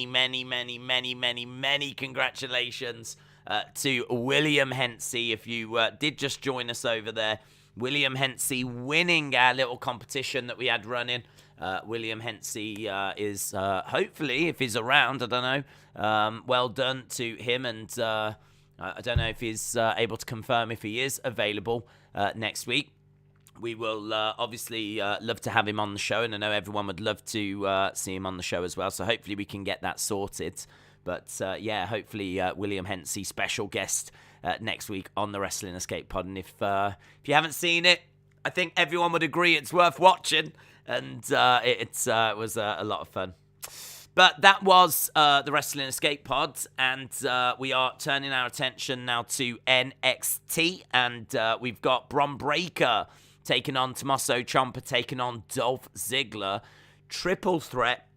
many congratulations to William Hensey. If you did just join us over there, William Hensey winning our little competition that we had running. William Hensey is hopefully, if he's around, I don't know. Well done to him, and I don't know if he's able to confirm if he is available next week. We will obviously love to have him on the show, and I know everyone would love to see him on the show as well, so hopefully we can get that sorted. But yeah, hopefully William Hensey, special guest next week on the Wrestling Escape Pod. And if you haven't seen it, I think everyone would agree it's worth watching, and it was a lot of fun. But that was the Wrestling Escape Pod, and we are turning our attention now to NXT, and we've got Bron Breakker taking on Tommaso Ciampa, taking on Dolph Ziggler. Triple threat.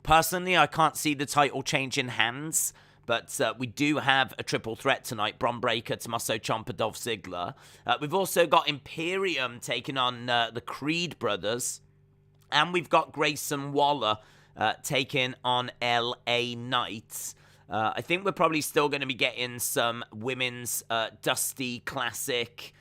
Personally, I can't see the title changing hands, but we do have a triple threat tonight. Bron Breakker, Tommaso Ciampa, Dolph Ziggler. We've also got Imperium taking on the Creed brothers. And we've got Grayson Waller taking on LA Knight. I think we're probably still going to be getting some women's Dusty Classic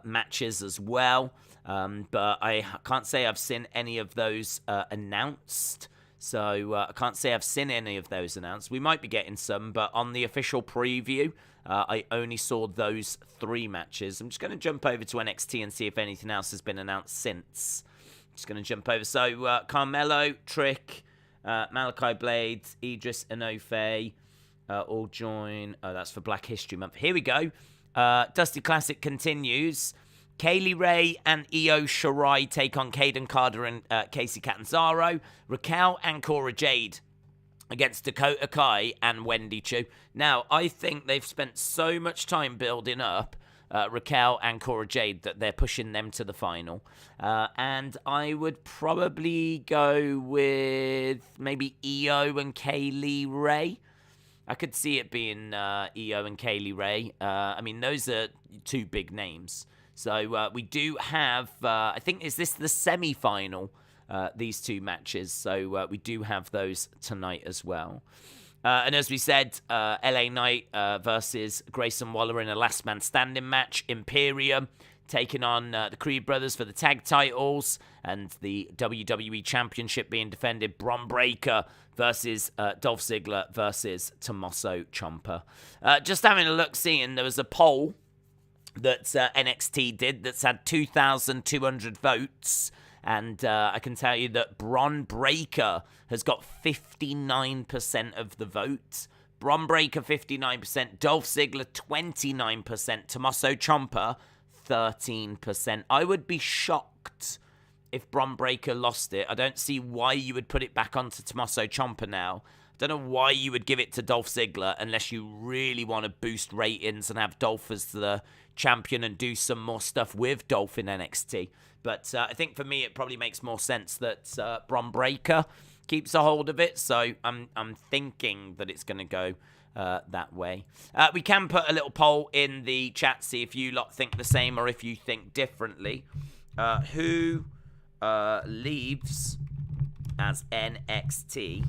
matches as well, but I can't say I've seen any of those announced, so I can't say I've seen any of those announced. We might be getting some, but on the official preview, I only saw those 3 matches. I'm just going to jump over to NXT and see if anything else has been announced since. Just going to jump over. So Carmelo, Trick, Malachi Blade, Idris Enofe all join. Oh, that's for Black History Month. Here we go. Dusty Classic continues. Kaylee Ray and Io Shirai take on Kayden Carter and Kacy Catanzaro. Raquel and Cora Jade against Dakota Kai and Wendy Chu. Now, I think they've spent so much time building up Raquel and Cora Jade that they're pushing them to the final. And I would probably go with maybe Io and Kaylee Ray. I could see it being Io and Kaylee Ray. I mean, those are 2 big names. So we do have, I think, is this the semi-final, these 2 matches? So we do have those tonight as well. And as we said, LA Knight versus Grayson Waller in a last man standing match. Imperium taking on the Creed brothers for the tag titles, and the WWE Championship being defended. Bron Breakker versus Dolph Ziggler versus Tommaso Ciampa. Just having a look, seeing there was a poll that NXT did that's had 2,200 votes, and I can tell you that Bron Breakker has got 59% of the vote. Bron Breakker 59%, Dolph Ziggler 29%, Tommaso Ciampa 13%. I would be shocked if Bron Breakker lost it. I don't see why you would put it back onto Tommaso Ciampa now. I don't know why you would give it to Dolph Ziggler unless you really want to boost ratings and have Dolph as the champion and do some more stuff with Dolph in NXT. But I think for me it probably makes more sense that Bron Breakker keeps a hold of it. So I'm thinking that it's going to go that way. We can put a little poll in the chat, see if you lot think the same or if you think differently. Who leaves as NXT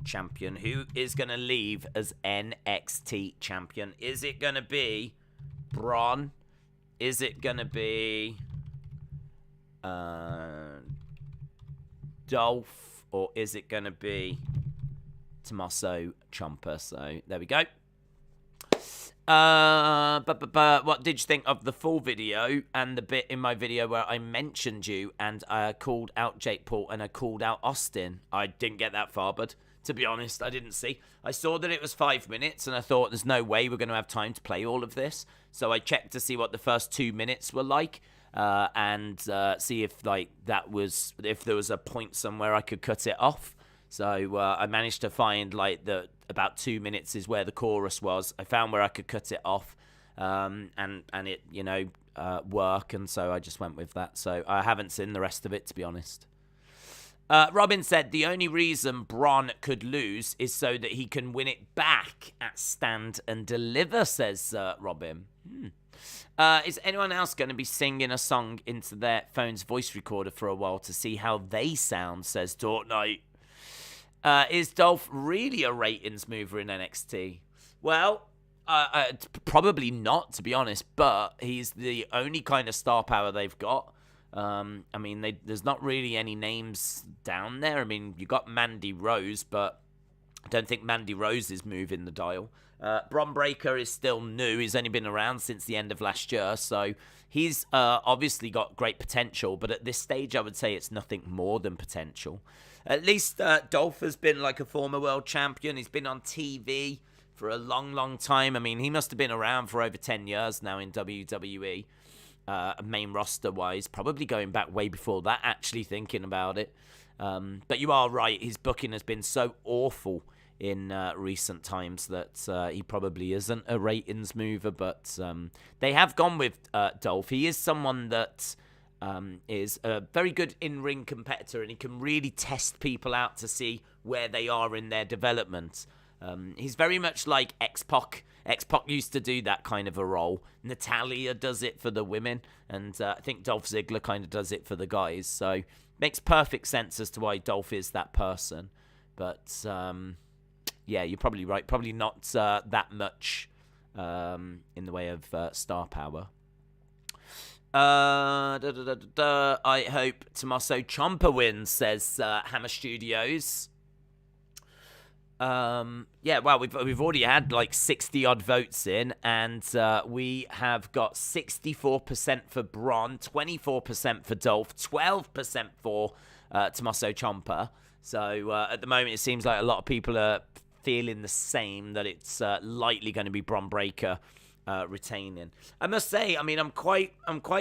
champion? Who is going to leave as NXT champion? Is it going to be Bron? Is it going to be Dolph? Or is it going to be Tommaso Ciampa? So there we go. But what did you think of the full video and the bit in my video where I mentioned you and I called out Jake Paul and I called out Austin? I didn't get that far, but to be honest, I didn't see. I saw that it was 5 minutes and I thought there's no way we're going to have time to play all of this. So I checked to see what the first 2 minutes were like. And see if if there was a point somewhere I could cut it off. So I managed to find about 2 minutes is where the chorus was. I found where I could cut it off, and it work, and so I just went with that. So I haven't seen the rest of it, to be honest. Robin said the only reason Bron could lose is so that he can win it back at Stand and Deliver, says Robin. Is anyone else going to be singing a song into their phone's voice recorder for a while to see how they sound, says Dortnight. Is Dolph really a ratings mover in NXT? Well, probably not, to be honest, but he's the only kind of star power they've got. I mean, there's not really any names down there. I mean, you got Mandy Rose, but I don't think Mandy Rose is moving the dial. Bron Breakker is still new. He's only been around since the end of last year, so he's obviously got great potential, but at this stage, I would say it's nothing more than potential. At least Dolph has been like a former world champion. He's been on TV for a long, long time. I mean, he must have been around for over 10 years now in WWE, main roster-wise, probably going back way before that, actually thinking about it. But you are right, his booking has been so awful in recent times that he probably isn't a ratings mover, but they have gone with Dolph. He is someone that is a very good in-ring competitor, and he can really test people out to see where they are in their development. He's very much like X-Pac. X-Pac used to do that kind of a role. Natalya does it for the women, and I think Dolph Ziggler kind of does it for the guys. So makes perfect sense as to why Dolph is that person. But yeah, you're probably right. Probably not that much in the way of star power. I hope Tommaso Ciampa wins, says Hammer Studios. Yeah, well, we've already had like 60 odd votes in, and we have got 64% for Bron, 24% for Dolph, 12% for Tommaso Ciampa. So at the moment, it seems like a lot of people are feeling the same, that it's likely going to be Bron Breakker retaining. I must say, I mean, I'm quite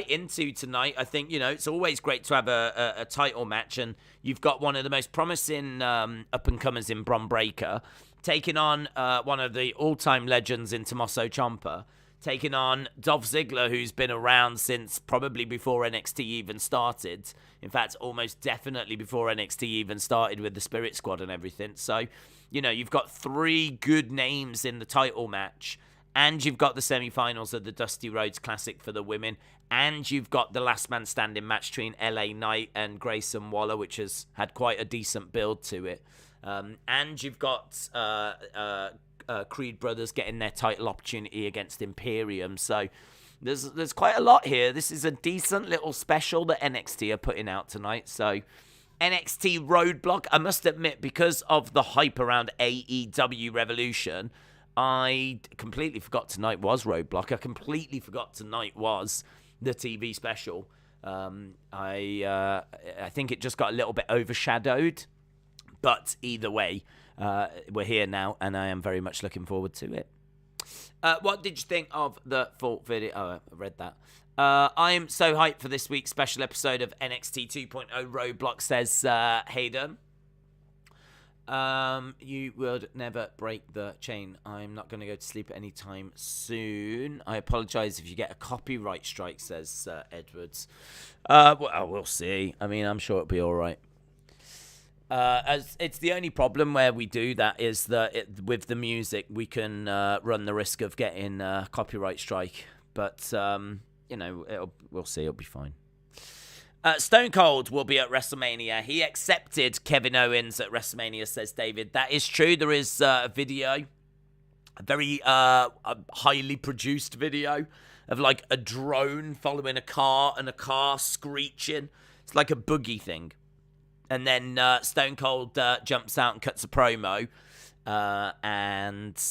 into tonight. I think, you know, it's always great to have a title match, and you've got one of the most promising up-and-comers in Bron Breakker taking on one of the all-time legends in Tommaso Ciampa, taking on Dolph Ziggler, who's been around since probably before NXT even started. In fact, almost definitely before NXT even started with the Spirit Squad and everything. So, you know, you've got three good names in the title match, and you've got the semi-finals of the Dusty Rhodes Classic for the women, and you've got the last man standing match between LA Knight and Grayson Waller, which has had quite a decent build to it. And you've got Creed Brothers getting their title opportunity against Imperium. So there's quite a lot here. This is a decent little special that NXT are putting out tonight. So NXT Roadblock, I must admit, because of the hype around AEW Revolution, I completely forgot tonight was Roadblock. I completely forgot tonight was the TV special. I think it just got a little bit overshadowed. But either way, we're here now, and I am very much looking forward to it. What did you think of the full video? Oh, I read that. I am so hyped for this week's special episode of NXT 2.0 Roadblock, says Hayden. You would never break the chain. I'm not going to go to sleep anytime soon. I apologize if you get a copyright strike, says Edwards. Well, we'll see. I mean, I'm sure it'll be all right. As it's the only problem where we do that is that with the music, we can run the risk of getting a copyright strike. But, you know, we'll see. It'll be fine. Stone Cold will be at WrestleMania. He accepted Kevin Owens at WrestleMania, says David. That is true. There is a video, a very highly produced video of like a drone following a car and a car screeching. It's like a boogie thing. And then Stone Cold jumps out and cuts a promo. And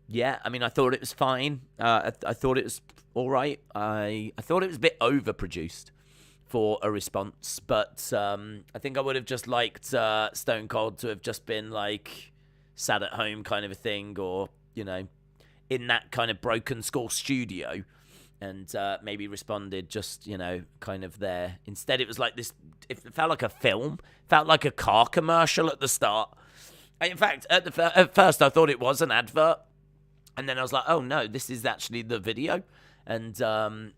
yeah, I mean, I thought it was fine. I thought it was all right. I thought it was a bit overproduced for a response, but I think I would have just liked Stone Cold to have just been like sat at home kind of a thing, or, you know, in that kind of broken skull studio, and maybe responded just, you know, kind of there. Instead, it was like this, it felt like a film, felt like a car commercial at the start. In fact, at first I thought it was an advert, and then I was like, oh no, this is actually the video. And,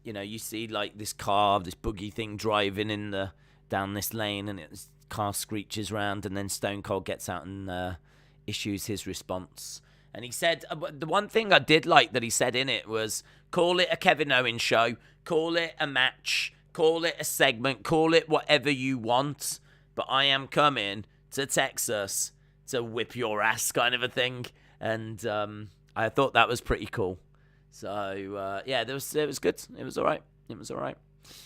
you know, you see, like, this car, this boogie thing driving down this lane, and the car screeches round, and then Stone Cold gets out and issues his response. And he said, the one thing I did like that he said in it was, call it a Kevin Owens show, call it a match, call it a segment, call it whatever you want, but I am coming to Texas to whip your ass kind of a thing. And I thought that was pretty cool. So, yeah, it was good. It was all right.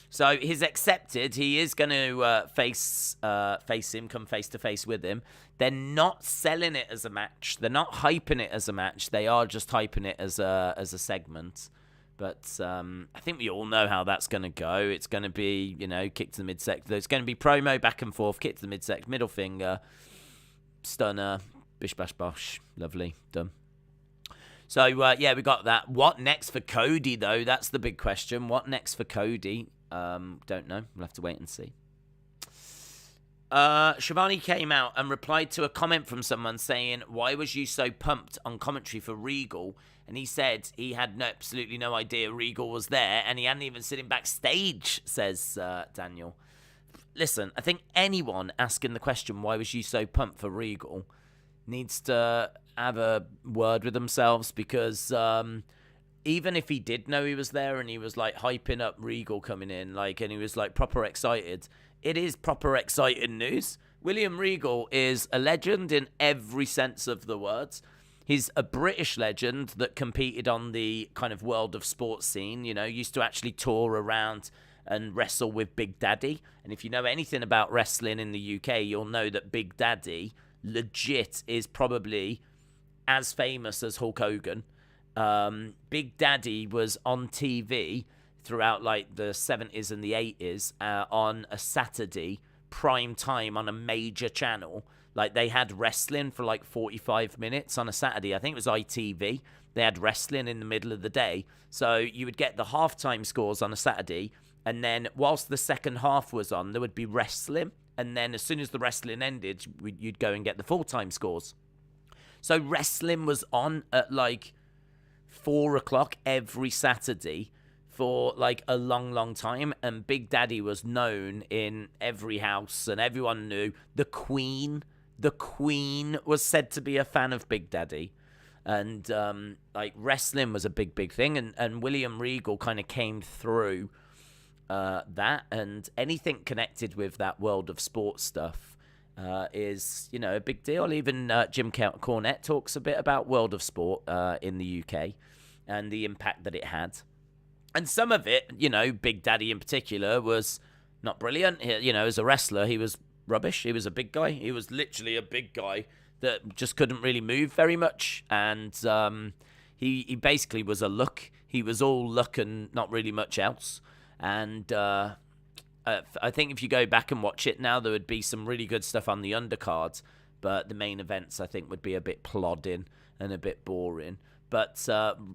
So he's accepted. He is going to face him, come face to face with him. They're not selling it as a match. They're not hyping it as a match. They are just hyping it as a segment. But I think we all know how that's going to go. It's going to be, kick to the midsection. There's going to be promo back and forth, kick to the midsection, middle finger, stunner, bish bash bosh. Lovely, done. So, yeah, we got that. What next for Cody, though? That's the big question. What next for Cody? Don't know. We'll have to wait and see. Shivani came out and replied to a comment from someone saying, why was you so pumped on commentary for Regal? And he said he had absolutely no idea Regal was there, and he hadn't even seen him backstage, says Daniel. Listen, I think anyone asking the question, why was you so pumped for Regal, needs to have a word with themselves, because even if he did know he was there and he was like hyping up Regal coming in, and he was like proper excited, it is proper exciting news. William Regal is a legend in every sense of the words. He's a British legend that competed on the kind of world of sports scene, used to actually tour around and wrestle with Big Daddy. And if you know anything about wrestling in the UK, you'll know that Big Daddy legit is probably as famous as Hulk Hogan. Big Daddy was on TV throughout the 70s and the 80s on a Saturday prime time on a major channel. They had wrestling for 45 minutes on a Saturday. I think it was ITV. They had wrestling in the middle of the day. So you would get the halftime scores on a Saturday, and then whilst the second half was on, there would be wrestling. And then as soon as the wrestling ended, you'd go and get the full-time scores. So wrestling was on at 4 o'clock every Saturday for a long, long time. And Big Daddy was known in every house, and everyone knew. The Queen was said to be a fan of Big Daddy. And wrestling was a big, big thing. And William Regal kind of came through that, and anything connected with that world of sports stuff is, a big deal. Even Jim Cornette talks a bit about world of sport in the UK and the impact that it had. And some of it, Big Daddy in particular, was not brilliant. As a wrestler, he was rubbish. He was a big guy. He was literally a big guy that just couldn't really move very much. And he basically was a look. He was all look and not really much else. And I think if you go back and watch it now, there would be some really good stuff on the undercards, but the main events, I think, would be a bit plodding and a bit boring. But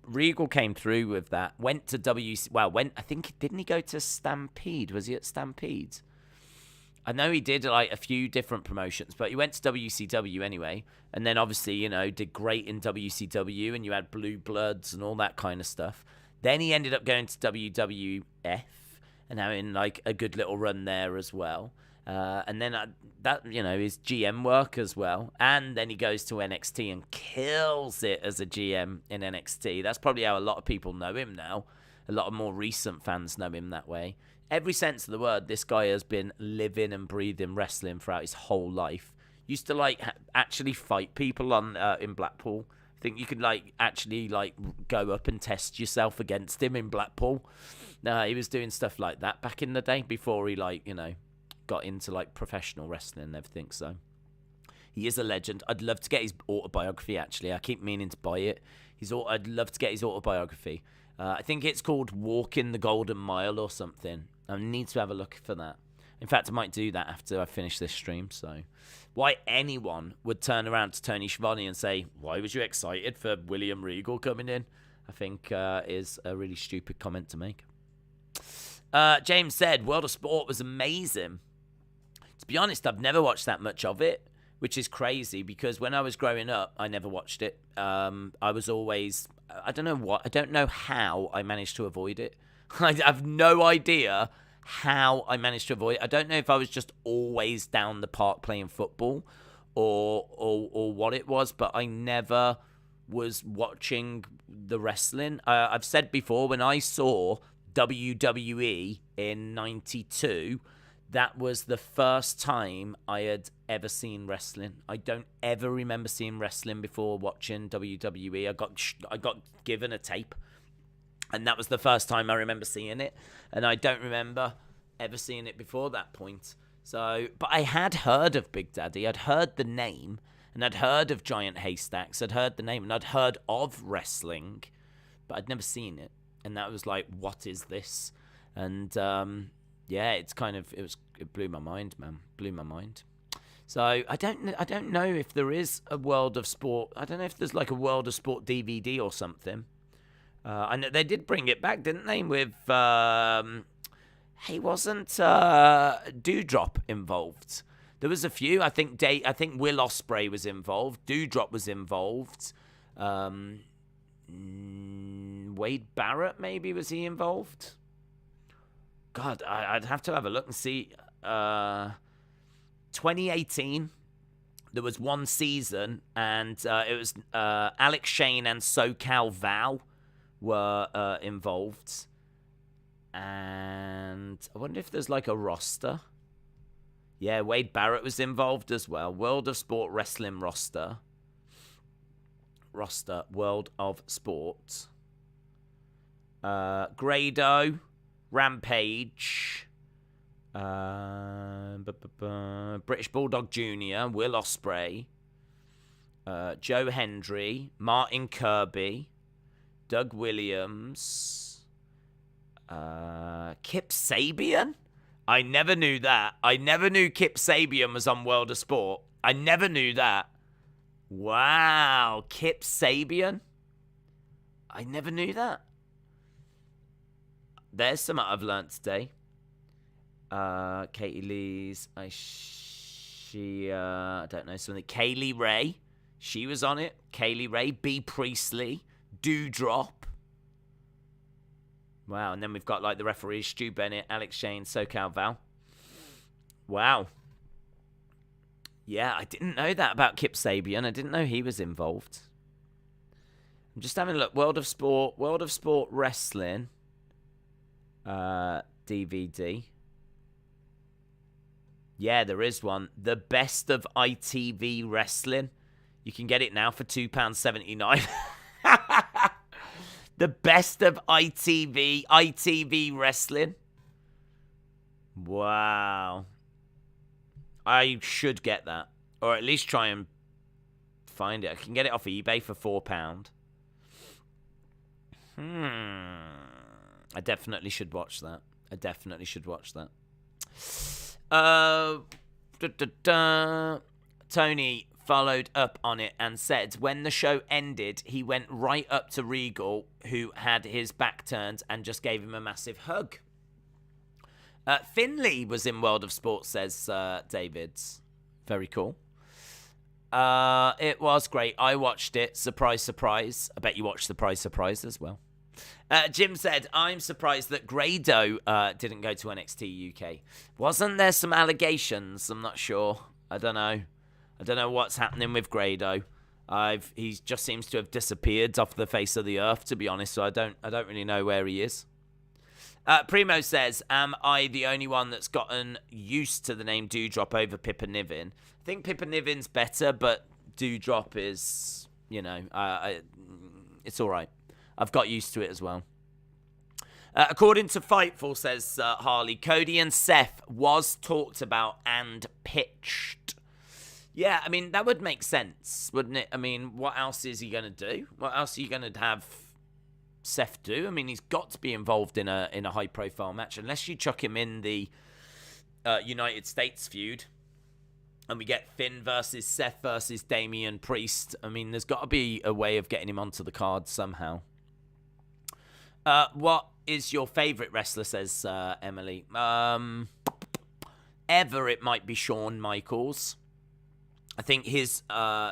Regal came through with that. Went to didn't he go to Stampede? Was he at Stampede? I know he did a few different promotions, but he went to WCW anyway. And then obviously, did great in WCW, and you had Blue Bloods and all that kind of stuff. Then he ended up going to WWF and having a good little run there as well. And then his GM work as well. And then he goes to NXT and kills it as a GM in NXT. That's probably how a lot of people know him now. A lot of more recent fans know him that way. Every sense of the word, this guy has been living and breathing wrestling throughout his whole life. Used to actually fight people on in Blackpool. I think you could actually go up and test yourself against him in Blackpool. He was doing stuff like that back in the day before he got into professional wrestling and everything. So he is a legend. I'd love to get his autobiography. Actually, I keep meaning to buy it. I'd love to get his autobiography. I think it's called Walking the Golden Mile or something. I need to have a look for that. In fact, I might do that after I finish this stream. So why anyone would turn around to Tony Schiavone and say, why was you excited for William Regal coming in? I think is a really stupid comment to make. James said, World of Sport was amazing. To be honest, I've never watched that much of it, which is crazy because when I was growing up, I never watched it. I was always, I don't know how I managed to avoid it. I have no idea how I managed to avoid it. I don't know if I was just always down the park playing football or what it was, but I never was watching the wrestling. I've said before, when I saw WWE in 92, that was the first time I had ever seen wrestling. I don't ever remember seeing wrestling before watching WWE. I got given a tape, and that was the first time I remember seeing it. And I don't remember ever seeing it before that point. So, but I had heard of Big Daddy. I'd heard the name, and I'd heard of Giant Haystacks. I'd heard the name, and I'd heard of wrestling, but I'd never seen it. And that was like, what is this? And yeah, it blew my mind, man. Blew my mind. So I don't know if there is a World of Sport. I don't know if there's like a World of Sport DVD or something. I know they did bring it back, didn't they? With hey, wasn't Doudrop involved? There was a few. I think Will Ospreay was involved. Doudrop was involved. Wade Barrett, maybe, was he involved? God, I'd have to have a look and see. 2018, there was one season, and it was Alex Shane and SoCal Val were involved. And I wonder if there's like a roster. Yeah, Wade Barrett was involved as well. World of Sport Wrestling roster. World of Sport. Grado, Rampage, British Bulldog Jr., Will Ospreay, Joe Hendry, Martin Kirby, Doug Williams, Kip Sabian? I never knew that. I never knew Kip Sabian was on World of Sport. I never knew that. Wow, Kip Sabian? I never knew that. There's something I've learnt today. Katie Lee's, I don't know, something. Kaylee Ray, she was on it. Kaylee Ray, B. Priestley, Doudrop. Wow, and then we've got like the referees, Stu Bennett, Alex Shane, SoCal Val. Wow. Yeah, I didn't know that about Kip Sabian. I didn't know he was involved. I'm just having a look. World of Sport Wrestling. DVD. Yeah, there is one. The Best of ITV Wrestling. You can get it now for £2.79. The Best of ITV Wrestling. Wow. I should get that. Or at least try and find it. I can get it off eBay for £4. I definitely should watch that. Tony followed up on it and said when the show ended, he went right up to Regal, who had his back turned, and just gave him a massive hug. Finley was in World of Sport, says David's. Very cool. It was great. I watched it. Surprise, surprise. I bet you watched Surprise, surprise as well. Jim said, I'm surprised that Grado didn't go to NXT UK. Wasn't there some allegations? I'm not sure. I don't know what's happening with Grado. He just seems to have disappeared off the face of the earth, to be honest, so I don't really know where he is. Primo says, am I the only one that's gotten used to the name Doudrop over Pippa Niven? I think Pippa Niven's better, but Doudrop is, it's all right. I've got used to it as well. According to Fightful, says Harley, Cody and Seth was talked about and pitched. Yeah, I mean, that would make sense, wouldn't it? I mean, what else is he going to do? What else are you going to have Seth do? I mean, he's got to be involved in a high-profile match, unless you chuck him in the United States feud, and we get Finn versus Seth versus Damian Priest. I mean, there's got to be a way of getting him onto the card somehow. What is your favourite wrestler, says Emily. Ever it might be Shawn Michaels. I think his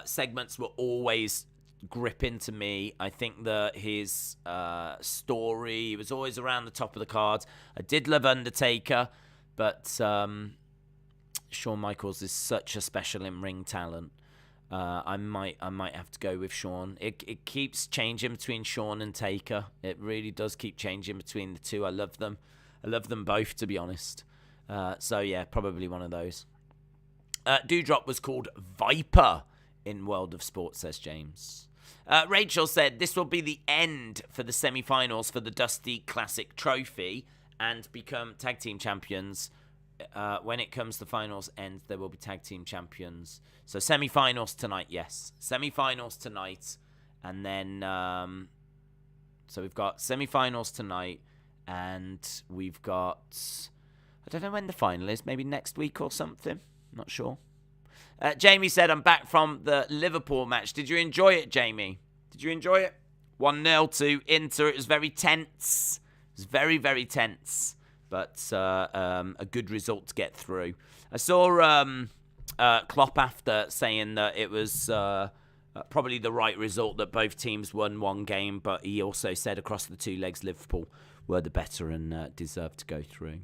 segments were always gripping to me. I think that his story, he was always around the top of the card. I did love Undertaker, but Shawn Michaels is such a special in-ring talent. I might have to go with Shawn. It keeps changing between Shawn and Taker. It really does keep changing between the two. I love them. I love them both, to be honest. So, yeah, probably one of those. Doudrop was called Viper in World of Sports, says James. Rachel said, this will be the end for the semi-finals for the Dusty Classic Trophy and become tag team champions. When it comes to finals ends, there will be tag team champions. So semi-finals tonight, yes. Semi-finals tonight. And then, so we've got semi-finals tonight. And we've got, I don't know when the final is. Maybe next week or something. Not sure. Jamie said, I'm back from the Liverpool match. Did you enjoy it, Jamie? Did you enjoy it? 1-0 to Inter. It was very tense. It was very, very tense. But a good result to get through. I saw Klopp after saying that it was probably the right result, that both teams won one game. But he also said across the two legs, Liverpool were the better and deserved to go through.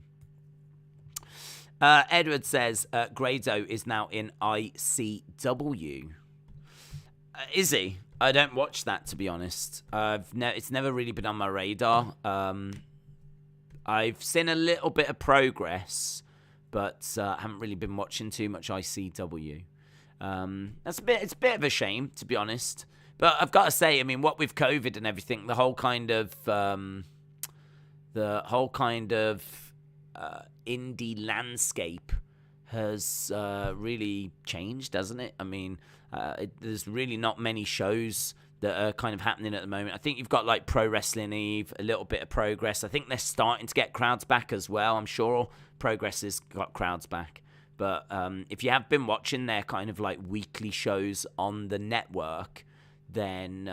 Edward says, Grado is now in ICW. Is he? I don't watch that, to be honest. It's never really been on my radar. I've seen a little bit of progress, but haven't really been watching too much ICW. It's a bit of a shame, to be honest. But I've got to say, I mean, what with COVID and everything, the whole kind of indie landscape has really changed, hasn't it? I mean, there's really not many shows that are kind of happening at the moment. I think you've got like Pro Wrestling Eve, a little bit of Progress. I think they're starting to get crowds back as well. I'm sure Progress has got crowds back. But if you have been watching their kind of like weekly shows on the network, then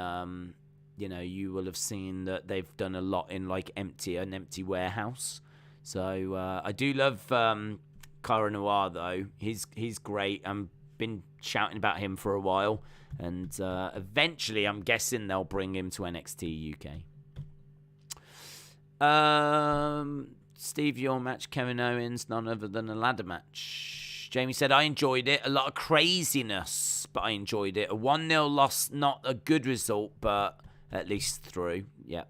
you will have seen that they've done a lot in like an empty warehouse. So I do love Cara Noir though. He's great. I've been shouting about him for a while. And eventually, I'm guessing they'll bring him to NXT UK. Steve, your match, Kevin Owens, none other than a ladder match. Jamie said, I enjoyed it. A lot of craziness, but I enjoyed it. A 1-0 loss, not a good result, but at least through. Yeah.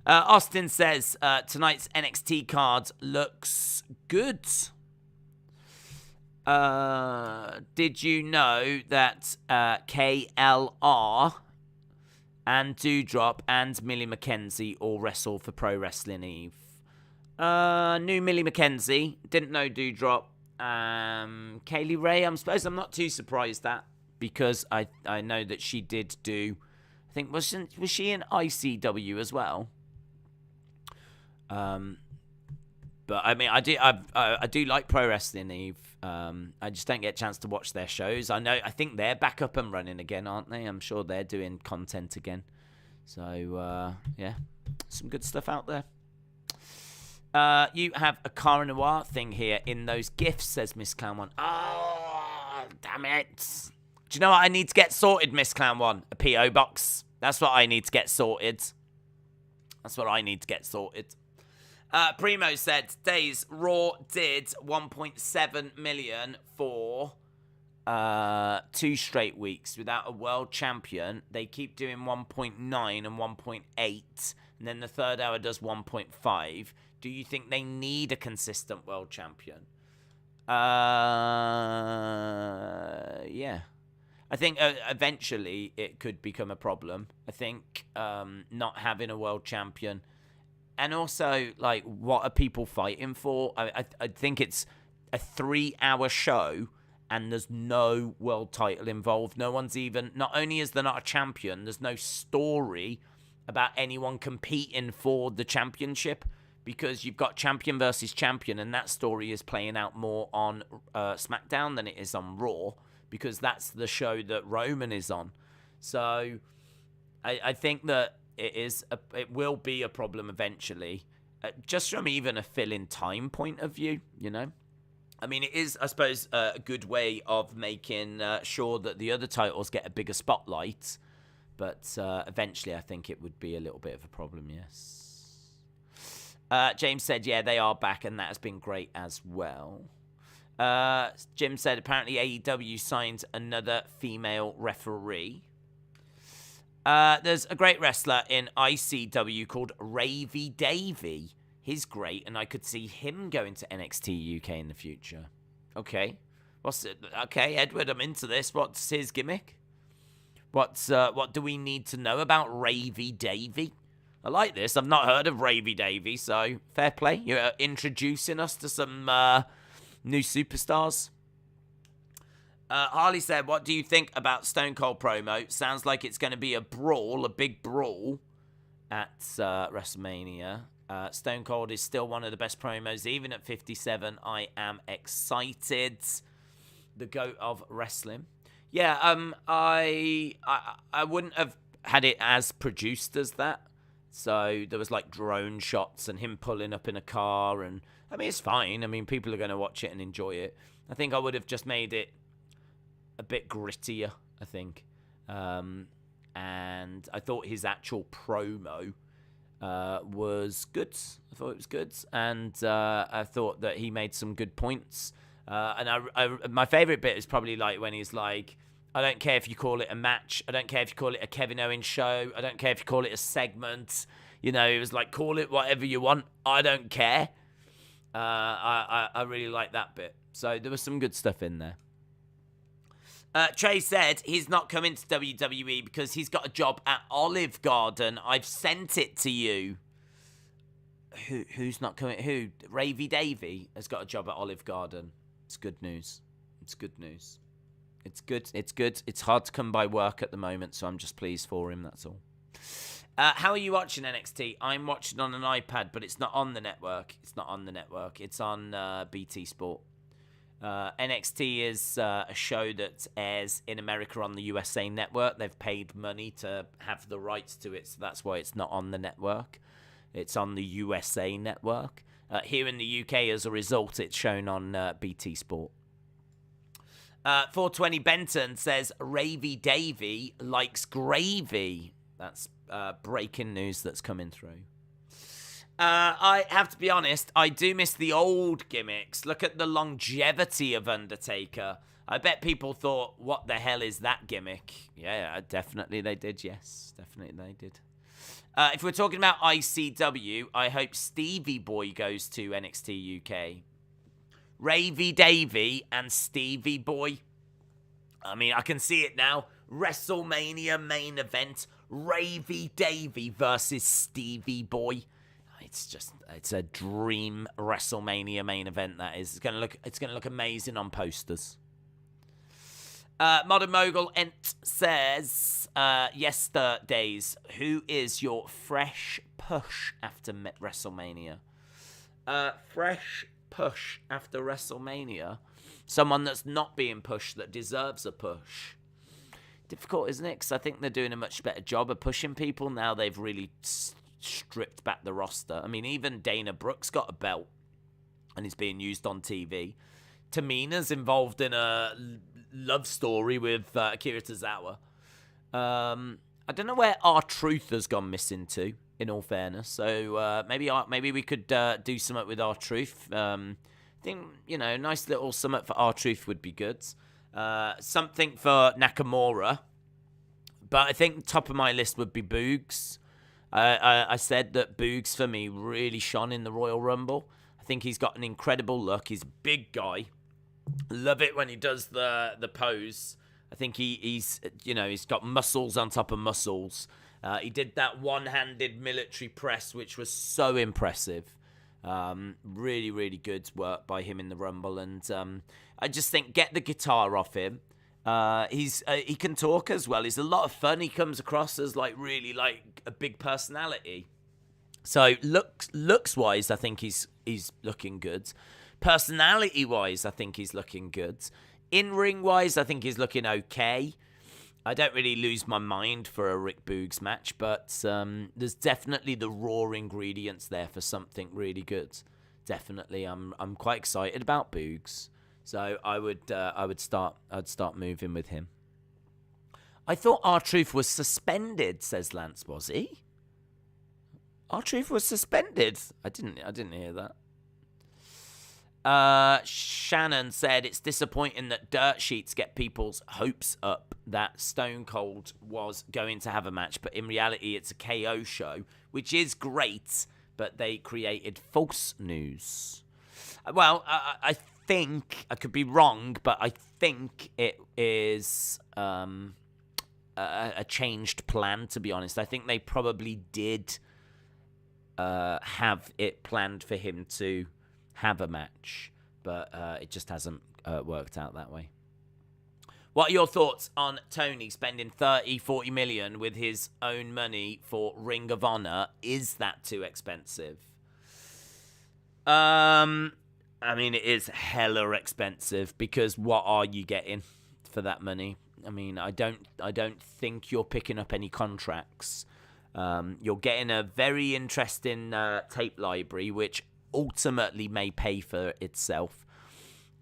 Austin says, tonight's NXT card looks good. Did you know that KLR and Doudrop and Millie McKenzie all wrestle for Pro Wrestling Eve? Knew Millie McKenzie, didn't know Doudrop. Kaylee Ray, I'm not too surprised at, because I know that she did do, I think, was she in ICW as well? But I mean, I do like Pro Wrestling Eve. I just don't get a chance to watch their shows. I think they're back up and running again, aren't they? I'm sure they're doing content again. So yeah, some good stuff out there. You have a Cara Noir thing here in those gifts, says Miss Clown One. Oh, damn it! Do you know what I need to get sorted, Miss Clown One? A PO box. That's what I need to get sorted. Primo said, Days Raw did 1.7 million for 2 straight weeks without a world champion. They keep doing 1.9 and 1.8, and then the third hour does 1.5. Do you think they need a consistent world champion? Yeah. I think eventually it could become a problem. I think not having a world champion. And also, like, what are people fighting for? I think it's a 3-hour show and there's no world title involved. No one's even, not only is there not a champion, there's no story about anyone competing for the championship, because you've got champion versus champion, and that story is playing out more on SmackDown than it is on Raw, because that's the show that Roman is on. So I think that it will be a problem eventually, just from even a fill-in time point of view, you know? I mean, it is, I suppose, a good way of making sure that the other titles get a bigger spotlight, but eventually I think it would be a little bit of a problem, yes. James said, yeah, they are back, and that has been great as well. Jim said, apparently AEW signed another female referee. There's a great wrestler in ICW called Ravy Davy. He's great, and I could see him going to NXT UK in the future. Okay. Okay, Edward, I'm into this. What's his gimmick? What do we need to know about Ravy Davy? I like this. I've not heard of Ravy Davy, so fair play. You're introducing us to some new superstars. Harley said, what do you think about Stone Cold promo? Sounds like it's going to be a brawl, a big brawl at WrestleMania. Stone Cold is still one of the best promos, even at 57. I am excited. The GOAT of wrestling. Yeah, I wouldn't have had it as produced as that. So there was like drone shots and him pulling up in a car, and I mean it's fine. I mean people are going to watch it and enjoy it. I think I would have just made it a bit grittier, I think. And I thought his actual promo was good. I thought it was good, and I thought that he made some good points. And my favorite bit is probably like when he's like, I don't care if you call it a match. I don't care if you call it a Kevin Owens show. I don't care if you call it a segment. You know, it was like, call it whatever you want. I don't care. I really like that bit. So there was some good stuff in there. Trey said he's not coming to WWE because he's got a job at Olive Garden. I've sent it to you. Who's not coming? Who? Ravy Davy has got a job at Olive Garden. It's good news. It's good news. It's good. It's good. It's hard to come by work at the moment, so I'm just pleased for him, that's all. How are you watching NXT? I'm watching on an iPad, but it's not on the network. It's not on the network. It's on BT Sport. NXT is a show that airs in America on the USA Network. They've paid money to have the rights to it, so that's why it's not on the network. It's on the USA Network. Here in the UK, as a result, it's shown on BT Sport. 420 Benton says, Ravy Davy likes gravy. That's breaking news that's coming through. I have to be honest, I do miss the old gimmicks. Look at the longevity of Undertaker. I bet people thought, what the hell is that gimmick? Yeah, definitely they did, yes. Definitely they did. If we're talking about ICW, I hope Stevie Boy goes to NXT UK. Ravy Davy and Stevie Boy. I mean, I can see it now. WrestleMania main event. Ravy Davy versus Stevie Boy. It's a dream WrestleMania main event, that is. It's gonna look amazing on posters. Modern Mogul Ent says, yesterdays, who is your fresh push after WrestleMania? Fresh push after WrestleMania? Someone that's not being pushed, that deserves a push. Difficult, isn't it? Because I think they're doing a much better job of pushing people now. They've really stripped back the roster. I mean, even Dana Brooks got a belt and is being used on TV. Tamina's involved in a love story with Akira Tozawa. I don't know where R-Truth has gone missing to, in all fairness. So maybe we could do something with R-Truth. I think, nice little summit for R-Truth would be good. Something for Nakamura. But I think top of my list would be Boogs. I said that Boogs, for me, really shone in the Royal Rumble. I think he's got an incredible look. He's a big guy. Love it when he does the pose. I think he's got muscles on top of muscles. He did that one-handed military press, which was so impressive. Really, really good work by him in the Rumble. And I just think, get the guitar off him. He can talk as well. He's a lot of fun. He comes across as really a big personality. So looks wise, I think he's looking good. Personality wise, I think he's looking good. In ring wise, I think he's looking okay. I don't really lose my mind for a Rick Boogs match, but there's definitely the raw ingredients there for something really good. Definitely, I'm quite excited about Boogs. So I'd start moving with him. I thought R-Truth was suspended, says Lance. Was he? R-Truth was suspended. I didn't hear that. Shannon said it's disappointing that dirt sheets get people's hopes up that Stone Cold was going to have a match, but in reality it's a KO show, which is great, but they created false news. Well, I think, I could be wrong, but I think it is a changed plan, to be honest. I think they probably did have it planned for him to have a match, but it just hasn't worked out that way. What are your thoughts on Tony spending 30-40 million with his own money for Ring of Honor? Is that too expensive? I mean, it is hella expensive, because what are you getting for that money? I mean, I don't think you're picking up any contracts. You're getting a very interesting tape library, which ultimately may pay for itself.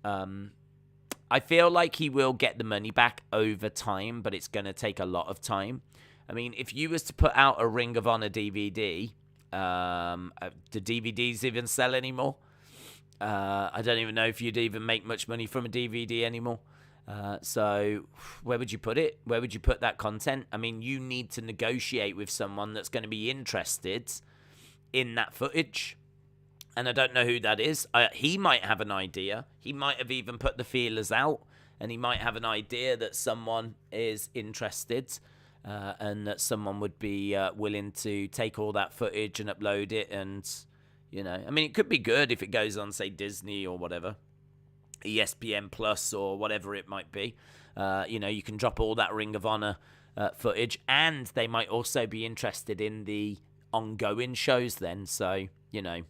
I feel like he will get the money back over time, but it's going to take a lot of time. I mean, if you was to put out a Ring of Honor DVD, do DVDs even sell anymore? I don't even know if you'd even make much money from a DVD anymore. So where would you put it? Where would you put that content? I mean, you need to negotiate with someone that's going to be interested in that footage. And I don't know who that is. He might have an idea. He might have even put the feelers out. And he might have an idea that someone is interested. And that someone would be willing to take all that footage and upload it. And, you know, I mean, it could be good if it goes on, say, Disney or whatever. ESPN Plus or whatever it might be. You know, you can drop all that Ring of Honor footage. And they might also be interested in the ongoing shows then. So, you know,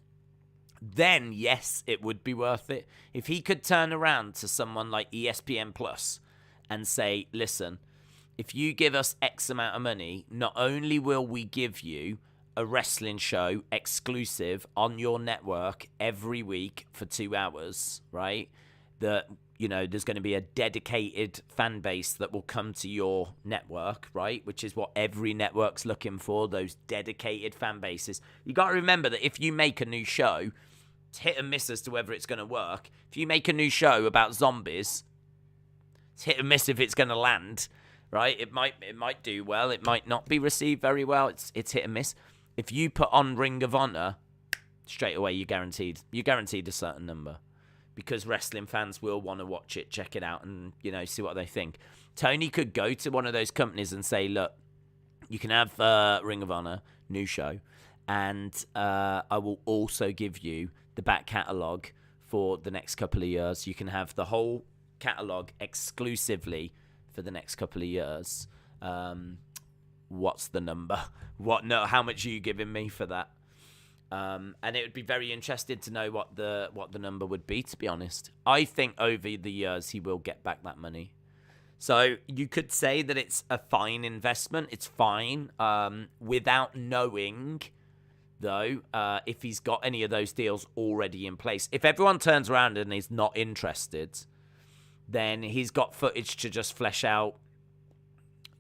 then yes, it would be worth it. If he could turn around to someone like ESPN Plus and say, listen, if you give us X amount of money, not only will we give you a wrestling show exclusive on your network every week for 2 hours, right? That, you know, there's going to be a dedicated fan base that will come to your network, right? Which is what every network's looking for, those dedicated fan bases. You got to remember that if you make a new show, it's hit and miss as to whether it's going to work. If you make a new show about zombies, it's hit and miss if it's going to land, right? It might do well. It might not be received very well. It's hit and miss. If you put on Ring of Honor, straight away you're guaranteed a certain number, because wrestling fans will want to watch it, check it out, and, you know, see what they think. Tony could go to one of those companies and say, look, you can have Ring of Honor, new show, and I will also give you the back catalogue for the next couple of years. You can have the whole catalogue exclusively for the next couple of years. What's the number? How much are you giving me for that? And it would be very interesting to know what the number would be, to be honest. I think over the years he will get back that money. So you could say that it's a fine investment. It's fine. Without knowing, though, if he's got any of those deals already in place. If everyone turns around and is not interested, then he's got footage to just flesh out.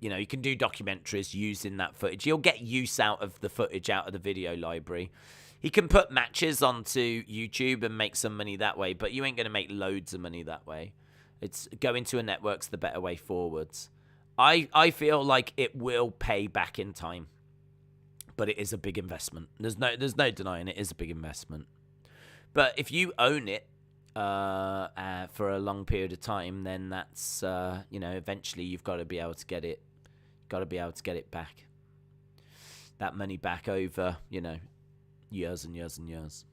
You know, you can do documentaries using that footage. You'll get use out of the footage, out of the video library. He can put matches onto YouTube and make some money that way, but you ain't going to make loads of money that way. It's going to a network's the better way forwards. I feel like it will pay back in time, but it is a big investment. There's no denying it is a big investment. But if you own it for a long period of time, then that's you know, eventually you've got to be able to get it. Got to be able to get it back. That money back over, you know, years and years and years.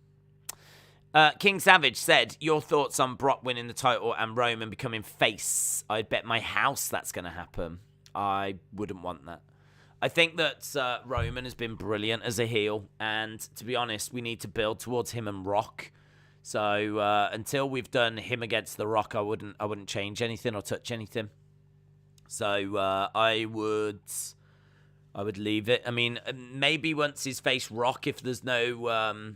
King Savage said, your thoughts on Brock winning the title and Roman becoming face? I'd bet my house that's going to happen. I wouldn't want that. I think that Roman has been brilliant as a heel, and to be honest, we need to build towards him and Rock. So until we've done him against The Rock, I wouldn't change anything or touch anything. So I would leave it. I mean, maybe once he's faced Rock, if there's no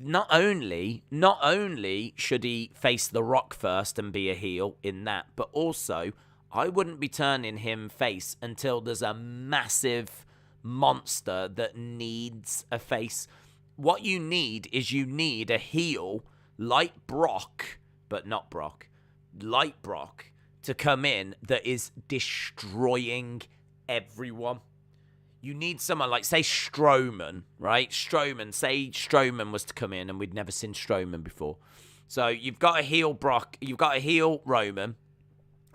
not only should he face The Rock first and be a heel in that, but also I wouldn't be turning him face until there's a massive monster that needs a face. What you need is a heel like Brock, but not Brock, like Brock, to come in that is destroying everyone. you need someone like, say, Strowman, right? Say Strowman was to come in, and we'd never seen Strowman before. So you've got a heel Brock, you've got a heel Roman,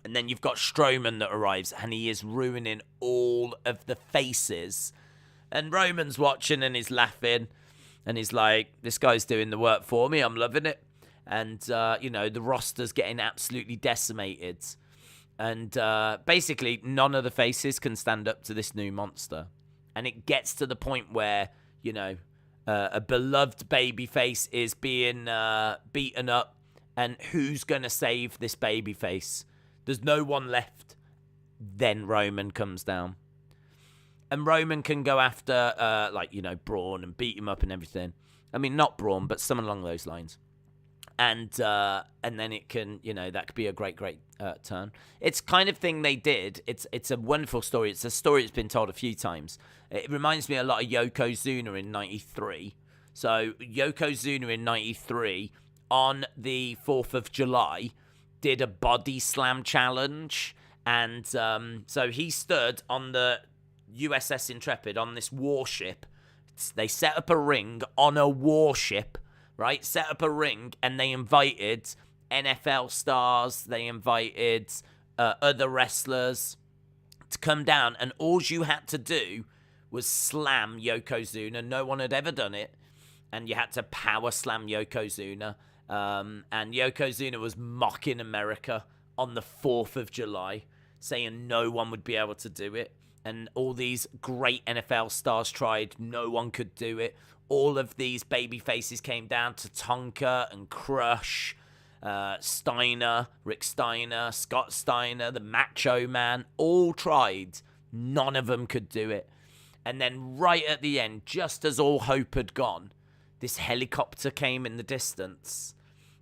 and then you've got Strowman that arrives, and he is ruining all of the faces. And Roman's watching, and he's laughing, and he's like, this guy's doing the work for me. I'm loving it. And, the roster's getting absolutely decimated. And basically, none of the faces can stand up to this new monster. And it gets to the point where, a beloved babyface is being beaten up. And who's going to save this babyface? There's no one left. Then Roman comes down. And Roman can go after, Braun and beat him up and everything. I mean, not Braun, but someone along those lines. And then it can, that could be a great turn. It's kind of thing they did. It's a wonderful story. It's a story that's been told a few times. It reminds me a lot of Yokozuna in 93. So Yokozuna in 93, on the 4th of July, did a body slam challenge. And so he stood on the USS Intrepid, on this warship. They set up a ring on a warship, right? Set up a ring, and they invited NFL stars. They invited other wrestlers to come down, and all you had to do was slam Yokozuna. No one had ever done it, and you had to power slam Yokozuna. And Yokozuna was mocking America on the 4th of July, saying no one would be able to do it. And all these great NFL stars tried. No one could do it. All of these baby faces came down to Tonka and Crush, Steiner, Rick Steiner, Scott Steiner, the Macho Man. All tried. None of them could do it. And then right at the end, just as all hope had gone, this helicopter came in the distance.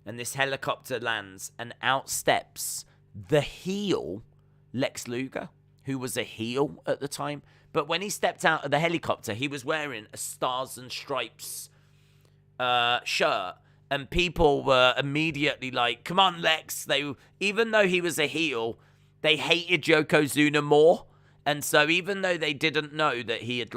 And this helicopter lands, and out steps the heel Lex Luger, who was a heel at the time. But when he stepped out of the helicopter, he was wearing a Stars and Stripes shirt. And people were immediately like, come on, Lex. Even though he was a heel, they hated Yokozuna more. And so even though they didn't know that he had,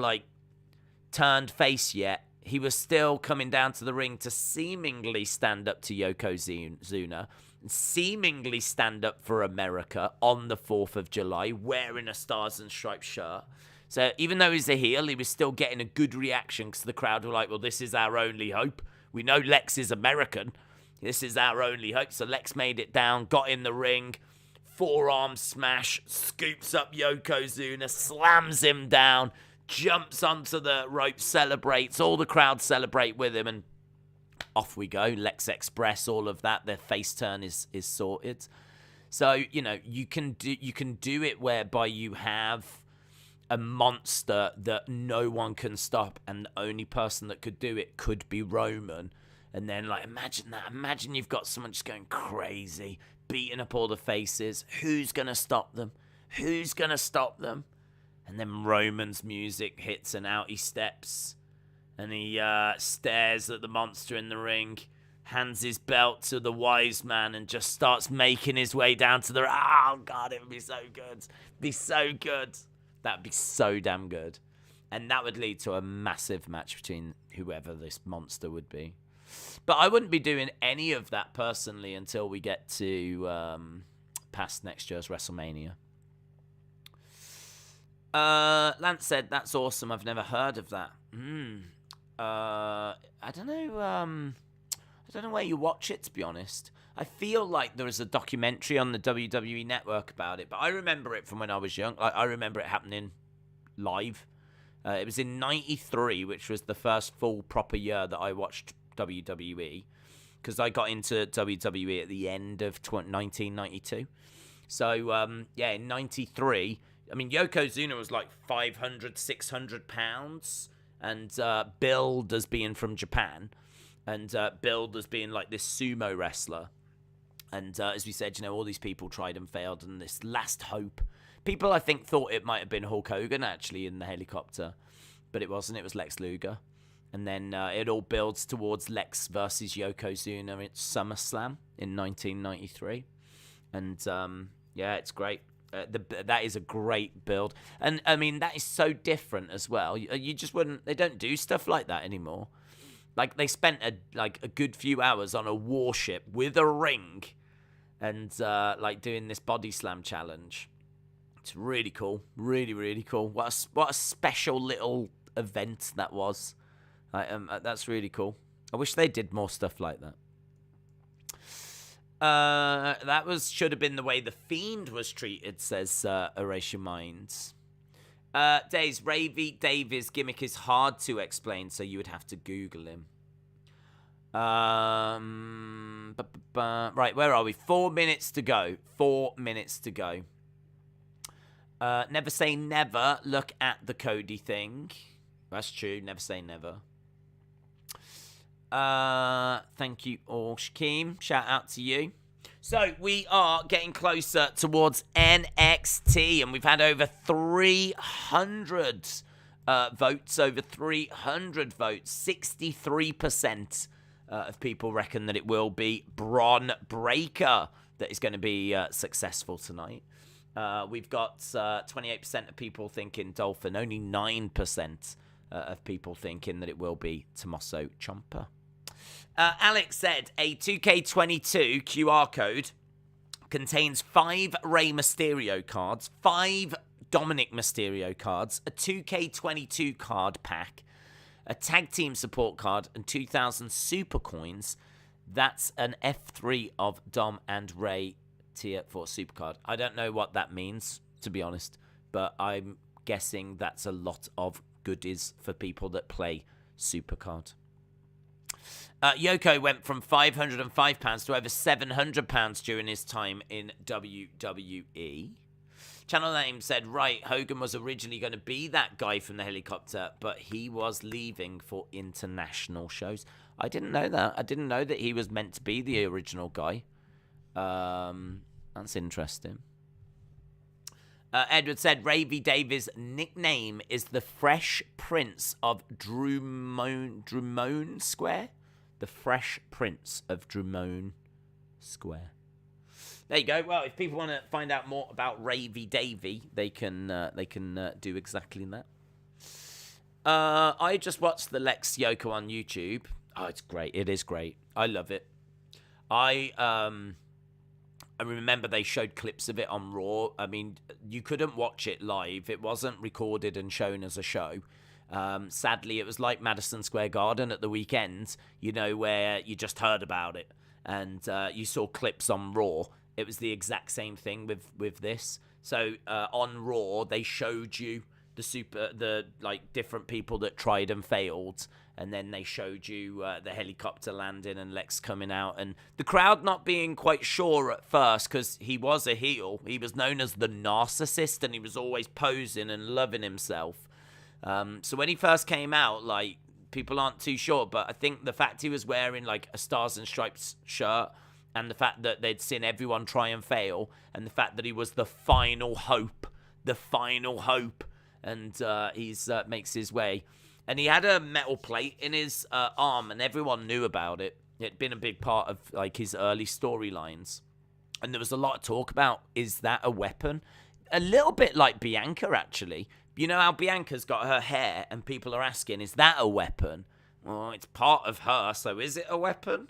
turned face yet, he was still coming down to the ring to seemingly stand up to Yokozuna, seemingly stand up for America on the 4th of July, wearing a Stars and Stripes shirt. So even though he's a heel, he was still getting a good reaction because the crowd were like, well, this is our only hope. We know Lex is American. This is our only hope. So Lex made it down, got in the ring, forearm smash, scoops up Yokozuna, slams him down, jumps onto the rope, celebrates. All the crowd celebrate with him, and off we go. Lex Express, all of that. Their face turn is sorted. So, you can do it whereby you have a monster that no one can stop, and the only person that could do it could be Roman. And then, imagine that. Imagine you've got someone just going crazy, beating up all the faces. Who's going to stop them? Who's going to stop them? And then Roman's music hits, and out he steps. And he stares at the monster in the ring, hands his belt to the wise man, and just starts making his way down to the... Oh, God, it would be so good. Be so good. That would be so damn good. And that would lead to a massive match between whoever this monster would be. But I wouldn't be doing any of that personally until we get to past next year's WrestleMania. Lance said, that's awesome. I've never heard of that. I don't know. I don't know where you watch it, to be honest. I feel like there was a documentary on the WWE Network about it, but I remember it from when I was young. I remember it happening live. It was in 93, which was the first full proper year that I watched WWE, because I got into WWE at the end of 1992. So, in 93, I mean, Yokozuna was like 500, 600 pounds, and billed as being from Japan, and billed as being like this sumo wrestler. And as we said, all these people tried and failed, and this last hope. People, I think, thought it might have been Hulk Hogan, actually, in the helicopter. But it wasn't. It was Lex Luger. And then it all builds towards Lex versus Yokozuna at SummerSlam in 1993. And, it's great. That is a great build. And, I mean, that is so different as well. You just wouldn't... They don't do stuff like that anymore. Like, they spent, a good few hours on a warship with a ring and, doing this body slam challenge. It's really cool. Really, really cool. What a special little event that was. That's really cool. I wish they did more stuff like that. That should have been the way the Fiend was treated, says Erase Your Minds. Days, Ravy Davies' gimmick is hard to explain, so you would have to Google him. Right, where are we? 4 minutes to go. 4 minutes to go. Never say never. Look at the Cody thing. That's true. Never say never. Thank you all, Shakeem. Shout out to you. So we are getting closer towards NXT, and we've had over 300 votes. Over 300 votes. 63% of people reckon that it will be Bron Breakker that is going to be successful tonight. We've got 28% of people thinking Dolphin. Only 9% of people thinking that it will be Tommaso Ciampa. Alex said a 2K22 QR code contains 5 Rey Mysterio cards, 5 Dominic Mysterio cards, a 2K22 card pack, a tag team support card, and 2,000 super coins. That's an F3 of Dom and Rey tier for super card. I don't know what that means, to be honest, but I'm guessing that's a lot of goodies for people that play super card. Yoko went from £505 to over £700 during his time in WWE. Channel Name said, right, Hogan was originally going to be that guy from the helicopter, but he was leaving for international shows. I didn't know that. I didn't know that he was meant to be the original guy. That's interesting. Edward said, Ravy Davies' nickname is the Fresh Prince of Drummond Square? The Fresh Prince of Drummond Square. There you go. Well, if people want to find out more about Ravy Davy, they can do exactly that. I just watched the Lex Yoko on YouTube. Oh, it's great. It is great. I love it. I remember they showed clips of it on Raw. I mean, you couldn't watch it live. It wasn't recorded and shown as a show. Sadly, it was like Madison Square Garden at the weekend, where you just heard about it. And you saw clips on Raw. It was the exact same thing with this. So on Raw, they showed you the different people that tried and failed. And then they showed you the helicopter landing and Lex coming out. And the crowd not being quite sure at first because he was a heel. He was known as the narcissist and he was always posing and loving himself. So when he first came out, people aren't too sure. But I think the fact he was wearing a Stars and Stripes shirt and the fact that they'd seen everyone try and fail and the fact that he was the final hope. And he's makes his way. And he had a metal plate in his arm, and everyone knew about it. It'd been a big part of his early storylines. And there was a lot of talk about, is that a weapon? A little bit like Bianca, actually. You know how Bianca's got her hair, and people are asking, is that a weapon? Well, it's part of her, so is it a weapon?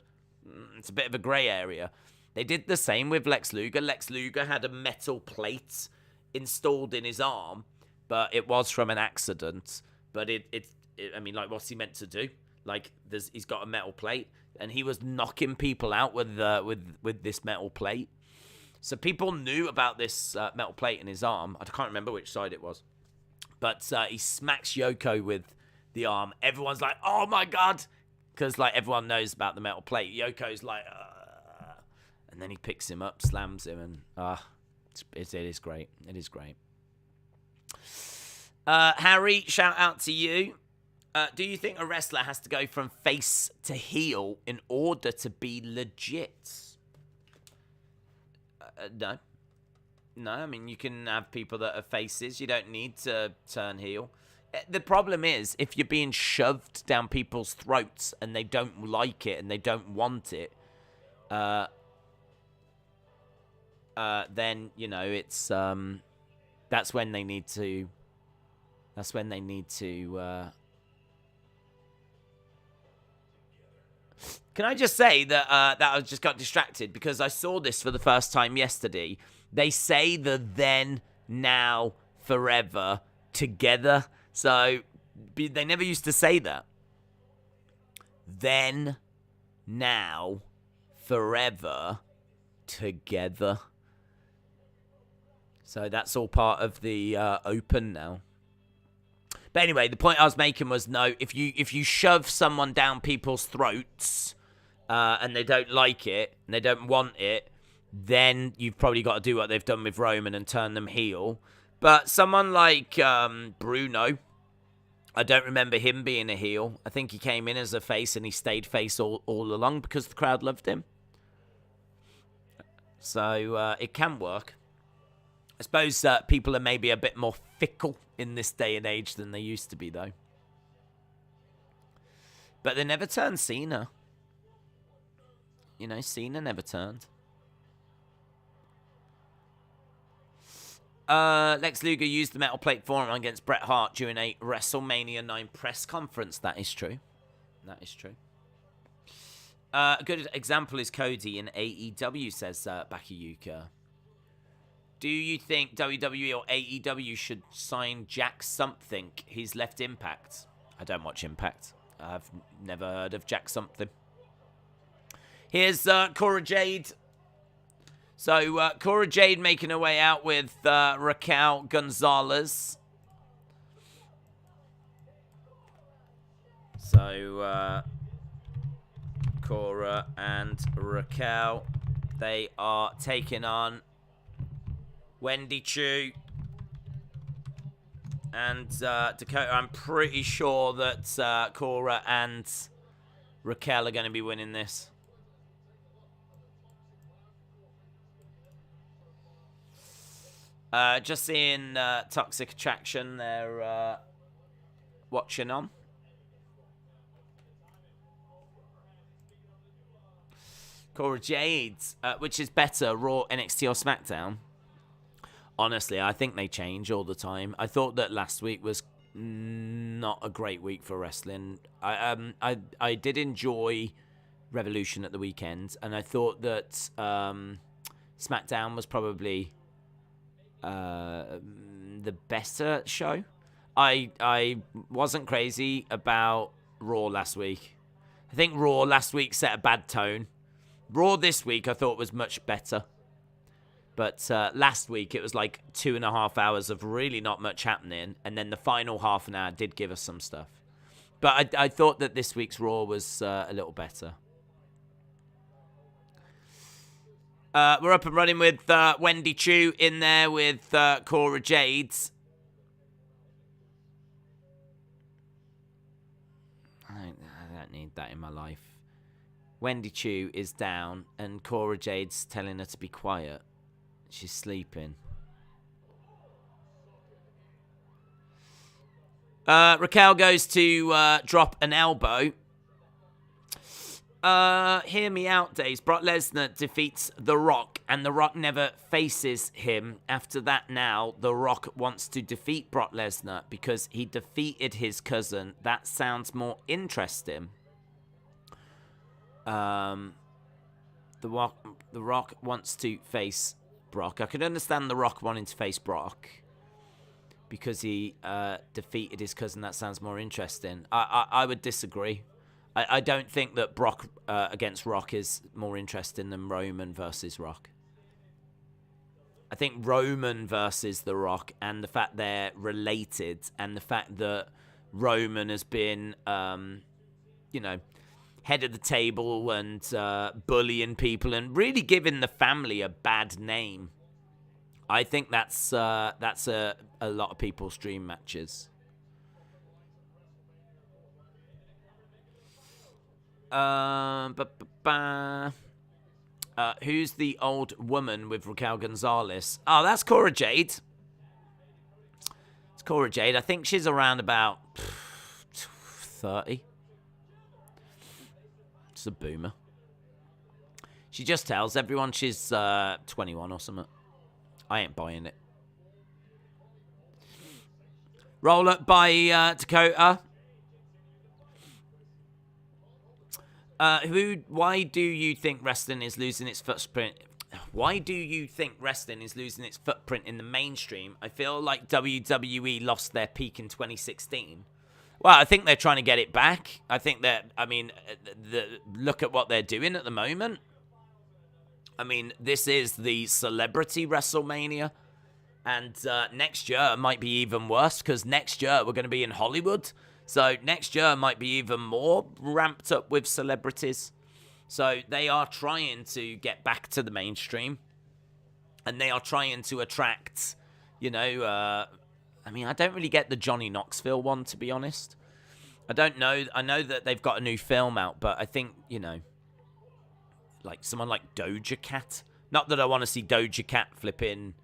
It's a bit of a grey area. They did the same with Lex Luger. Lex Luger had a metal plate installed in his arm, but it was from an accident. But what's he meant to do? He's got a metal plate, and he was knocking people out with this metal plate. So people knew about this metal plate in his arm. I can't remember which side it was, but he smacks Yoko with the arm. Everyone's like, "Oh my god!" Because everyone knows about the metal plate. Yoko's like, and then he picks him up, slams him, and it is great. It is great. Harry, shout out to you. Do you think a wrestler has to go from face to heel in order to be legit? No. No, I mean, you can have people that are faces. You don't need to turn heel. The problem is, if you're being shoved down people's throats and they don't like it and they don't want it, then, you know, it's that's when they need to Can I just say that that I just got distracted because I saw this for the first time yesterday. They say the then, now, forever together. So they never used to say that. Then, now, forever together. So that's all part of the open now. But anyway, the point I was making was, no, if you shove someone down people's throats and they don't like it and they don't want it, then you've probably got to do what they've done with Roman and turn them heel. But someone like Bruno, I don't remember him being a heel. I think he came in as a face and he stayed face all along because the crowd loved him. So it can work. I suppose people are maybe a bit more fickle in this day and age than they used to be, though. But they never turned Cena. You know, Cena never turned. Lex Luger used the metal plate forearm against Bret Hart during a WrestleMania 9 press conference. That is true. That is true. A good example is Cody in AEW, says Bakayuka. Do you think WWE or AEW should sign Jack something? He's left Impact. I don't watch Impact. I've never heard of Jack something. Here's Cora Jade. So Cora Jade making her way out with Raquel Gonzalez. So Cora and Raquel, they are taking on Wendy Chu and Dakota. I'm pretty sure that Cora and Raquel are going to be winning this. Just seeing Toxic Attraction they're watching on. Cora Jade, which is better, Raw, NXT, or SmackDown? Honestly, I think they change all the time. I thought that last week was not a great week for wrestling. I did enjoy Revolution at the weekend, and I thought that SmackDown was probably the better show. I wasn't crazy about Raw last week. I think Raw last week set a bad tone. Raw this week I thought was much better. But last week, it was like 2.5 hours of really not much happening. And then the final half an hour did give us some stuff. But I thought that this week's Raw was a little better. We're up and running with Wendy Chu in there with Cora Jade. I don't need that in my life. Wendy Chu is down and Cora Jade's telling her to be quiet. She's sleeping. Raquel goes to drop an elbow. Hear me out, Days. Brock Lesnar defeats The Rock, and The Rock never faces him. After that now, The Rock wants to defeat Brock Lesnar because he defeated his cousin. That sounds more interesting. The Rock wants to face Brock. I could understand The Rock wanting to face Brock because he defeated his cousin. That sounds more interesting. I would disagree. I don't think that Brock against Rock is more interesting than Roman versus Rock. I think Roman versus The Rock, and the fact they're related, and the fact that Roman has been, head of the table and bullying people and really giving the family a bad name. I think that's a lot of people's dream matches. Who's the old woman with Raquel Gonzalez? Oh, that's Cora Jade. It's Cora Jade. I think she's around about 30. A boomer. She just tells everyone she's 21 or something. I ain't buying it. Roll up by Dakota. Why do you think wrestling is losing its footprint? Why do you think wrestling is losing its footprint in the mainstream? I feel like WWE lost their peak in 2016. Well, I think they're trying to get it back. I think that, look at what they're doing at the moment. I mean, this is the celebrity WrestleMania. And next year might be even worse because next year we're going to be in Hollywood. So next year might be even more ramped up with celebrities. So they are trying to get back to the mainstream. And they are trying to attract, I don't really get the Johnny Knoxville one, to be honest. I don't know. I know that they've got a new film out, but I think, like someone like Doja Cat. Not that I want to see Doja Cat flipping,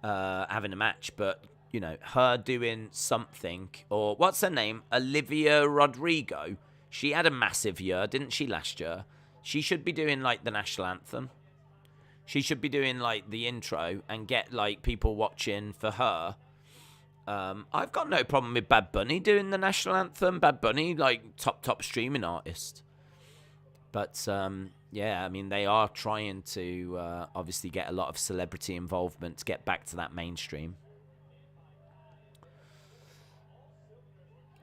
having a match, but, her doing something. Or what's her name? Olivia Rodrigo. She had a massive year, didn't she, last year? She should be doing, like, the national anthem. She should be doing, like, the intro and get, like, people watching for her. I've got no problem with Bad Bunny doing the national anthem. Bad Bunny, like, top streaming artist. But, yeah, I mean, they are trying to obviously get a lot of celebrity involvement to get back to that mainstream.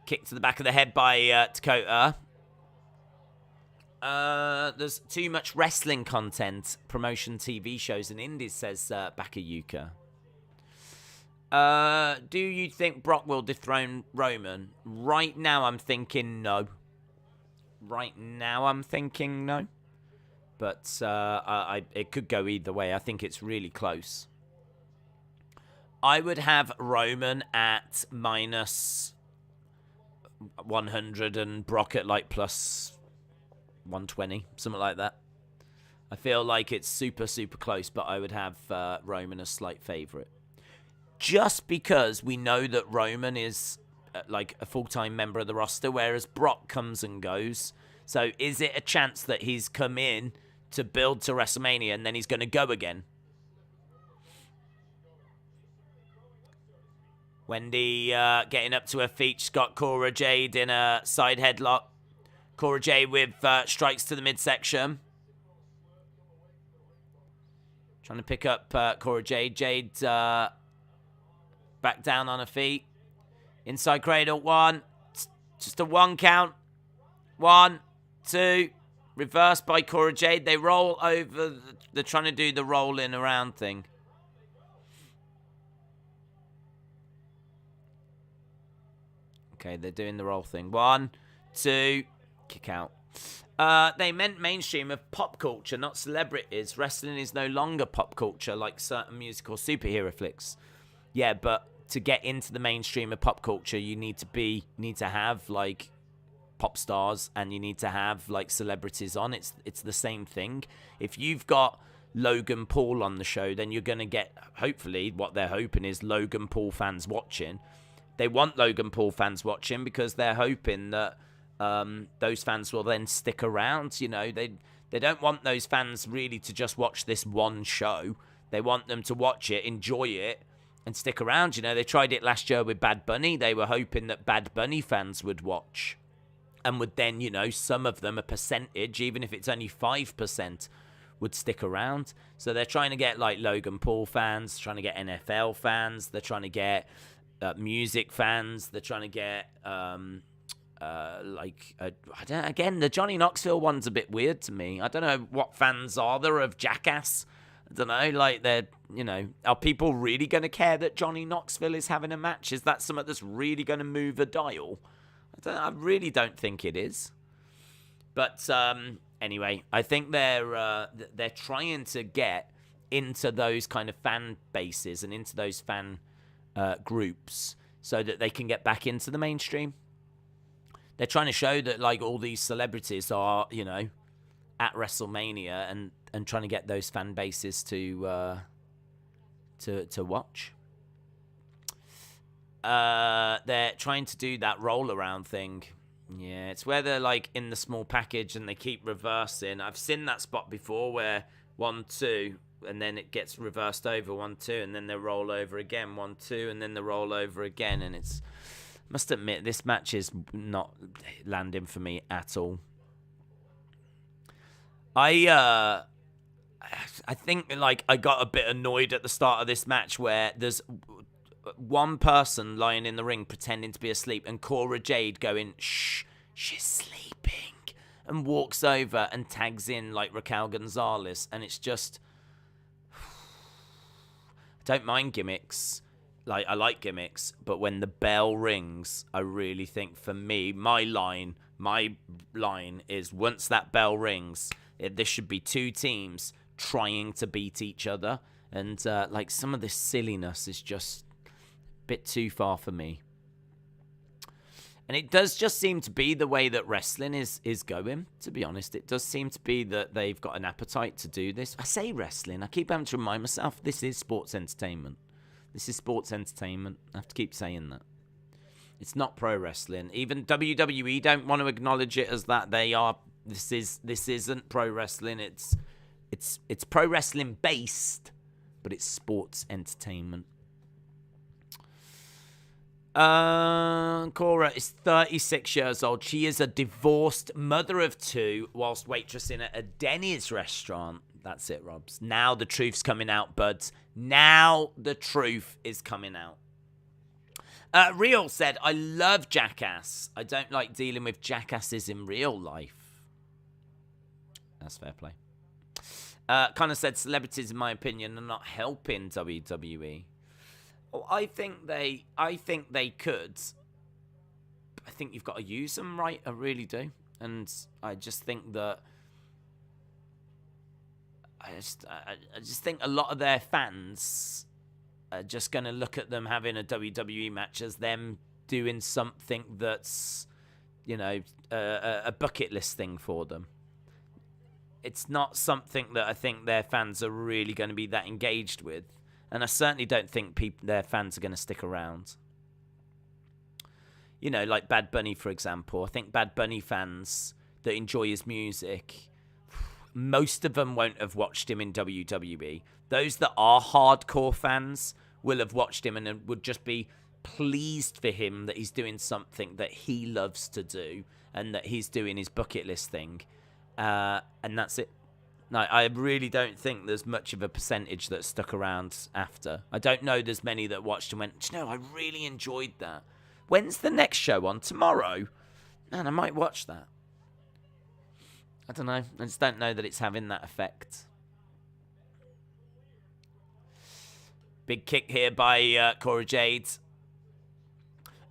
Kick to the back of the head by Dakota. There's too much wrestling content, promotion TV shows and indies, says Bakayuka. Do you think Brock will dethrone Roman? Right now I'm thinking no. But it could go either way. I think it's really close. I would have Roman at minus 100 and Brock at like plus 120, something like that. I feel like it's super, super close, but I would have Roman a slight favorite. Just because we know that Roman is like a full-time member of the roster, whereas Brock comes and goes. So is it a chance that he's come in to build to WrestleMania and then he's going to go again? Wendy getting up to her feet. She's got Cora Jade in a side headlock. Cora Jade with strikes to the midsection. Trying to pick up Cora Jade. Jade back down on her feet. Inside cradle. One. Just a one count. 1, 2. Reversed by Cora Jade. They roll over. They're trying to do the rolling around thing. Okay, they're doing the roll thing. 1, 2. Kick out. They meant mainstream of pop culture, not celebrities. Wrestling is no longer pop culture like certain musical superhero flicks. Yeah, but to get into the mainstream of pop culture, you need to have like pop stars and you need to have like celebrities on. It's the same thing. If you've got Logan Paul on the show, then you're going to get, hopefully, what they're hoping is Logan Paul fans watching. They want Logan Paul fans watching because they're hoping that those fans will then stick around. You know, they don't want those fans really to just watch this one show. They want them to watch it, enjoy it, and stick around. You know, they tried it last year with Bad Bunny. They were hoping that Bad Bunny fans would watch and would then, you know, some of them, a percentage, even if it's only 5%, would stick around. So they're trying to get like Logan Paul fans, trying to get NFL fans, they're trying to get music fans, they're trying to get again, the Johnny Knoxville one's a bit weird to me. I don't know what fans are there of Jackass. I don't know, like they're, you know, are people really going to care that Johnny Knoxville is having a match? Is that something that's really going to move a dial? I really don't think it is. But anyway, I think they're trying to get into those kind of fan bases and into those fan groups so that they can get back into the mainstream. They're trying to show that like all these celebrities are, you know, at WrestleMania and trying to get those fan bases to watch. They're trying to do that roll around thing. Yeah, it's where they're like in the small package and they keep reversing. I've seen that spot before where 1-2 and then it gets reversed over 1-2 and then they roll over again 1-2 and then they roll over again, and it's, must admit, this match is not landing for me at all. I think like I got a bit annoyed at the start of this match where there's one person lying in the ring pretending to be asleep and Cora Jade going, shh, she's sleeping, and walks over and tags in like Raquel Gonzalez, and it's just, I don't mind gimmicks. Like, I like gimmicks, but when the bell rings, I really think, for me, my line is, once that bell rings, this should be two teams trying to beat each other, and like, some of this silliness is just a bit too far for me. And it does just seem to be the way that wrestling is going, to be honest. It does seem to be that they've got an appetite to do this. I say wrestling, I keep having to remind myself, this is sports entertainment. This is sports entertainment. I have to keep saying that. It's not pro wrestling. Even WWE don't want to acknowledge it as that. They are. This isn't pro wrestling. It's pro wrestling based, but it's sports entertainment. Cora is 36 years old. She is a divorced mother of two whilst waitressing at a Denny's restaurant. That's it, Robs. Now the truth's coming out, buds. Now the truth is coming out. Real said, I love Jackass. I don't like dealing with jackasses in real life. That's fair play. Kind of said, celebrities, in my opinion, are not helping WWE. Well, I think they could. But I think you've got to use them right. I really do. And I just think that I just think a lot of their fans are just going to look at them having a WWE match as them doing something that's, you know, a bucket list thing for them. It's not something that I think their fans are really going to be that engaged with. And I certainly don't think their fans are going to stick around. You know, like Bad Bunny, for example. I think Bad Bunny fans that enjoy his music, most of them won't have watched him in WWE. Those that are hardcore fans will have watched him and would just be pleased for him that he's doing something that he loves to do and that he's doing his bucket list thing. And that's it. No, I really don't think there's much of a percentage that stuck around after. I don't know there's many that watched and went, no, I really enjoyed that. When's the next show on? Tomorrow? Man, I might watch that. I don't know. I just don't know that it's having that effect. Big kick here by Cora Jade.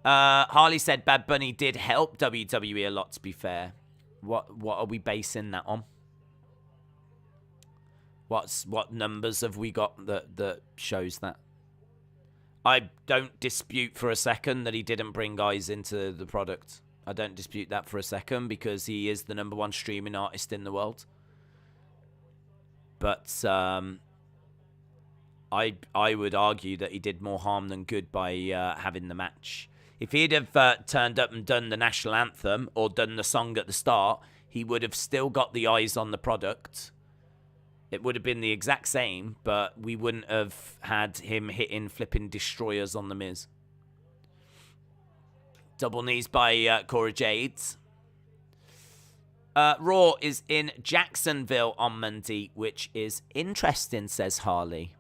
Harley said Bad Bunny did help WWE a lot, to be fair. What are we basing that on? What numbers have we got that shows that? I don't dispute for a second that he didn't bring guys into the product. I don't dispute that for a second because he is the #1 streaming artist in the world. But I would argue that he did more harm than good by having the match. If he'd have turned up and done the national anthem or done the song at the start, he would have still got the eyes on the product. It would have been the exact same, but we wouldn't have had him hitting flipping destroyers on the Miz. Double knees by Cora Jade. Raw is in Jacksonville on Monday, which is interesting, says Harley.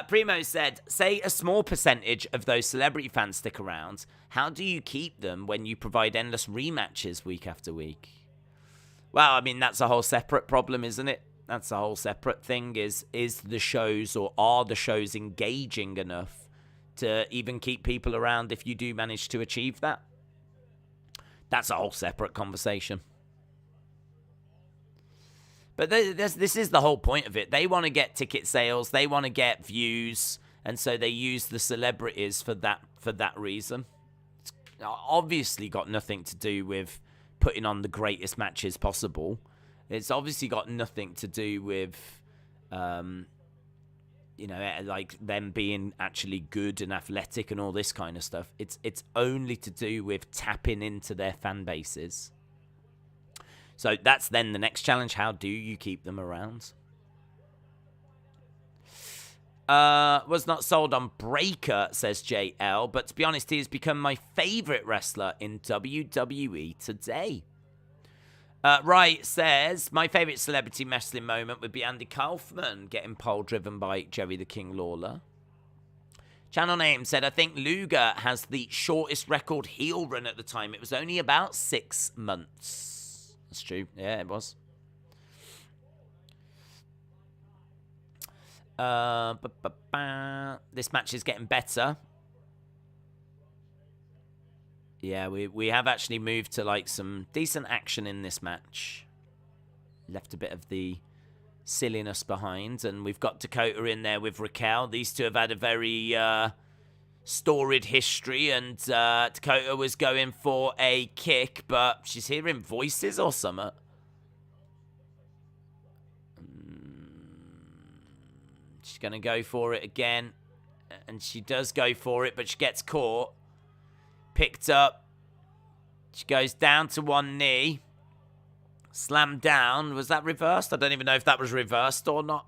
Primo said, say a small percentage of those celebrity fans stick around. How do you keep them when you provide endless rematches week after week? Well, I mean, that's a whole separate problem, isn't it? That's a whole separate thing. Is the shows, or are the shows engaging enough to even keep people around if you do manage to achieve that? That's a whole separate conversation. But this is the whole point of it. They want to get ticket sales. They want to get views. And so they use the celebrities for that reason. It's obviously got nothing to do with putting on the greatest matches possible. It's obviously got nothing to do with like them being actually good and athletic and all this kind of stuff. It's only to do with tapping into their fan bases. So that's then the next challenge. How do you keep them around? Was not sold on Breakker, says JL, but to be honest, he has become my favorite wrestler in WWE today. Wright says, my favorite celebrity wrestling moment would be Andy Kaufman getting pole driven by Jerry the King Lawler. Channel Name said, I think Luger has the shortest record heel run at the time. It was only about 6 months. That's true. Yeah, it was. This match is getting better. Yeah, we have actually moved to like some decent action in this match. Left a bit of the silliness behind, and we've got Dakota in there with Raquel. These two have had a very storied history, and Dakota was going for a kick, but she's hearing voices or something. She's going to go for it again, and she does go for it, but she gets caught. Picked up. She goes down to one knee. Slammed down. Was that reversed? I don't even know if that was reversed or not.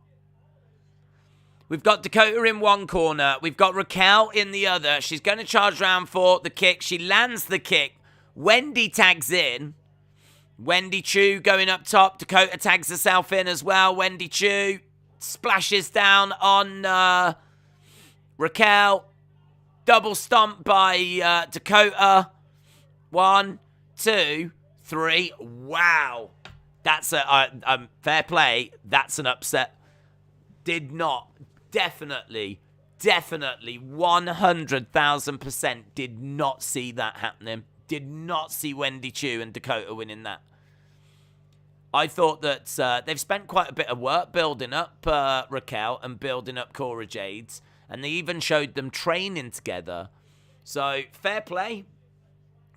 We've got Dakota in one corner. We've got Raquel in the other. She's going to charge around for the kick. She lands the kick. Wendy tags in. Wendy Chu going up top. Dakota tags herself in as well. Wendy Chu splashes down on Raquel. Double stomp by Dakota. 1, 2, 3. Wow. That's a fair play. That's an upset. Did not. Definitely 100,000% did not see that happening. Did not see Wendy Chu and Dakota winning that. I thought that they've spent quite a bit of work building up Raquel and building up Cora Jade. And they even showed them training together. So, fair play.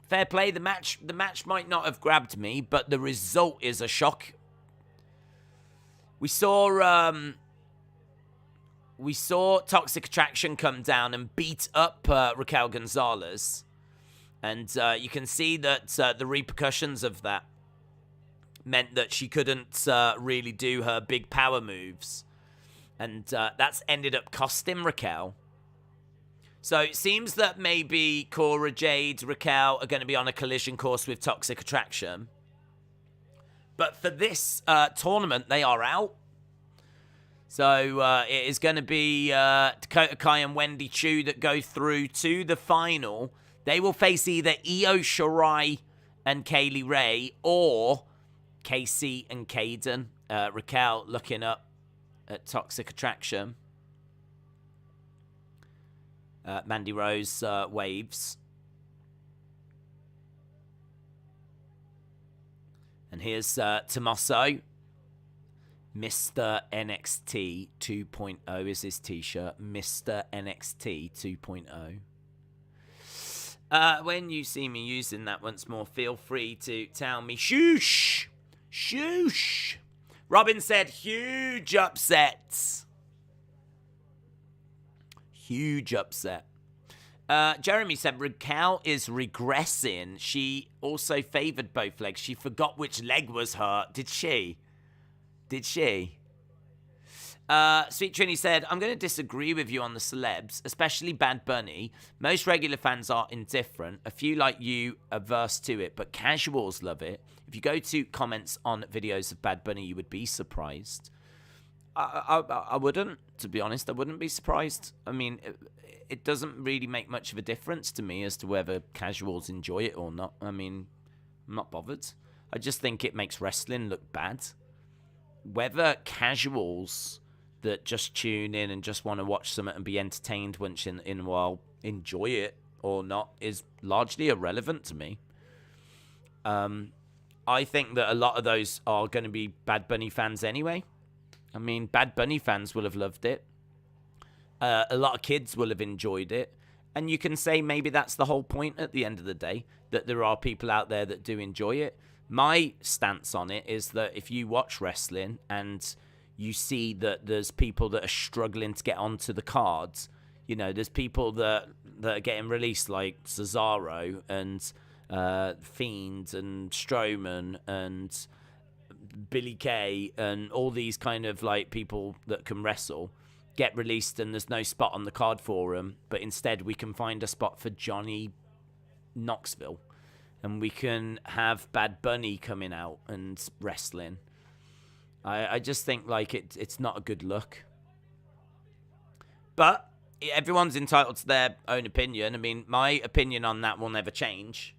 Fair play. The match might not have grabbed me, but the result is a shock. We saw Toxic Attraction come down and beat up Raquel Gonzalez. And you can see that the repercussions of that meant that she couldn't really do her big power moves. And that's ended up costing Raquel. So it seems that maybe Cora Jade, Raquel are going to be on a collision course with Toxic Attraction. But for this tournament, they are out. So it is going to be Dakota Kai and Wendy Chu that go through to the final. They will face either Io Shirai and Kaylee Ray or Kacy and Kayden. Raquel looking up at Toxic Attraction. Mandy Rose waves. And here's Tommaso. Mr. NXT 2.0 is his t-shirt. Mr. NXT 2.0. When you see me using that once more, feel free to tell me. Shoosh! Shoosh! Robin said, huge upsets. Huge upset. Jeremy said, Raquel is regressing. She also favored both legs. She forgot which leg was hurt. Did she? Did she? Sweet Trini said, I'm going to disagree with you on the celebs, especially Bad Bunny. Most regular fans are indifferent. A few like you averse to it, but casuals love it. If you go to comments on videos of Bad Bunny, you would be surprised. I wouldn't, to be honest. I wouldn't be surprised. I mean, it doesn't really make much of a difference to me as to whether casuals enjoy it or not. I mean, I'm not bothered. I just think it makes wrestling look bad. Whether casuals that just tune in and just want to watch something and be entertained once in a while enjoy it or not is largely irrelevant to me. I think that a lot of those are going to be Bad Bunny fans anyway. I mean, Bad Bunny fans will have loved it. A lot of kids will have enjoyed it. And you can say maybe that's the whole point at the end of the day, that there are people out there that do enjoy it. My stance on it is that if you watch wrestling and you see that there's people that are struggling to get onto the cards. You know, there's people that are getting released like Cesaro and Fiend and Strowman and Billy Kay and all these kind of like people that can wrestle get released, and there's no spot on the card for them, but instead we can find a spot for Johnny Knoxville, and we can have Bad Bunny coming out and wrestling. I just think like it's not a good look, but everyone's entitled to their own opinion. I mean, my opinion on that will never change.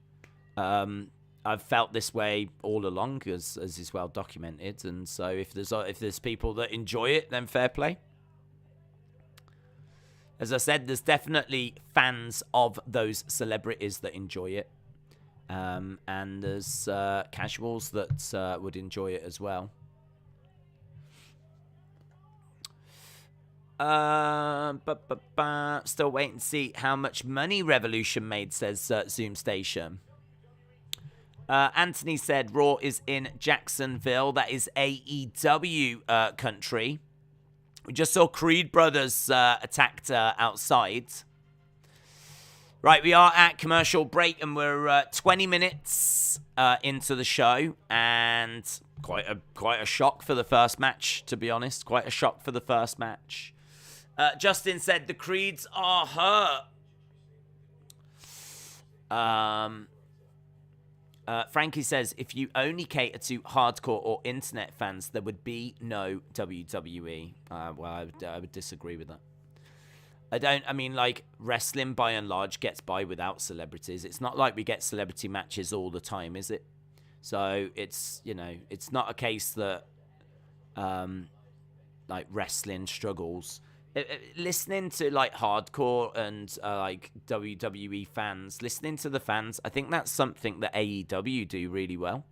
I've felt this way all along, as is well documented, and so if there's people that enjoy it, then fair play. As I said, there's definitely fans of those celebrities that enjoy it, and there's casuals that would enjoy it as well. Still waiting to see how much money Revolution made, says Zoom Station. Anthony said Raw is in Jacksonville. That is AEW country. We just saw Creed Brothers attacked outside. Right, we are at commercial break, and we're 20 minutes into the show, and quite a shock for the first match, to be honest. Quite a shock for the first match. Justin said the Creeds are hurt. Frankie says, if you only cater to hardcore or internet fans, there would be no WWE. Well, I would disagree with that. I mean, like, wrestling by and large gets by without celebrities. It's not like we get celebrity matches all the time, is it? So it's, you know, it's not a case that, like, wrestling struggles. Listening to like hardcore and like WWE fans, listening to the fans, I think that's something that AEW do really well.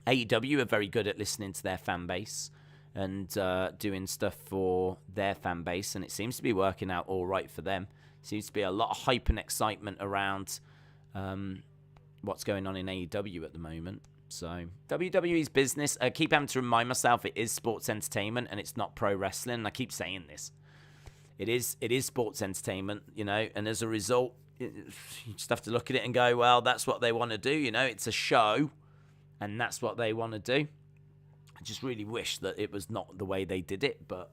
AEW are very good at listening to their fan base and doing stuff for their fan base, and it seems to be working out all right for them. Seems to be a lot of hype and excitement around what's going on in AEW at the moment. So WWE's business, I keep having to remind myself it is sports entertainment and it's not pro wrestling, and I keep saying this. It is sports entertainment, you know, and as a result, you just have to look at it and go, well, that's what they want to do, you know. It's a show, and that's what they want to do. I just really wish that it was not the way they did it, but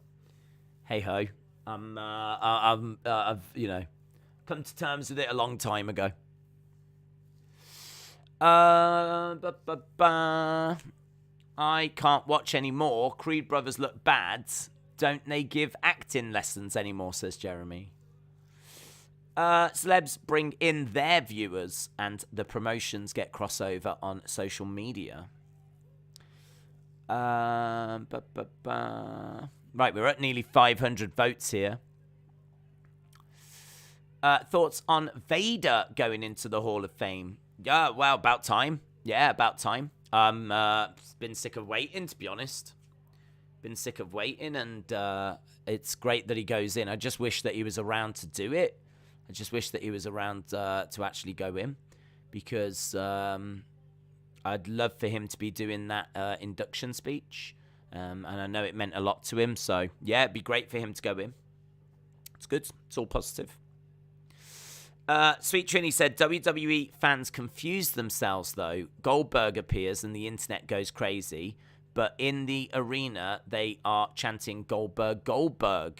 hey ho, I've you know, come to terms with it a long time ago. I can't watch anymore. Creed Brothers look bad. Don't they give acting lessons anymore, says Jeremy. Celebs bring in their viewers and the promotions get crossover on social media. Right, we're at nearly 500 votes here. Thoughts on Vader going into the Hall of Fame? Yeah, well, about time. Yeah, about time. Been sick of waiting, to be honest. Been sick of waiting, and it's great that he goes in. I just wish that he was around to do it. I just wish that he was around to actually go in, because I'd love for him to be doing that induction speech, and I know it meant a lot to him. So, yeah, it'd be great for him to go in. It's good. It's all positive. Sweet Trini said, WWE fans confuse themselves, though. Goldberg appears and the internet goes crazy. But in the arena, they are chanting Goldberg, Goldberg.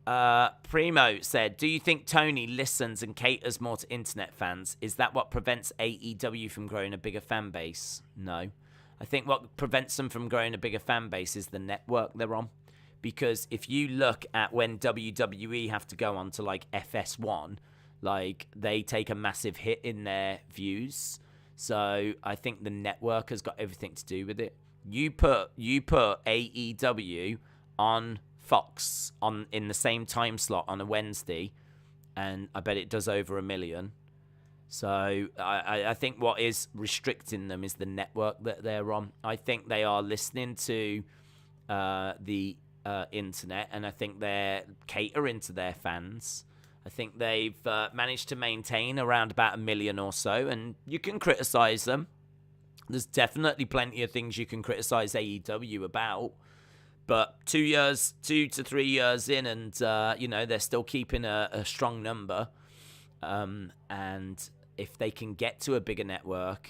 Primo said, do you think Tony listens and caters more to internet fans? Is that what prevents AEW from growing a bigger fan base? No. I think what prevents them from growing a bigger fan base is the network they're on. Because if you look at when WWE have to go on to like FS1, like they take a massive hit in their views. So I think the network has got everything to do with it. You put AEW on Fox in the same time slot on a Wednesday, and I bet it does over 1 million. So I think what is restricting them is the network that they're on. I think they are listening to the internet, and I think they're catering to their fans. I think they've managed to maintain around about 1 million or so, and you can criticize them. There's definitely plenty of things you can criticize AEW about. But 2 to 3 years in, and, they're still keeping a strong number. And if they can get to a bigger network,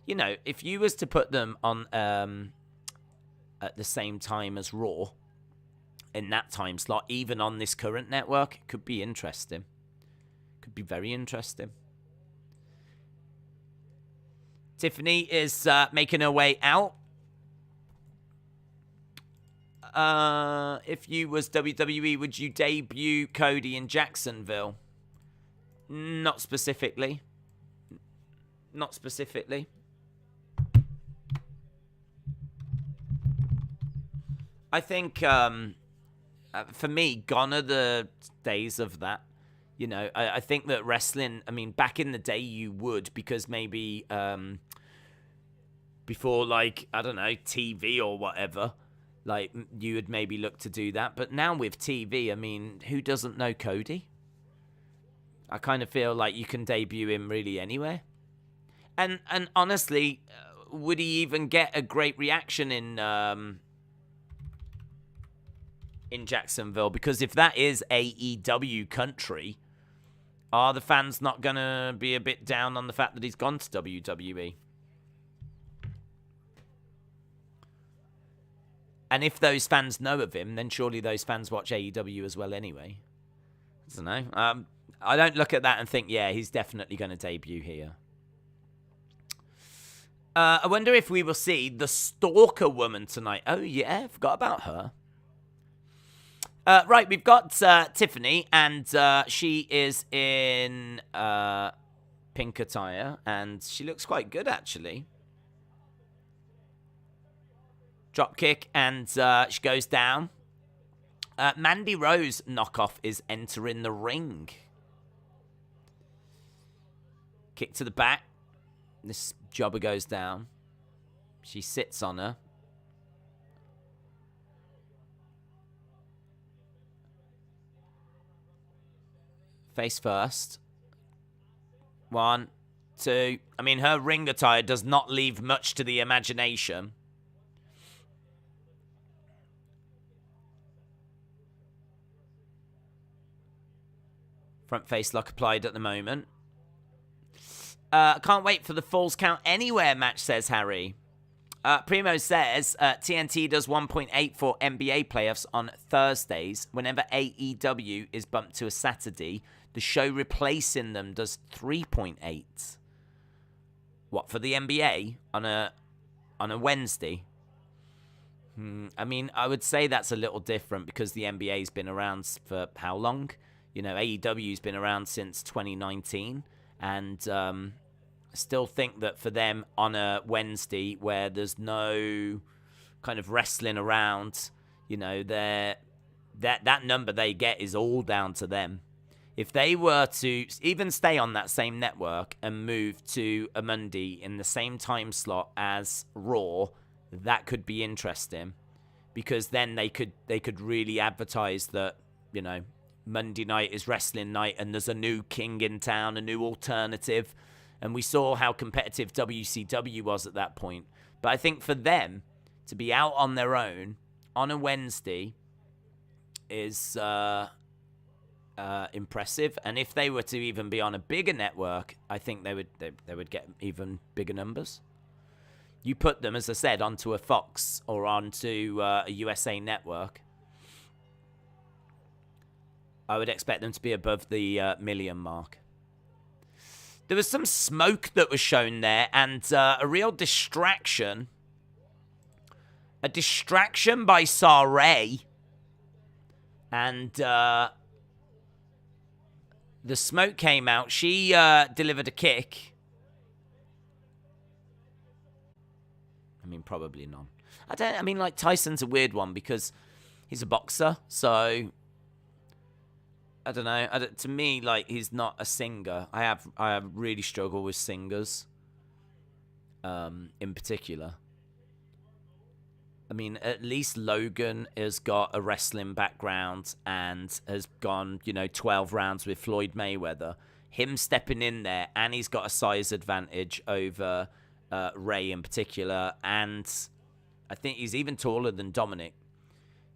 if you was to put them on at the same time as Raw, in that time slot, even on this current network, it could be interesting. Could be very interesting. Tiffany is making her way out. If you was WWE, would you debut Cody in Jacksonville? Not specifically. Not specifically. I think, for me, gone are the days of that. I think that wrestling, back in the day you would, because maybe before, TV or whatever, you would maybe look to do that. But now with TV, who doesn't know Cody? I kind of feel like you can debut him really anywhere. And honestly, would he even get a great reaction in Jacksonville? Because if that is AEW country, are the fans not going to be a bit down on the fact that he's gone to WWE? And if those fans know of him, then surely those fans watch AEW as well anyway. I don't know. I don't look at that and think, yeah, he's definitely going to debut here. I wonder if we will see the Stalker Woman tonight. Oh, yeah, I forgot about her. Right, we've got Tiffany, and she is in pink attire, and she looks quite good, actually. Drop kick, and she goes down. Mandy Rose knockoff is entering the ring. Kick to the back. This jobber goes down. She sits on her. Face first. 1, 2. Her ring attire does not leave much to the imagination. Front face lock applied at the moment. Can't wait for the Falls Count Anywhere match, says Harry. Primo says TNT does 1.8 for NBA playoffs on Thursdays. Whenever AEW is bumped to a Saturday, the show replacing them does 3.8. What, for the NBA on a Wednesday? I would say that's a little different because the NBA's been around for how long? AEW's been around since 2019, and I still think that for them on a Wednesday where there's no kind of wrestling around, that number they get is all down to them. If they were to even stay on that same network and move to a Monday in the same time slot as Raw, that could be interesting, because then they could really advertise that, Monday night is wrestling night and there's a new king in town, a new alternative. And we saw how competitive WCW was at that point. But I think for them to be out on their own on a Wednesday is impressive. And if they were to even be on a bigger network, I think they would get even bigger numbers. You put them, as I said, onto a Fox or onto a USA network, I would expect them to be above the million mark. There was some smoke that was shown there, and a real distraction. A distraction by Shirai. And the smoke came out. She delivered a kick. Probably none. Tyson's a weird one because he's a boxer, so I don't know. To me, he's not a singer. I have really struggled with singers, in particular. At least Logan has got a wrestling background and has gone, 12 rounds with Floyd Mayweather. Him stepping in there, and he's got a size advantage over Ray in particular, and I think he's even taller than Dominic.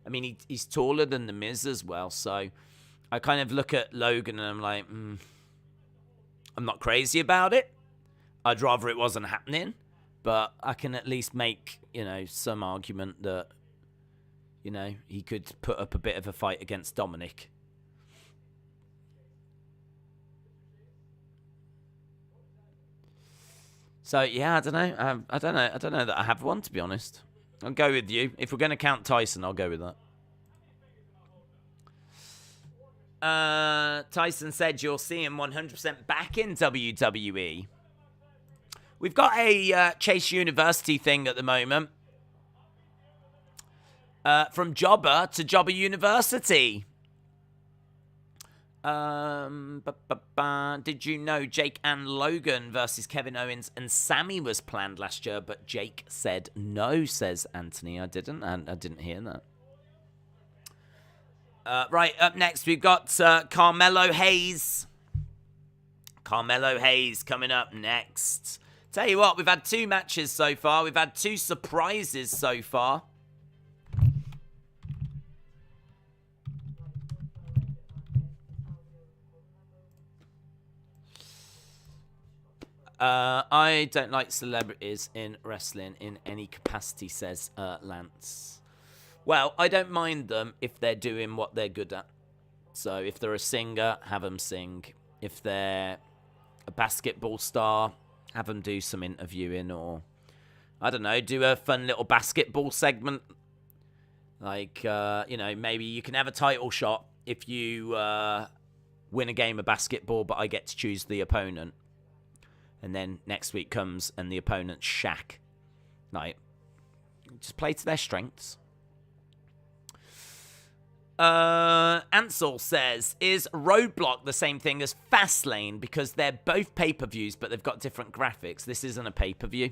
I mean, he's taller than The Miz as well, so I kind of look at Logan and I'm like, I'm not crazy about it. I'd rather it wasn't happening, but I can at least make, some argument that, he could put up a bit of a fight against Dominic. So, yeah, I don't know. I don't know that I have one, to be honest. I'll go with you. If we're going to count Tyson, I'll go with that. Tyson said you'll see him 100% back in WWE. We've got a Chase University thing at the moment. From Jobber to Jobber University. Did you know Jake and Logan versus Kevin Owens and Sammy was planned last year, but Jake said no, says Anthony. I didn't hear that. Right, up next we've got Carmelo Hayes. Carmelo Hayes coming up next. Tell you what, we've had 2 matches so far. We've had 2 surprises so far. I don't like celebrities in wrestling in any capacity, says Lance. Well, I don't mind them if they're doing what they're good at. So if they're a singer, have them sing. If they're a basketball star, have them do some interviewing, or, I don't know, do a fun little basketball segment. Like, maybe you can have a title shot if you win a game of basketball, but I get to choose the opponent. And then next week comes and the opponent's Shaq. Like, just play to their strengths. Ansel says, is Roadblock the same thing as Fastlane? Because they're both pay-per-views, but they've got different graphics. This isn't a pay-per-view.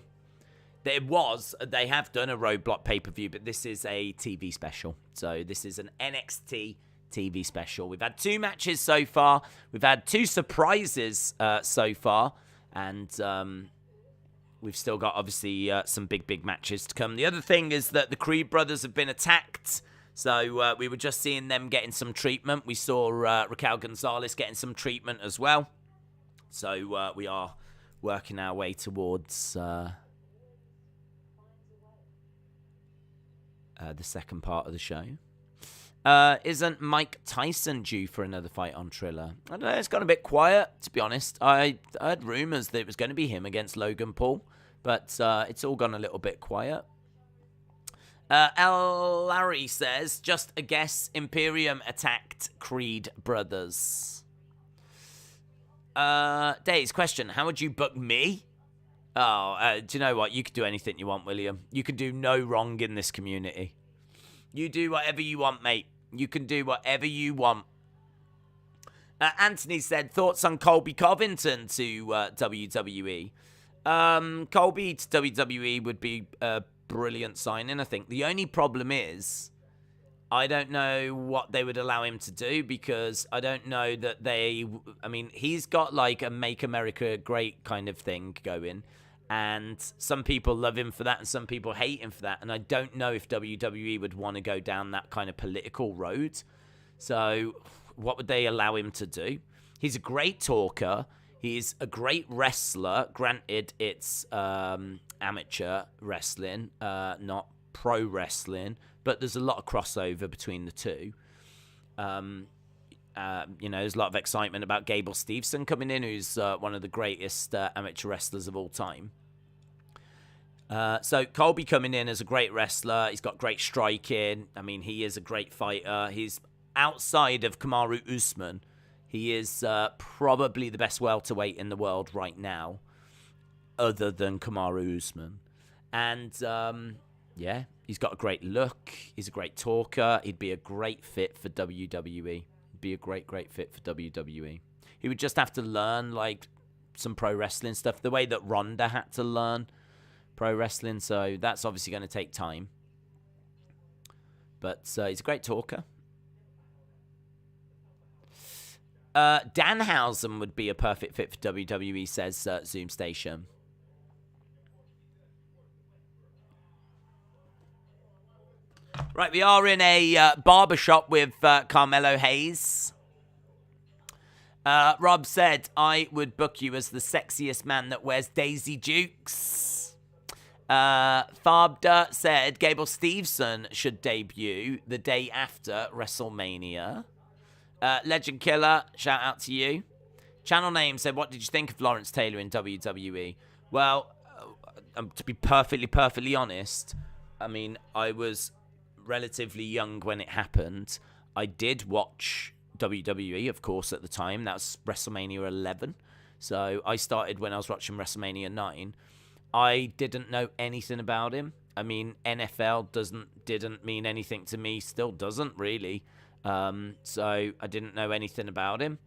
They have done a Roadblock pay-per-view, but this is a TV special. So this is an NXT TV special. We've had 2 matches so far. We've had 2 surprises so far. And we've still got, obviously, some big matches to come. The other thing is that the Creed brothers have been attacked. So we were just seeing them getting some treatment. We saw Raquel Gonzalez getting some treatment as well. So we are working our way towards the second part of the show. Isn't Mike Tyson due for another fight on Triller? I don't know, it's gone a bit quiet, to be honest. I heard rumours that it was going to be him against Logan Paul, but it's all gone a little bit quiet. L. Larry says, just a guess, Imperium attacked Creed brothers. Dave's question, how would you book me? Oh, do you know what? You could do anything you want, William. You could do no wrong in this community. You do whatever you want, mate. You can do whatever you want. Anthony said, thoughts on Colby Covington to WWE? Colby to WWE would be a brilliant signing, I think. The only problem is, I don't know what they would allow him to do, because I don't know that he's got like a Make America Great kind of thing going. And some people love him for that and some people hate him for that. And I don't know if WWE would want to go down that kind of political road. So what would they allow him to do? He's a great talker. He's a great wrestler. Granted, it's amateur wrestling, not pro wrestling. But there's a lot of crossover between the two. There's a lot of excitement about Gable Steveson coming in, who's one of the greatest amateur wrestlers of all time. So Colby coming in as a great wrestler. He's got great striking. I mean, he is a great fighter. He's outside of Kamaru Usman. He is probably the best welterweight in the world right now, other than Kamaru Usman. And, he's got a great look. He's a great talker. He'd be a great fit for WWE. Be a great fit for WWE. He would just have to learn like some pro wrestling stuff, the way that Ronda had to learn pro wrestling, so that's obviously going to take time. But he's a great talker. Danhausen would be a perfect fit for WWE, says Zoom Station. Right, we are in a barbershop with Carmelo Hayes. Rob said, I would book you as the sexiest man that wears Daisy Dukes. Farbda said, Gable Steveson should debut the day after WrestleMania. Legend Killer, shout out to you. Channel Name said, what did you think of Lawrence Taylor in WWE? Well, to be perfectly honest, I mean, I was relatively young when it happened. I did watch WWE, of course, at the time. That was WrestleMania 11. So I started when I was watching WrestleMania 9. I didn't know anything about him. I mean, NFL didn't mean anything to me, still doesn't really. So I didn't know anything about him.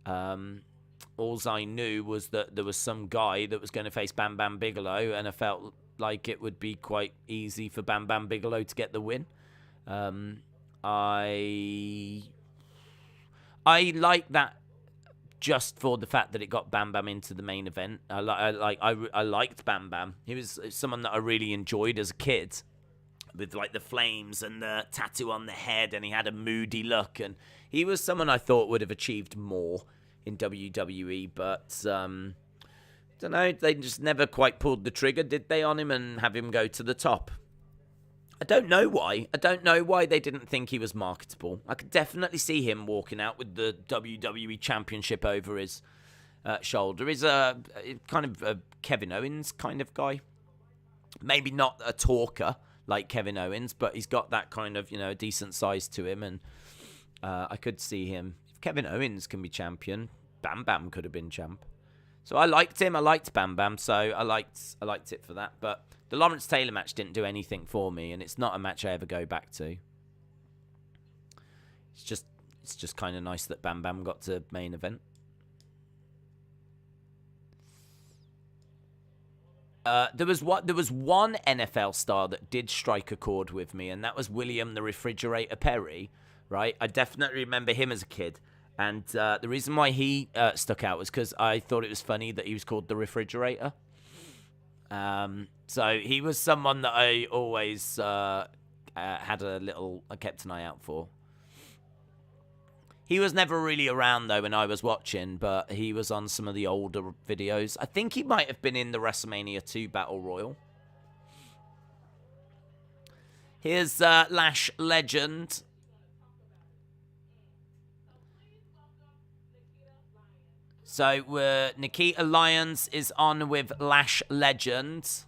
All I knew was that there was some guy that was going to face Bam Bam Bigelow, and I felt like it would be quite easy for Bam Bam Bigelow to get the win. I like that just for the fact that it got Bam Bam into the main event. I liked Bam Bam. He was someone that I really enjoyed as a kid, with like the flames and the tattoo on the head, and he had a moody look, and he was someone I thought would have achieved more in WWE, but don't know, they just never quite pulled the trigger, did they, on him and have him go to the top? I don't know why. I don't know why they didn't think he was marketable. I could definitely see him walking out with the WWE Championship over his shoulder. He's a kind of a Kevin Owens kind of guy. Maybe not a talker like Kevin Owens, but he's got that kind of, a decent size to him, and I could see him. If Kevin Owens can be champion, Bam Bam could have been champ. So I liked him. I liked Bam Bam, so I liked it for that. But the Lawrence Taylor match didn't do anything for me, and it's not a match I ever go back to. It's just kind of nice that Bam Bam got to main event. There was one NFL star that did strike a chord with me, and that was William the Refrigerator Perry. Right, I definitely remember him as a kid, and the reason why he stuck out was because I thought it was funny that he was called the Refrigerator. So he was someone that I always I kept an eye out for. He was never really around, though, when I was watching, but he was on some of the older videos. I think he might have been in the WrestleMania 2 Battle Royal. Here's Lash Legend. So Nikita Lyons is on with Lash Legend.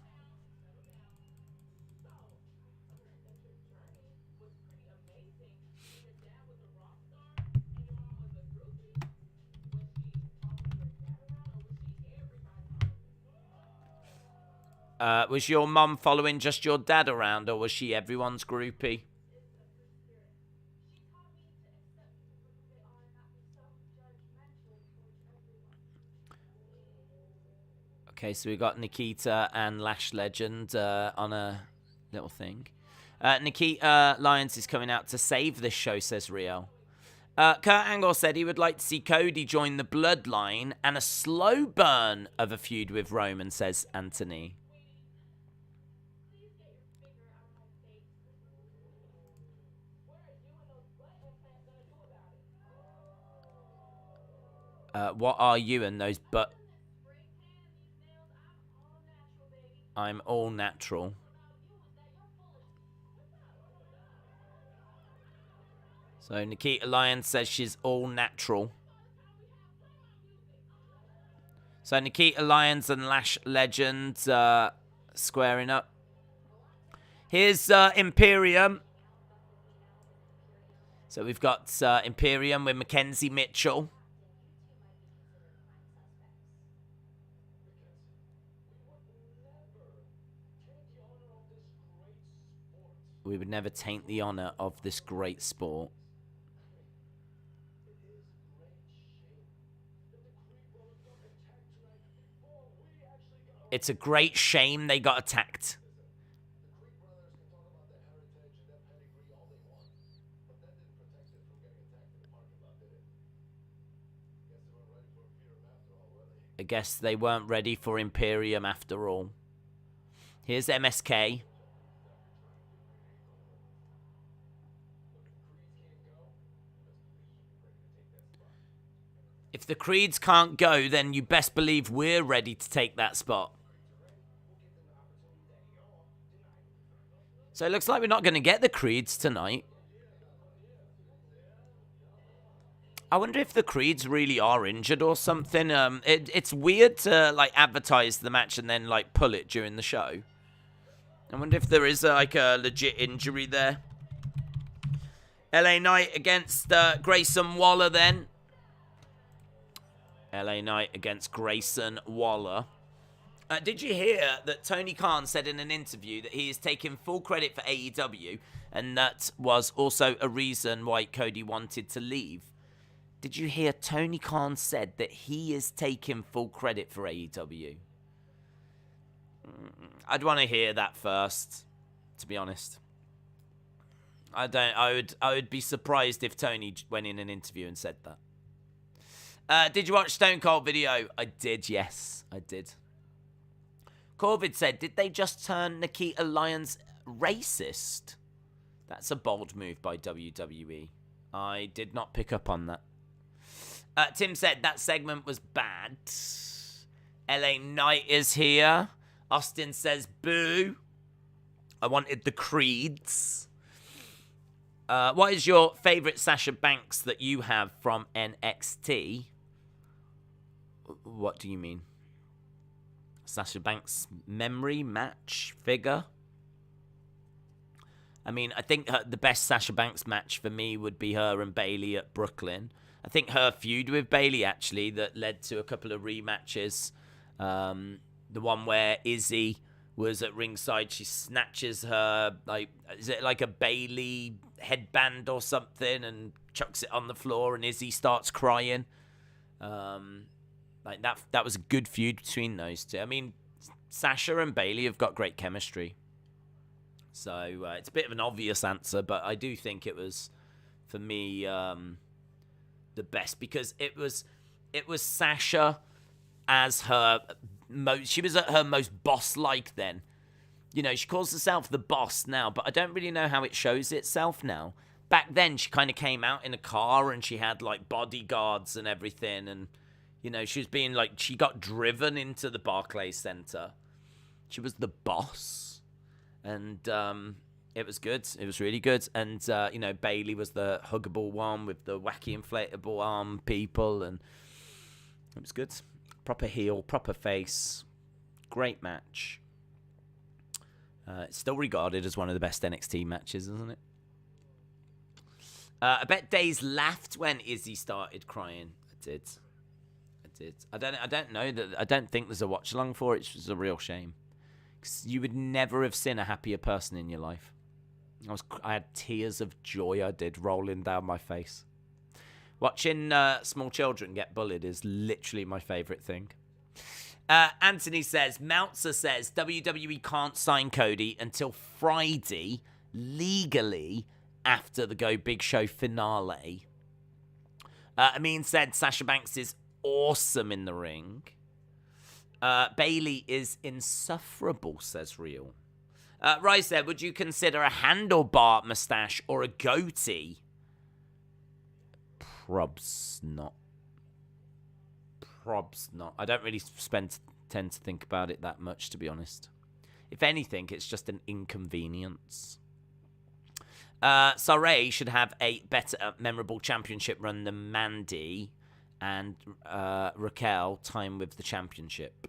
Was your mum following just your dad around, or was she everyone's groupie? Okay, so we got Nikita and Lash Legend on a little thing. Nikita Lyons is coming out to save this show, says Rio. Kurt Angle said he would like to see Cody join the Bloodline and a slow burn of a feud with Roman, says Anthony. What are you and those but... I'm all natural. So Nikita Lyons says she's all natural. So Nikita Lyons and Lash Legend squaring up. Here's Imperium. So we've got Imperium with Mackenzie Mitchell. We would never taint the honor of this great sport. It's a great shame they got attacked. I guess they weren't ready for Imperium after all. Here's MSK. If the Creeds can't go, then you best believe we're ready to take that spot. So it looks like we're not going to get the Creeds tonight. I wonder if the Creeds really are injured or something. It's weird to like advertise the match and then like pull it during the show. I wonder if there is like a legit injury there. LA Knight against Grayson Waller then. LA Knight against Grayson Waller. Did you hear that Tony Khan said in an interview that he is taking full credit for AEW, and that was also a reason why Cody wanted to leave? Did you hear Tony Khan said that he is taking full credit for AEW? I'd want to hear that first, to be honest. I would be surprised if Tony went in an interview and said that. Did you watch Stone Cold video? I did, yes, I did. Corvid said, did they just turn Nikita Lyons racist? That's a bold move by WWE. I did not pick up on that. Tim said that segment was bad. LA Knight is here. Austin says, boo. I wanted the Creeds. What is your favorite Sasha Banks that you have from NXT? What do you mean? Sasha Banks memory match figure? I mean, I think the best Sasha Banks match for me would be her and Bayley at Brooklyn. I think her feud with Bayley, actually, that led to a couple of rematches. The one where Izzy was at ringside, she snatches her, like, is it like a Bayley headband or something, and chucks it on the floor, and Izzy starts crying. Like that was a good feud between those two. I mean, Sasha and Bayley have got great chemistry. So it's a bit of an obvious answer, but I do think it was, for me, the best, because it was Sasha as her she was at her most boss-like then. You know, she calls herself the boss now, but I don't really know how it shows itself now. Back then, she kind of came out in a car and she had like bodyguards and everything, and you know, she was being like, she got driven into the Barclays Center. She was the boss. And it was good. It was really good. And, you know, Bayley was the huggable one with the wacky inflatable arm people. And it was good. Proper heel, proper face. Great match. It's still regarded as one of the best NXT matches, isn't it? I bet Days laughed when Izzy started crying. I did. I don't know that. I don't think there's a watch along for it. It's just a real shame. 'Cause you would never have seen a happier person in your life. I had tears of joy. I did, rolling down my face. Watching small children get bullied is literally my favorite thing. Anthony says, Meltzer says WWE can't sign Cody until Friday legally after the Go Big Show finale. Amin said Sasha Banks is awesome in the ring. Bayley is insufferable, says Real. Rise said, would you consider a handlebar mustache or a goatee? Probs not. I don't really tend to think about it that much, to be honest. If anything, it's just an inconvenience. Saray should have a better, memorable championship run than Mandy and Raquel time with the championship.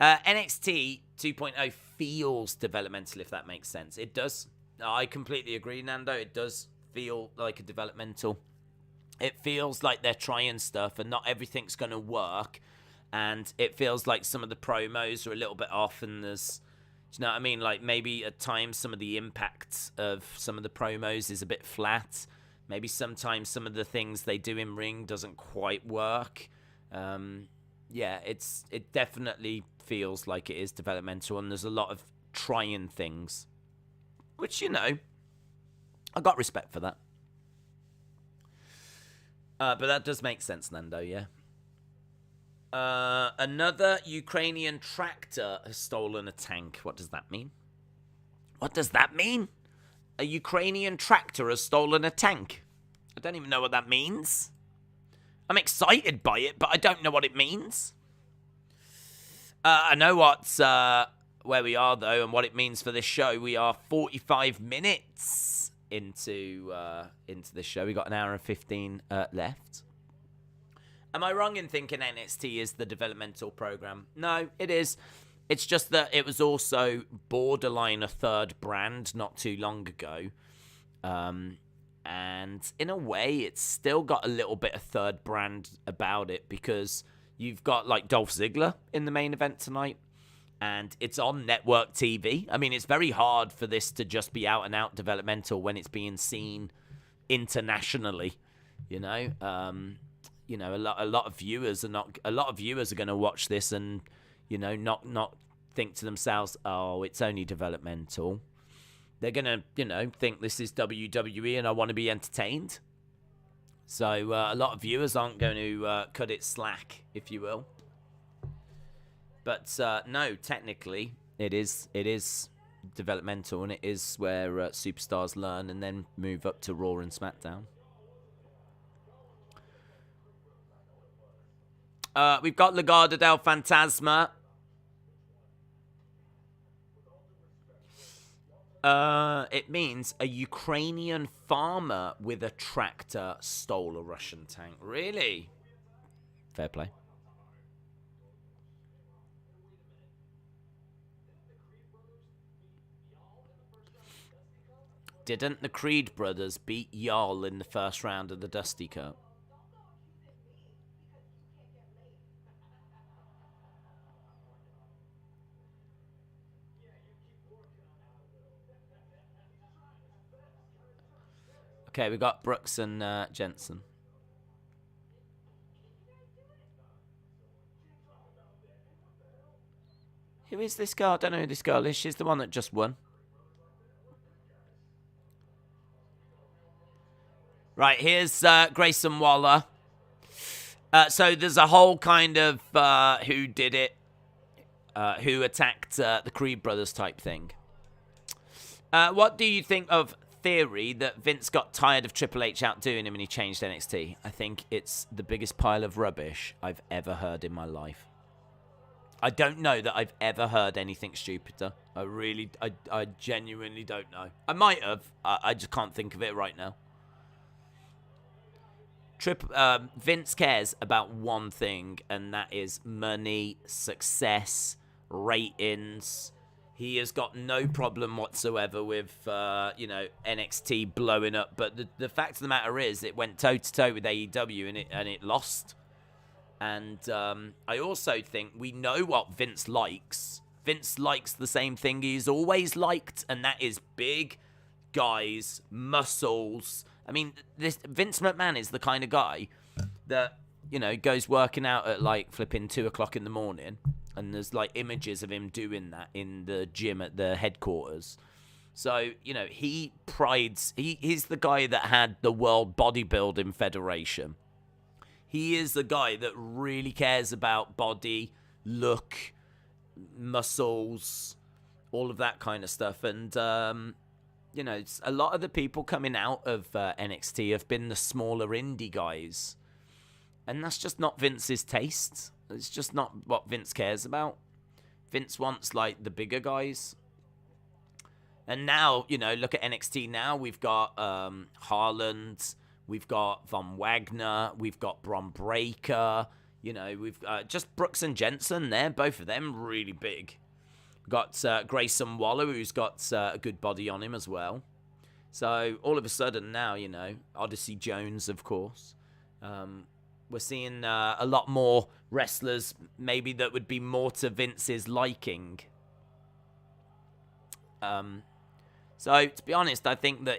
NXT 2.0 feels developmental, if that makes sense. It does. I completely agree, Nando. It does feel like a developmental. It feels like they're trying stuff and not everything's going to work. And it feels like some of the promos are a little bit off, and there's, do you know what I mean? Like maybe at times some of the impact of some of the promos is a bit flat. Maybe sometimes some of the things they do in ring doesn't quite work. Yeah, it definitely feels like it is developmental, and there's a lot of trying things, which, you know, I got respect for that. But that does make sense, Nando, yeah. Another Ukrainian tractor has stolen a tank. What does that mean? What does that mean? A Ukrainian tractor has stolen a tank. I don't even know what that means. I'm excited by it, but I don't know what it means. I know what's where we are, though, and what it means for this show. We are 45 minutes into this show. We got an hour and 15 left. Am I wrong in thinking NXT is the developmental program? No, it is. It's just that it was also borderline a third brand not too long ago. And in a way, it's still got a little bit of third brand about it because you've got like Dolph Ziggler in the main event tonight. And it's on network TV. I mean, it's very hard for this to just be out and out developmental when it's being seen internationally. You know, a lot of viewers are going to watch this and not think to themselves, oh, it's only developmental. They're going to think this is WWE and I want to be entertained. So a lot of viewers aren't going to cut it slack, if you will. But no, technically, it is developmental, and it is where superstars learn and then move up to Raw and SmackDown. We've got Legado del Fantasma. It means a Ukrainian farmer with a tractor stole a Russian tank. Really? Fair play. Didn't the Creed brothers beat Jarl in the first round of the Dusty Cup? Okay, we got Brooks and Jensen. Who is this girl? I don't know who this girl is. She's the one that just won. Right, here's Grayson Waller. So there's a whole kind of who did it, who attacked the Creed brothers type thing. What do you think of theory that Vince got tired of Triple H outdoing him and he changed NXT? I think it's the biggest pile of rubbish I've ever heard in my life. I don't know that I've ever heard anything stupider. I genuinely don't know. I might have. I just can't think of it right now. Vince cares about one thing, and that is money, success, ratings. He has got no problem whatsoever with, NXT blowing up. But the fact of the matter is, it went toe-to-toe with AEW, and it lost. And I also think we know what Vince likes. Vince likes the same thing he's always liked, and that is big guys, muscles. I mean, this Vince McMahon is the kind of guy that, goes working out at, like, flipping 2 o'clock in the morning. And there's, like, images of him doing that in the gym at the headquarters. So, he prides... He's the guy that had the World Bodybuilding Federation. He is the guy that really cares about body, look, muscles, all of that kind of stuff. And, it's a lot of the people coming out of NXT have been the smaller indie guys. And that's just not Vince's taste. It's just not what Vince cares about. Vince wants, like, the bigger guys. And now, look at NXT now. We've got Haaland. We've got Von Wagner. We've got Bron Breakker. We've just Brooks and Jensen there. Both of them really big. Got Grayson Waller, who's got a good body on him as well. So all of a sudden now, Odyssey Jones, of course. We're seeing a lot more wrestlers maybe that would be more to Vince's liking. So to be honest, I think that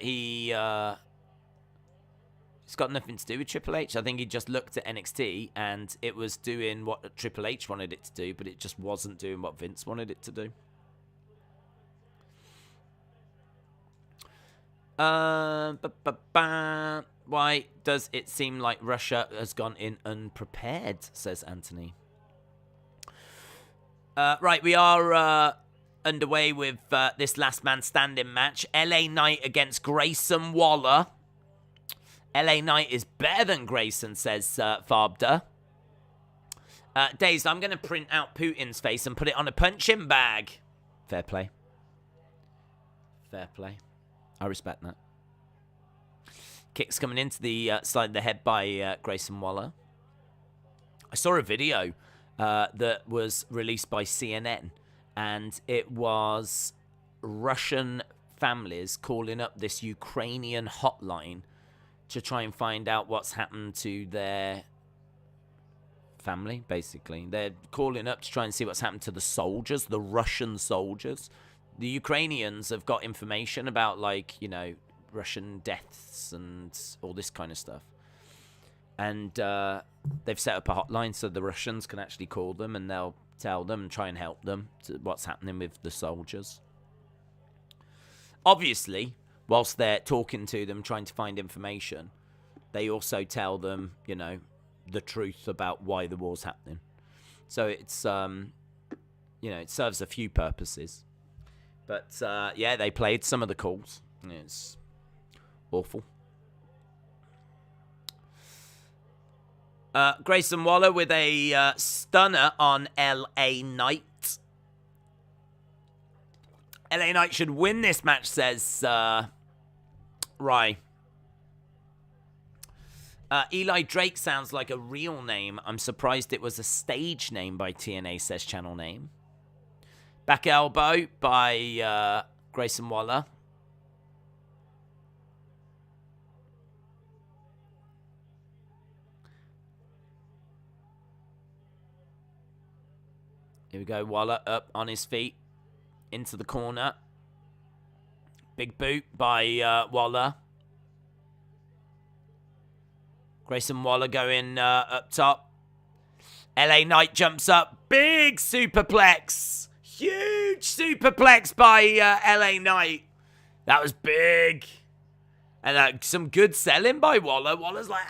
it's got nothing to do with Triple H. I think he just looked at NXT and it was doing what Triple H wanted it to do, but it just wasn't doing what Vince wanted it to do. Why does it seem like Russia has gone in unprepared, says Anthony. Right, we are underway with this last man standing match. LA Knight against Grayson Waller. LA Knight is better than Grayson, says Farbda. Dazed, I'm going to print out Putin's face and put it on a punching bag. Fair play. Fair play. I respect that. Kicks coming into the side of the head by Grayson Waller. I saw a video that was released by CNN, and it was Russian families calling up this Ukrainian hotline to try and find out what's happened to their family, basically. They're calling up to try and see what's happened to the soldiers, the Russian soldiers. The Ukrainians have got information about, like, you know, Russian deaths and all this kind of stuff. And they've set up a hotline so the Russians can actually call them and they'll tell them and try and help them to what's happening with the soldiers. Obviously, whilst they're talking to them, trying to find information, they also tell them, you know, the truth about why the war's happening. So it's, you know, it serves a few purposes. But, yeah, they played some of the calls. It's awful. Grayson Waller with a stunner on LA Knight. LA Knight should win this match, says Rye. Eli Drake sounds like a real name. I'm surprised it was a stage name by TNA, says Channel Name. Back elbow by Grayson Waller. Here we go, Waller up on his feet. Into the corner. Big boot by Waller. Grayson Waller going up top. LA Knight jumps up. Big superplex. Huge superplex by LA Knight. That was big. And some good selling by Waller. Waller's like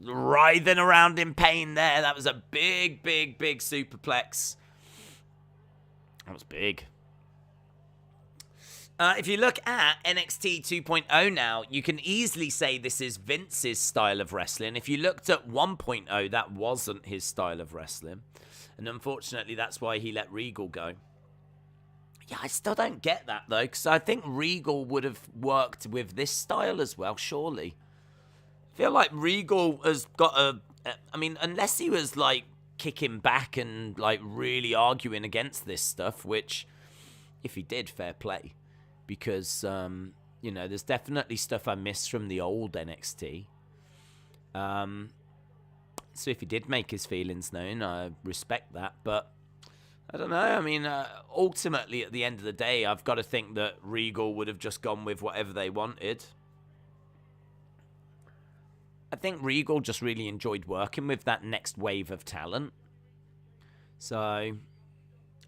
writhing around in pain there. That was a big, big, big superplex. That was big. If you look at NXT 2.0 now, you can easily say this is Vince's style of wrestling. If you looked at 1.0, that wasn't his style of wrestling. And unfortunately, that's why he let Regal go. Yeah, I still don't get that, though, because I think Regal would have worked with this style as well, surely. I feel like Regal has got I mean, unless he was, like, kicking back and, like, really arguing against this stuff, which, if he did, fair play. Because, you know, there's definitely stuff I miss from the old NXT. So if he did make his feelings known, I respect that. But, I don't know. I mean, ultimately, at the end of the day, I've got to think that Regal would have just gone with whatever they wanted. I think Regal just really enjoyed working with that next wave of talent. So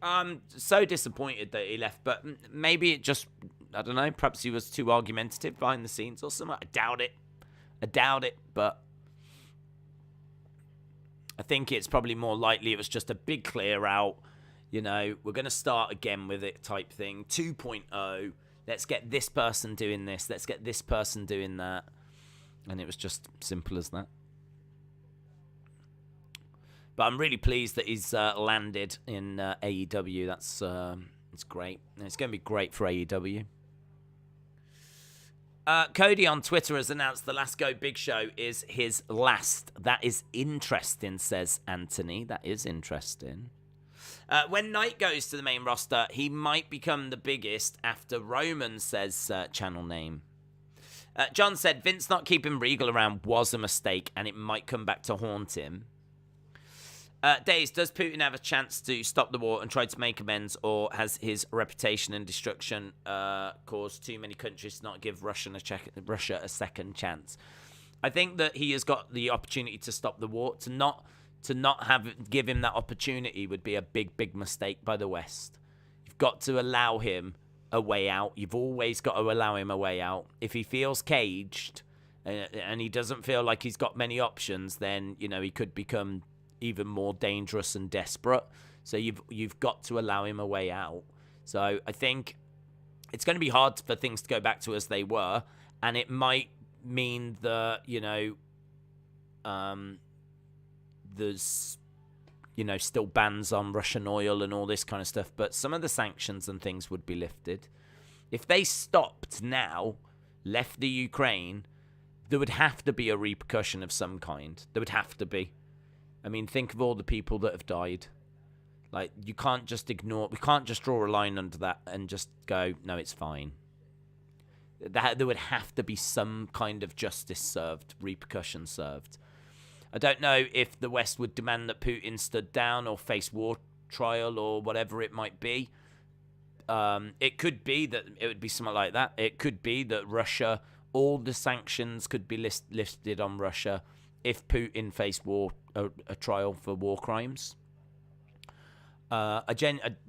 I'm so disappointed that he left, but maybe it just, I don't know, perhaps he was too argumentative behind the scenes or something. I doubt it, but I think it's probably more likely it was just a big clear out, you know, we're going to start again with it type thing. 2.0, let's get this person doing this, let's get this person doing that. And it was just simple as that. But I'm really pleased that he's landed in AEW. It's great. And it's going to be great for AEW. Cody on Twitter has announced the Last Go Big Show is his last. That is interesting, says Anthony. That is interesting. When Knight goes to the main roster, he might become the biggest after Roman, says Channel Name. John said, Vince not keeping Regal around was a mistake, and it might come back to haunt him. Days, does Putin have a chance to stop the war and try to make amends, or has his reputation and destruction caused too many countries to not give Russia a second chance? I think that he has got the opportunity to stop the war. To not give him that opportunity would be a big, big mistake by the West. You've got to allow him a way out. You've always got to allow him a way out. If he feels caged and he doesn't feel like he's got many options, then, you know, he could become even more dangerous and desperate. So you've got to allow him a way out. So I think it's going to be hard for things to go back to as they were, and it might mean that, there's, still bans on Russian oil and all this kind of stuff, but some of the sanctions and things would be lifted. If they stopped now, left the Ukraine, there would have to be a repercussion of some kind. There would have to be. I mean, think of all the people that have died. Like, you can't just ignore, we can't just draw a line under that and just go, no, it's fine. There would have to be some kind of justice served, repercussion served. I don't know if the West would demand that Putin stood down or face war trial or whatever it might be. It could be that it would be something like that. It could be that Russia, all the sanctions could be lifted on Russia if Putin faced a trial for war crimes. I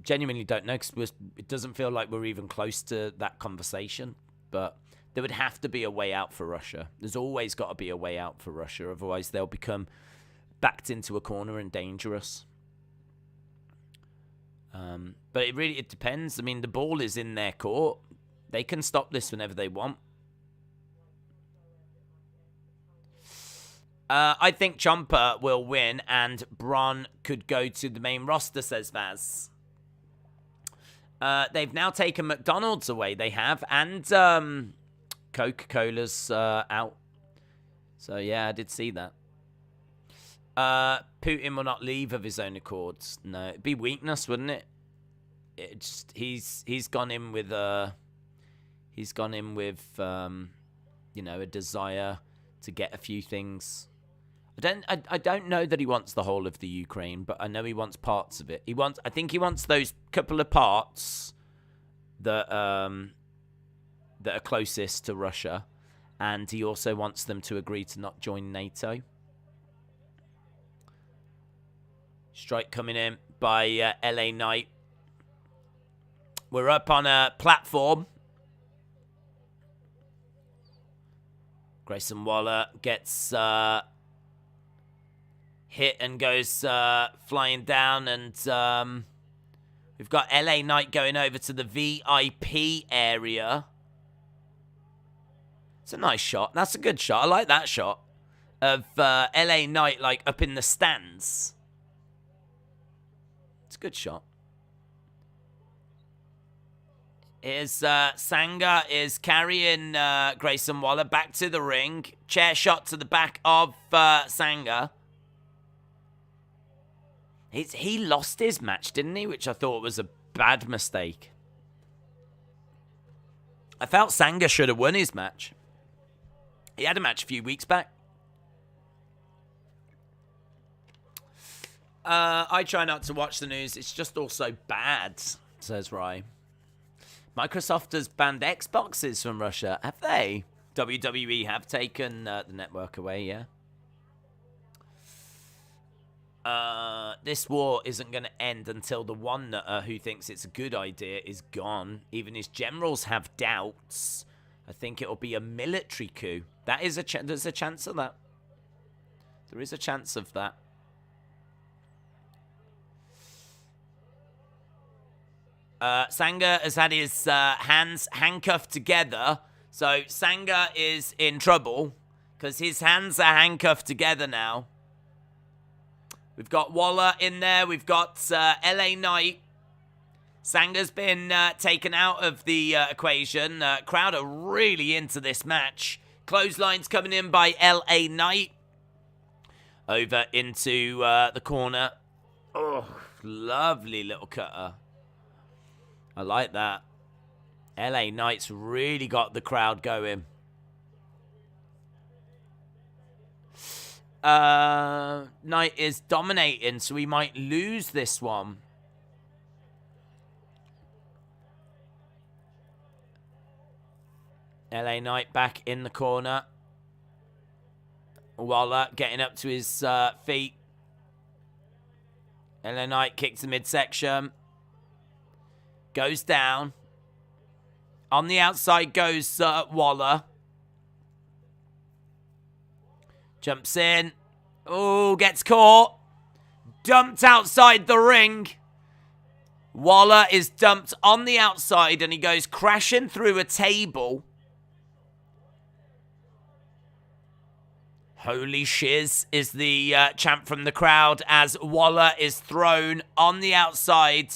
genuinely don't know, because it doesn't feel like we're even close to that conversation. But there would have to be a way out for Russia. There's always got to be a way out for Russia. Otherwise, they'll become backed into a corner and dangerous. But it depends. I mean, the ball is in their court. They can stop this whenever they want. I think Ciampa will win and Bron could go to the main roster, says Vaz. They've now taken McDonald's away. They have. And Coca-Cola's out. So, yeah, I did see that. Putin will not leave of his own accords. No, it'd be weakness, wouldn't it? He's gone in with a desire to get a few things. I don't know that he wants the whole of the Ukraine, but I know he wants parts of it. I think he wants those couple of parts that are closest to Russia, and he also wants them to agree to not join NATO. Strike coming in by LA Knight. We're up on a platform. Grayson Waller gets hit and goes flying down, and we've got LA Knight going over to the VIP area. It's a nice shot. That's a good shot. I like that shot of LA Knight like up in the stands. It's a good shot. Sanga is carrying Grayson Waller back to the ring. Chair shot to the back of Sanga. He lost his match, didn't he? Which I thought was a bad mistake. I felt Sanga should have won his match. He had a match a few weeks back. I try not to watch the news. It's just all so bad, says Rai. Microsoft has banned Xboxes from Russia. Have they? WWE have taken the network away, yeah. This war isn't going to end until the one nutter who thinks it's a good idea is gone. Even his generals have doubts. I think it'll be a military coup. That is there's a chance of that. There is a chance of that. Sanga has had his hands handcuffed together. So Sanga is in trouble because his hands are handcuffed together now. We've got Waller in there. We've got LA Knight. Sanga's been taken out of the equation. Crowd are really into this match. Clotheslines coming in by LA Knight. Over into the corner. Oh, lovely little cutter. I like that. LA Knight's really got the crowd going. Knight is dominating, so we might lose this one. LA Knight back in the corner. Waller getting up to his feet. LA Knight kicks the midsection. Goes down. On the outside goes Waller. Jumps in. Oh, gets caught. Dumped outside the ring. Waller is dumped on the outside and he goes crashing through a table. Holy shiz is the chant from the crowd as Waller is thrown on the outside.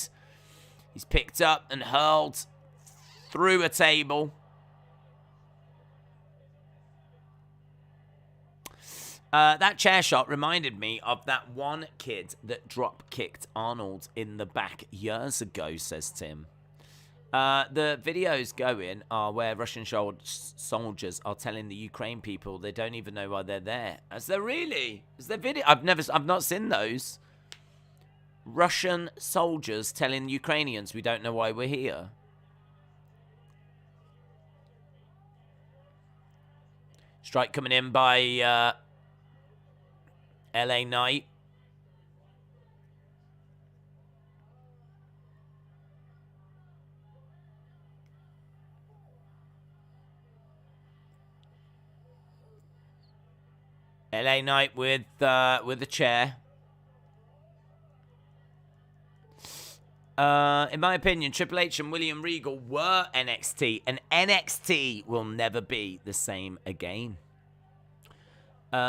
He's picked up and hurled through a table. That chair shot reminded me of that one kid that drop-kicked Arnold in the back years ago, says Tim. The videos going are where Russian soldiers are telling the Ukraine people they don't even know why they're there. Is there really? Is there video? I've not seen those. Russian soldiers telling Ukrainians we don't know why we're here. Strike coming in by LA Knight. LA Knight with a chair. In my opinion, Triple H and William Regal were NXT, and NXT will never be the same again.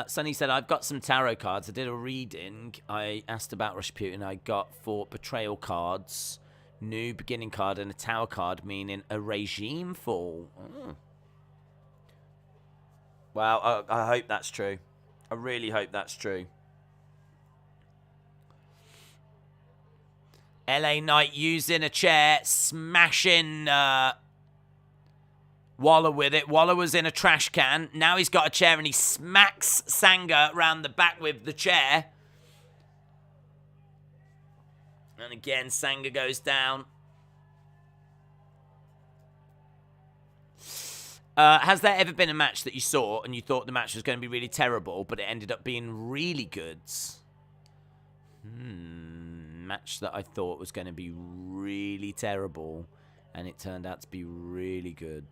Sonny said, I've got some tarot cards. I did a reading. I asked about Rasputin. I got 4 betrayal cards, new beginning card, and a tower card, meaning a regime fall. Oh. Well, I hope that's true. I really hope that's true. LA Knight using a chair, smashing Waller with it. Waller was in a trash can. Now he's got a chair and he smacks Sanga around the back with the chair. And again, Sanga goes down. Has there ever been a match that you saw and you thought the match was going to be really terrible, but it ended up being really good? Match that I thought was going to be really terrible, and it turned out to be really good.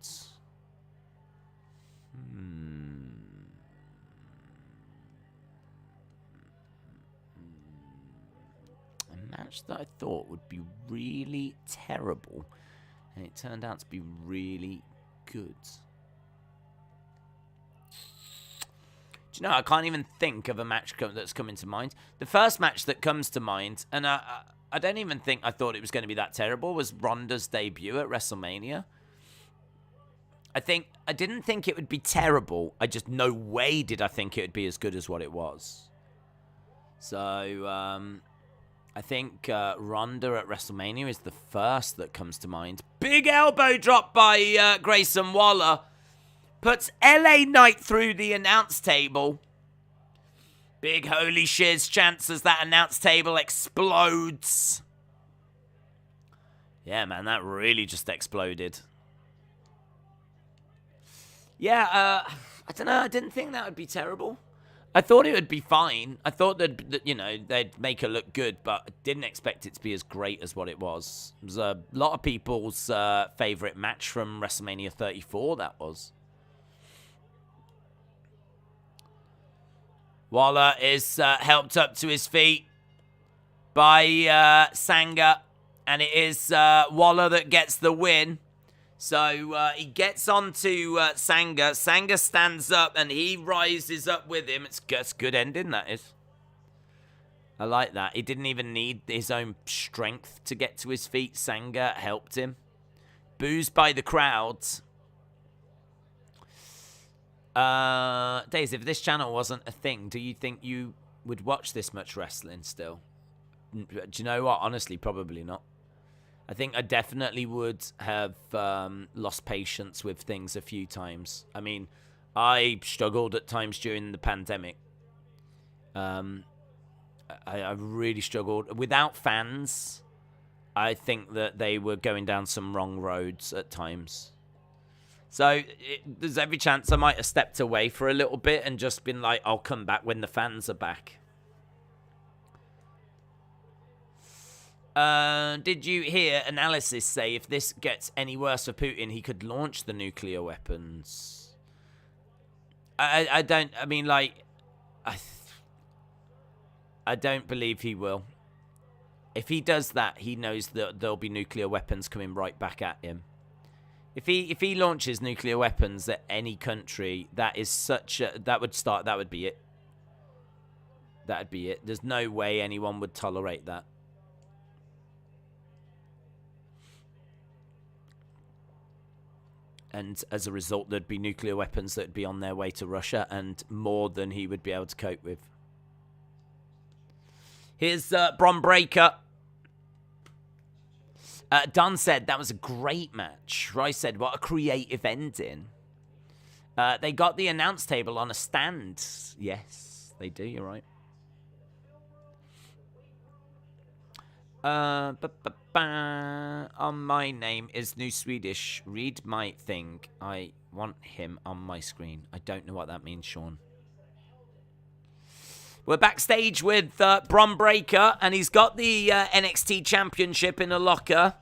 A match that I thought would be really terrible, and it turned out to be really good. Do you know, I can't even think of a match that's coming to mind. The first match that comes to mind, and I don't even think I thought it was going to be that terrible, was Ronda's debut at WrestleMania. I didn't think it would be terrible. I just, no way did I think it would be as good as what it was. So, I think Ronda at WrestleMania is the first that comes to mind. Big elbow drop by Grayson Waller. Puts LA Knight through the announce table. Big holy shiz chants as that announce table explodes. Yeah, man, that really just exploded. Yeah, I don't know. I didn't think that would be terrible. I thought it would be fine. I thought that, you know, they'd make her look good, but I didn't expect it to be as great as what it was. It was a lot of people's favorite match from WrestleMania 34, that was. Waller is helped up to his feet by Sanga, and it is Waller that gets the win. So he gets onto Sanga. Sanga stands up, and he rises up with him. It's a good ending, that is. I like that. He didn't even need his own strength to get to his feet. Sanga helped him. Boos by the crowds. Days, if this channel wasn't a thing, do you think you would watch this much wrestling still? Do you know what? Honestly, probably not. I think I definitely would have lost patience with things a few times. I mean, I struggled at times during the pandemic. I really struggled. Without fans, I think that they were going down some wrong roads at times. So there's every chance I might have stepped away for a little bit and just been like, I'll come back when the fans are back. Did you hear analysis say if this gets any worse for Putin, he could launch the nuclear weapons? I don't believe he will. If he does that, he knows that there'll be nuclear weapons coming right back at him. If he launches nuclear weapons at any country, that is such a... That would be it. That'd be it. There's no way anyone would tolerate that. And as a result, there'd be nuclear weapons that'd be on their way to Russia, and more than he would be able to cope with. Here's Bron Breakker. Dunn said, that was a great match. Shirai said, what a creative ending. They got the announce table on a stand. Yes, they do, you're right. On my name is New Swedish. Read my thing. I want him on my screen. I don't know what that means, Sean. We're backstage with Bron Breakker, and he's got the NXT Championship in a locker.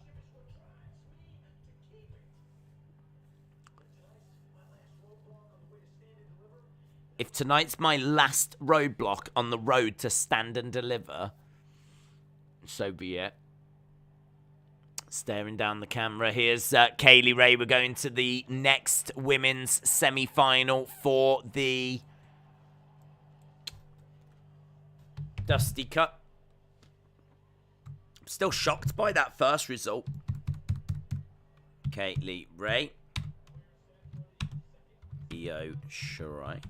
If tonight's my last roadblock on the road to Stand and Deliver, so be it. Staring down the camera, here's Kay Lee Ray. We're going to the next women's semi-final for the Dusty Cup. I'm still shocked by that first result. Kay Lee Ray. Io Shirai.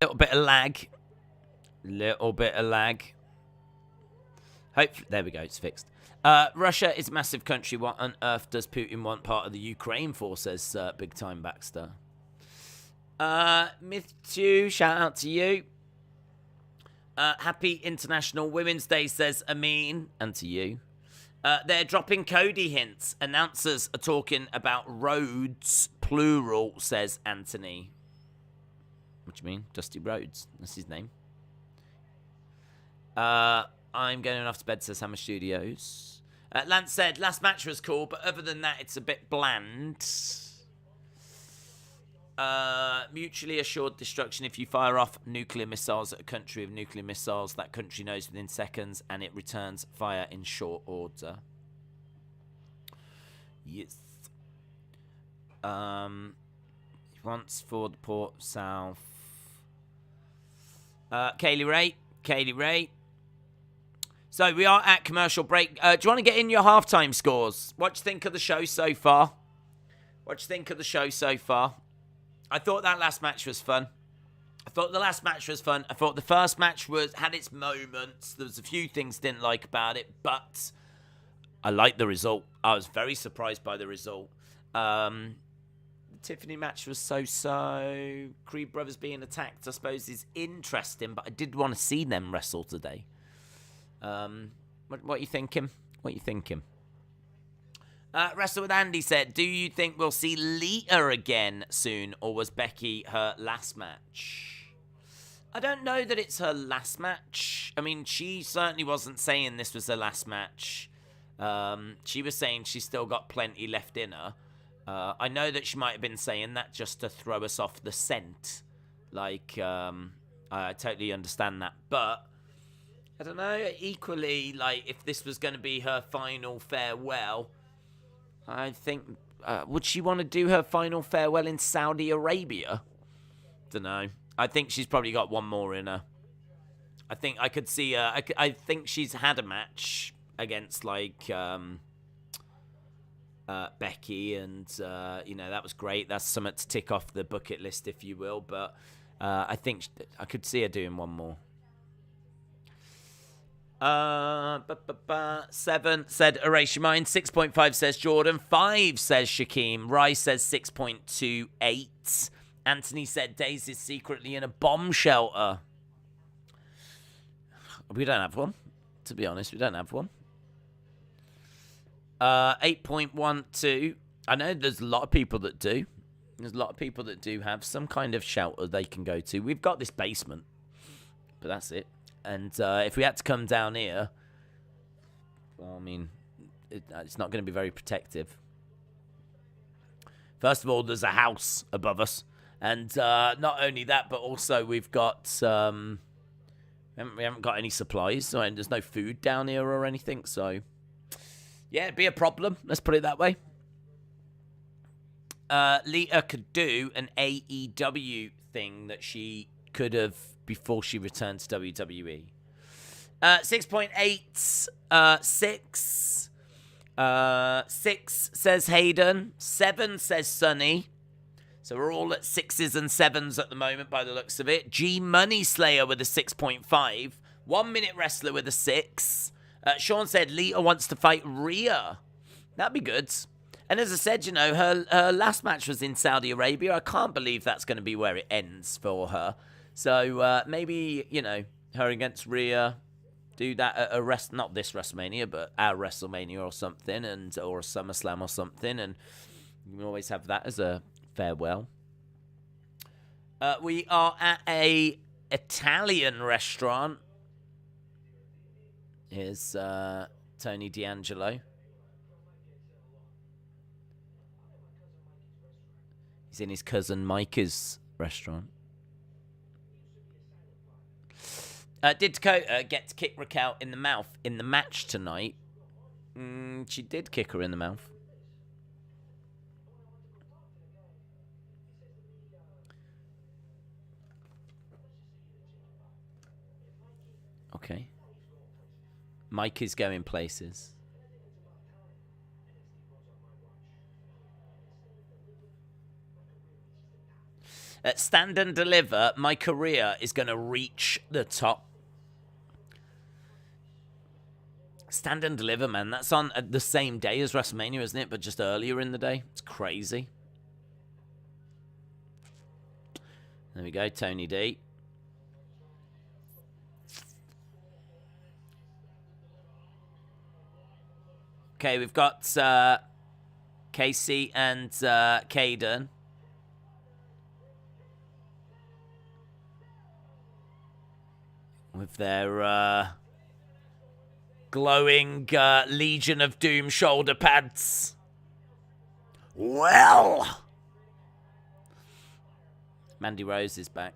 Little bit of lag. Little bit of lag. Hopefully, there we go, it's fixed. Russia is a massive country. What on earth does Putin want part of the Ukraine for, says Big Time Baxter. Myth2, shout out to you. Happy International Women's Day, says Amin, and to you. They're dropping Cody hints. Announcers are talking about roads, plural, says Anthony. What do you mean? Dusty Rhodes. That's his name. I'm going off to bed, says Hammer Studios. Lance said, last match was cool, but other than that, it's a bit bland. Mutually assured destruction. If you fire off nuclear missiles at a country of nuclear missiles, that country knows within seconds, and it returns fire in short order. Yes. Once for the Port South. Kay Lee Ray. So we are at commercial break. Do you want to get in your halftime scores? What do you think of the show so far? I thought that last match was fun. I thought the first match had its moments. There was a few things didn't like about it, but I liked the result. I was very surprised by the result. The Tiffany match was so-so. Creed Brothers being attacked, I suppose, is interesting, but I did want to see them wrestle today. What are you thinking? Wrestle with Andy said, do you think we'll see Lita again soon, or was Becky her last match? I don't know that it's her last match. I mean, she certainly wasn't saying this was her last match. She was saying she's still got plenty left in her. I know that she might have been saying that just to throw us off the scent. Like, I totally understand that. But, I don't know, equally, like, if this was going to be her final farewell, I think, would she want to do her final farewell in Saudi Arabia? Don't know. I think she's probably got one more in her. I think I could see her. I think she's had a match against, like, Becky, and that was great. That's something to tick off the bucket list, if you will. But I think I could see her doing one more. 7 said erase your mind. 6.5 says Jordan. 5 says Shaquem. Rice says 6.28. Anthony said Daisy's secretly in a bomb shelter. We don't have one. To be honest, we don't have one. 8.12. I know there's a lot of people that do. There's a lot of people that do have some kind of shelter they can go to. We've got this basement, but that's it. And if we had to come down here, well, I mean, it's not going to be very protective. First of all, there's a house above us. And not only that, but also we've got... We haven't got any supplies, so there's no food down here or anything, so... Yeah, it'd be a problem, let's put it that way. Lita could do an AEW thing that she could have before she returned to WWE. 6.8, 6. 6 says Hayden. 7 says Sunny. So we're all at 6s and 7s at the moment by the looks of it. G Money Slayer with a 6.5. 1 Minute Wrestler with a 6. Sean said Lita wants to fight Rhea. That'd be good. And as I said, you know, her last match was in Saudi Arabia. I can't believe that's going to be where it ends for her. So maybe, you know, her against Rhea, do that at a not this WrestleMania, but our WrestleMania or something, or a SummerSlam or something, and you can always have that as a farewell. We are at a Italian restaurant. Here's Tony D'Angelo. He's in his cousin Mike's restaurant. Did Dakota get to kick Raquel in the mouth in the match tonight? She did kick her in the mouth. Okay. Mike is going places. Stand and Deliver, my career is going to reach the top. Stand and Deliver, man. That's on the same day as WrestleMania, isn't it? But just earlier in the day. It's crazy. There we go, Tony D. Okay, we've got Kacy and Kayden. With their glowing Legion of Doom shoulder pads. Well! Mandy Rose is back.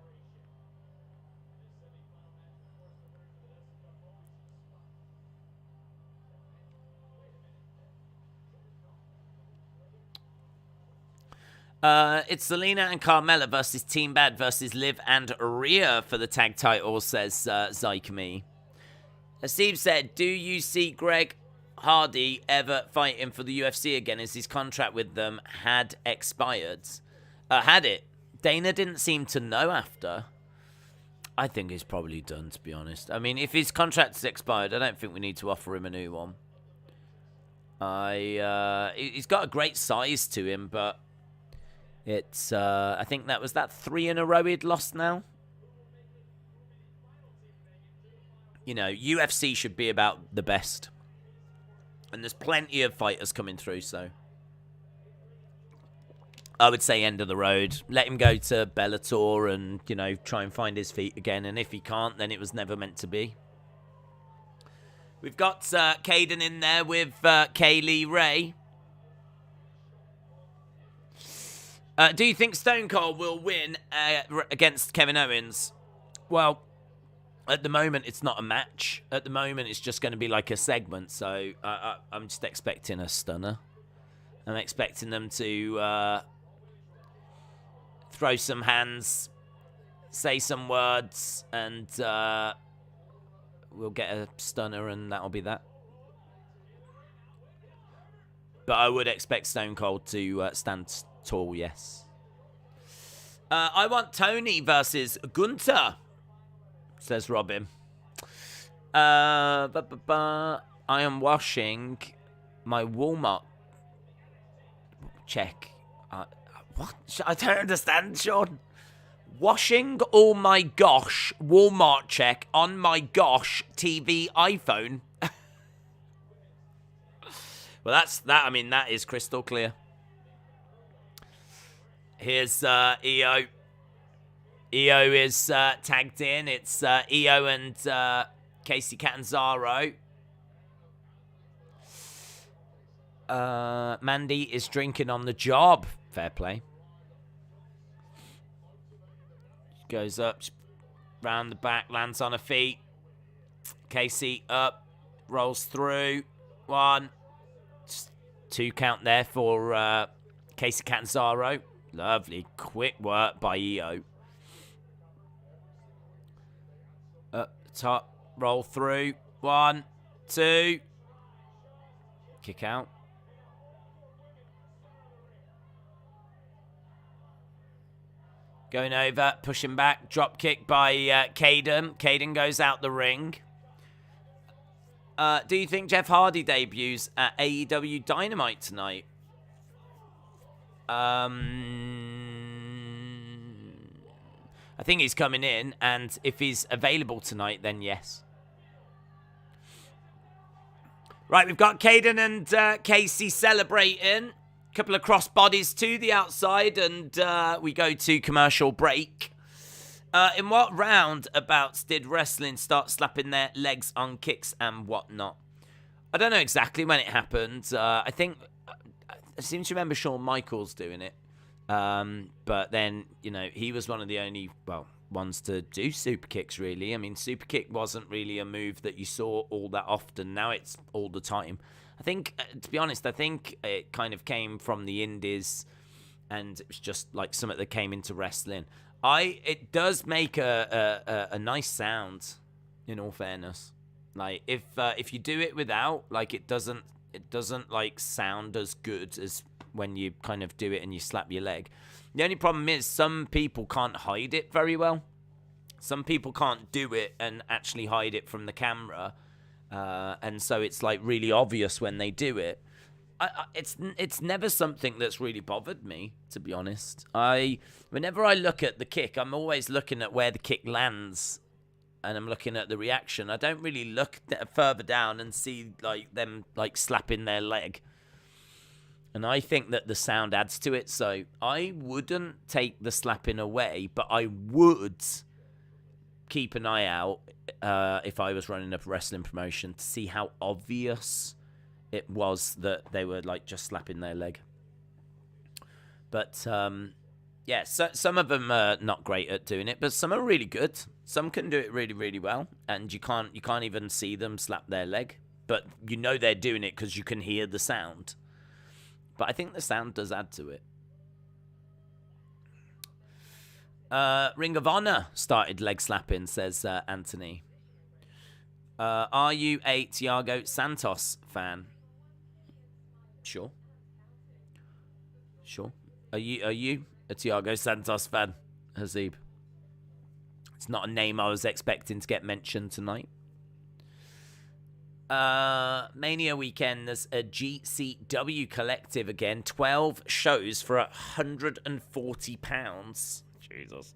It's Selena and Carmella versus Team Bad versus Liv and Rhea for the tag titles, says Zyke Me. Steve said, do you see Greg Hardy ever fighting for the UFC again as his contract with them had expired? Had it. Dana didn't seem to know after. I think he's probably done, to be honest. I mean, if his contract's expired, I don't think we need to offer him a new one. He's got a great size to him, but it's, I think that was 3 in a row he'd lost now. You know, UFC should be about the best. And there's plenty of fighters coming through, so I would say end of the road. Let him go to Bellator and, you know, try and find his feet again. And if he can't, then it was never meant to be. We've got Kayden in there with Kaylee Ray. Do you think Stone Cold will win against Kevin Owens? Well, at the moment, it's not a match. At the moment, it's just going to be like a segment. So I'm just expecting a stunner. I'm expecting them to throw some hands, say some words, and we'll get a stunner, and that'll be that. But I would expect Stone Cold to stand tall, yes. I want Tony versus Gunther, says Robin. I am washing my Walmart check. What? I don't understand, Sean. Washing all my gosh Walmart check on my gosh TV iPhone. Well, that's that. I mean, that is crystal clear. Here's EO. EO is tagged in. It's EO and Kacy Catanzaro. Mandy is drinking on the job. Fair play. Goes up, round the back, lands on her feet. Kacy up, rolls through. 1, 2 count there for Kacy Catanzaro. Lovely, quick work by EO. Up the top, roll through. 1, 2. Kick out. Going over, pushing back, drop kick by Kayden. Kayden goes out the ring. Do you think Jeff Hardy debuts at AEW Dynamite tonight? I think he's coming in, and if he's available tonight, then yes. Right, we've got Kayden and Kacy celebrating. Couple of cross bodies to the outside, and we go to commercial break. In what roundabouts did wrestling start slapping their legs on kicks and whatnot? I don't know exactly when it happened. I think I seem to remember Shawn Michaels doing it, but then he was one of the only ones to do super kicks. Really, I mean, super kick wasn't really a move that you saw all that often. Now it's all the time. I think, to be honest, it kind of came from the indies, and it was just like something that came into wrestling. It does make a nice sound, in all fairness. Like if you do it without, like it doesn't like sound as good as when you kind of do it and you slap your leg. The only problem is some people can't hide it very well. Some people can't do it and actually hide it from the camera. And so it's like really obvious when they do it. It's never something that's really bothered me, to be honest. Whenever I look at the kick, I'm always looking at where the kick lands, and I'm looking at the reaction. I don't really look further down and see like them like slapping their leg. And I think that the sound adds to it, so I wouldn't take the slapping away, but I would keep an eye out if I was running a wrestling promotion to see how obvious it was that they were like just slapping their leg. But yeah, so some of them are not great at doing it, but some are really good. Some can do it really, really well, and you can't even see them slap their leg, but you know they're doing it because you can hear the sound. But I think the sound does add to it. Ring of Honor started leg slapping, says Anthony. Are you a Thiago Santos fan? Sure. Are you a Thiago Santos fan, Hazib? It's not a name I was expecting to get mentioned tonight. Mania weekend, there's a GCW collective again. 12 shows for £140. Jesus.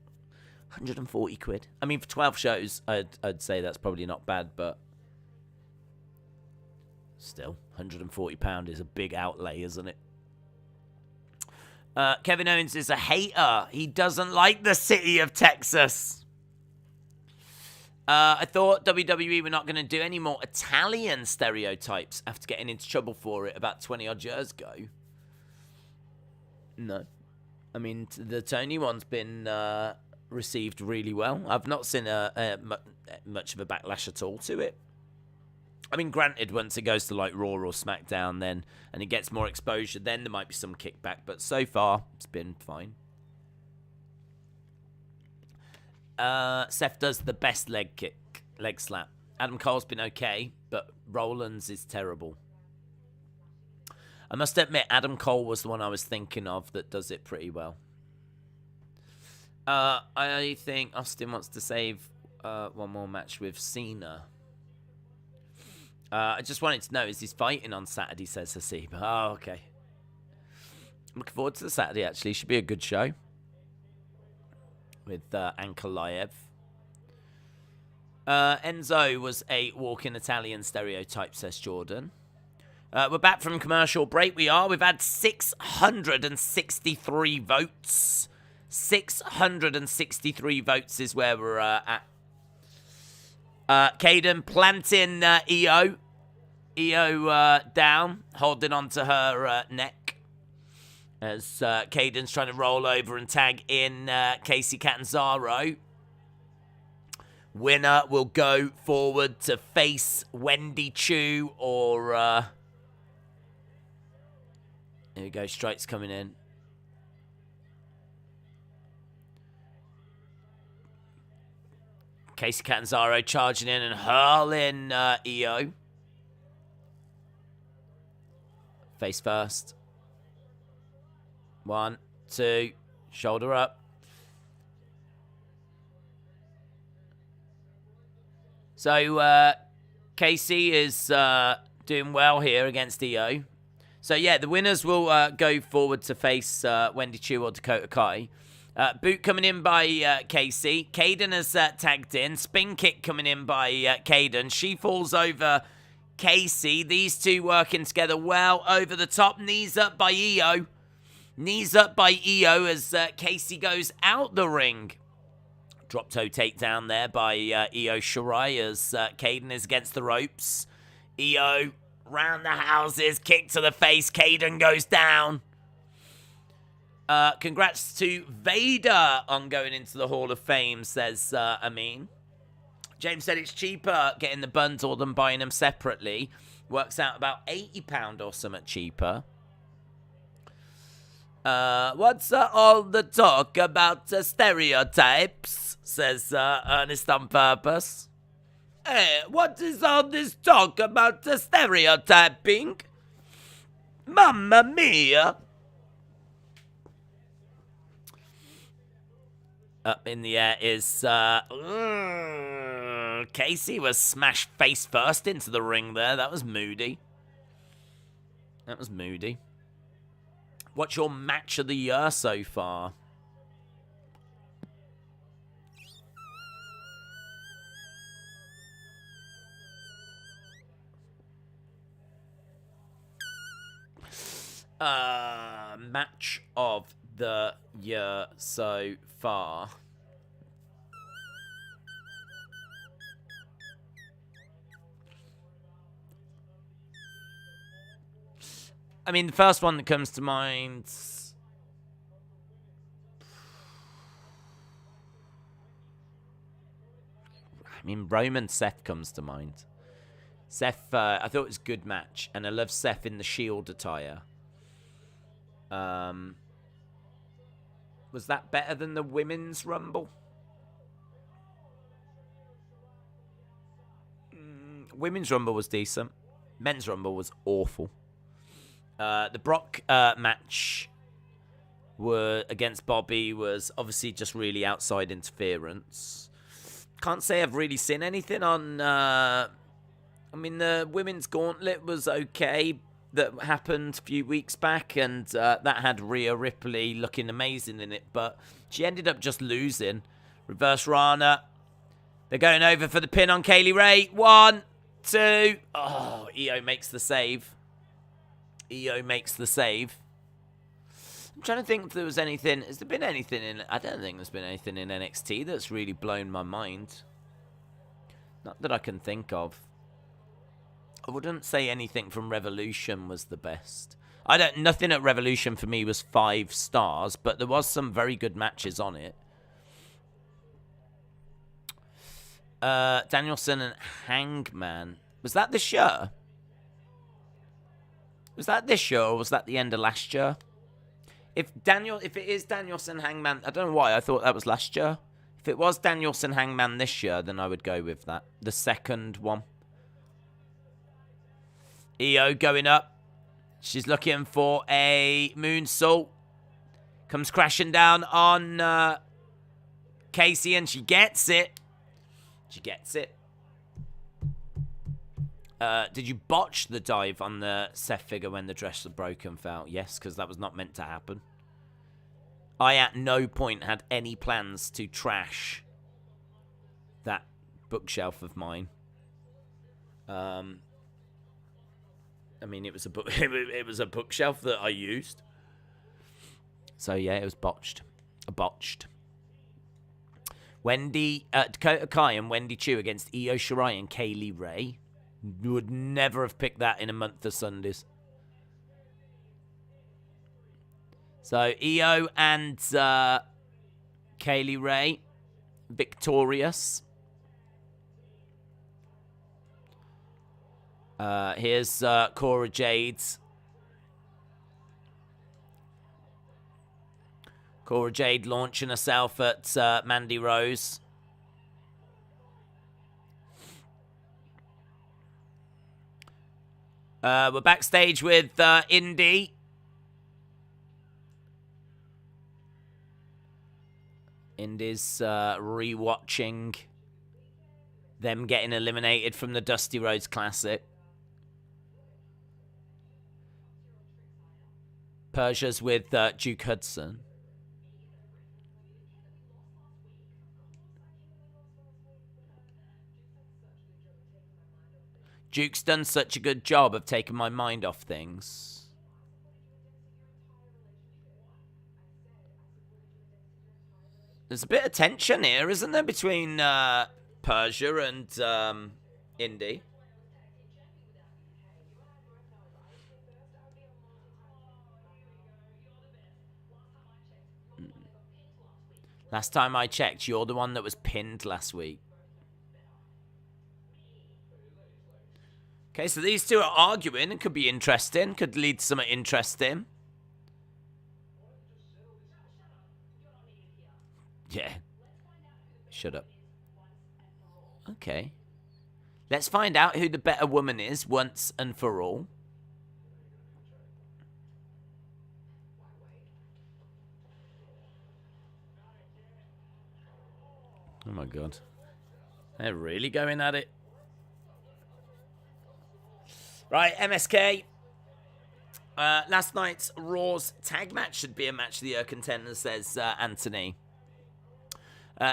140 quid. I mean, for 12 shows, I'd say that's probably not bad, but still, £140 is a big outlay, isn't it? Kevin Owens is a hater. He doesn't like the city of Texas. I thought WWE were not going to do any more Italian stereotypes after getting into trouble for it about 20-odd years ago. No. I mean, the Tony one's been received really well. I've not seen much of a backlash at all to it. I mean, granted, once it goes to like Raw or SmackDown, then and it gets more exposure, then there might be some kickback. But so far, it's been fine. Seth does the best leg slap. Adam Cole's been okay, but Rollins is terrible. I must admit, Adam Cole was the one I was thinking of that does it pretty well. I think Austin wants to save one more match with Cena. I just wanted to know, is he fighting on Saturday, says Hasib. Oh, okay. I'm looking forward to the Saturday, actually. Should be a good show. With Ankalaev. Enzo was a walking Italian stereotype, says Jordan. We're back from commercial break. We've had 663 votes. 663 votes is where we're at. Kayden planting EO. EO down, holding onto her neck. As Kayden's trying to roll over and tag in Kacy Catanzaro. Winner will go forward to face Wendy Choo or... Here we go, strikes coming in. Kacy Catanzaro charging in and hurling EO. Face first. 1, 2, shoulder up. So, Kacy is doing well here against EO. So, yeah, the winners will go forward to face Wendy Choo or Dakota Kai. Boot coming in by Kacy. Kayden has tagged in. Spin kick coming in by Kayden. She falls over Kacy. These two working together well over the top. Knees up by EO. Knees up by EO as Kacy goes out the ring. Drop toe takedown there by EO Shirai as Kayden is against the ropes. EO round the houses. Kick to the face. Kayden goes down. Congrats to Vader on going into the Hall of Fame, says Amin. James said it's cheaper getting the bundle than buying them separately. Works out about £80 or something cheaper. What's all the talk about stereotypes, says Ernest on purpose. Hey, what is all this talk about stereotyping? Mamma mia! Up in the air is Kacy was smashed face first into the ring there. That was moody. That was moody. What's your match of the year so far? Match of the year so far. I mean, the first one that comes to mind... I mean, Roman Seth comes to mind. Seth, I thought it was a good match, and I love Seth in the Shield attire. Was that better than the Women's Rumble? Women's Rumble was decent. Men's Rumble was awful. The Brock match against Bobby was obviously just really outside interference. Can't say I've really seen anything on... I mean, the Women's Gauntlet was okay. That happened a few weeks back, and that had Rhea Ripley looking amazing in it, but she ended up just losing. Reverse Rana. They're going over for the pin on Kaylee Ray. 1, 2. Oh, EO makes the save. EO makes the save. I'm trying to think if there was anything. Has there been anything in... I don't think there's been anything in NXT that's really blown my mind. Not that I can think of. I wouldn't say anything from Revolution was the best. Nothing at Revolution for me was 5 stars, but there was some very good matches on it. Danielson and Hangman. Was that this year? Was that this year, or was that the end of last year? If it is Danielson Hangman, I don't know why I thought that was last year. If it was Danielson Hangman this year, then I would go with that. The second one. EO going up. She's looking for a moonsault. Comes crashing down on Kacy, and she gets it. She gets it. Did you botch the dive on the Seth figure when the dress was broken, Fell? Yes, because that was not meant to happen. I at no point had any plans to trash that bookshelf of mine. I mean, it was a book. It was a bookshelf that I used. So yeah, it was botched. Botched. Dakota Kai and Wendy Choo against Io Shirai and Kaylee Ray. Would never have picked that in a month of Sundays. So Io and Kaylee Ray victorious. Here's Cora Jade. Cora Jade launching herself at Mandy Rose. We're backstage with Indi. Indi's rewatching them getting eliminated from the Dusty Rhodes Classic. Persia's with Duke Hudson. Duke's done such a good job of taking my mind off things. There's a bit of tension here, isn't there, between Persia and Indi? Last time I checked, you're the one that was pinned last week. Okay, so these two are arguing. It could be interesting. Could lead to something interesting. Yeah. Shut up. Okay. Let's find out who the better woman is once and for all. Oh my god. They're really going at it. Right, MSK. Last night's Raw's tag match should be a match of the year contender, says Anthony.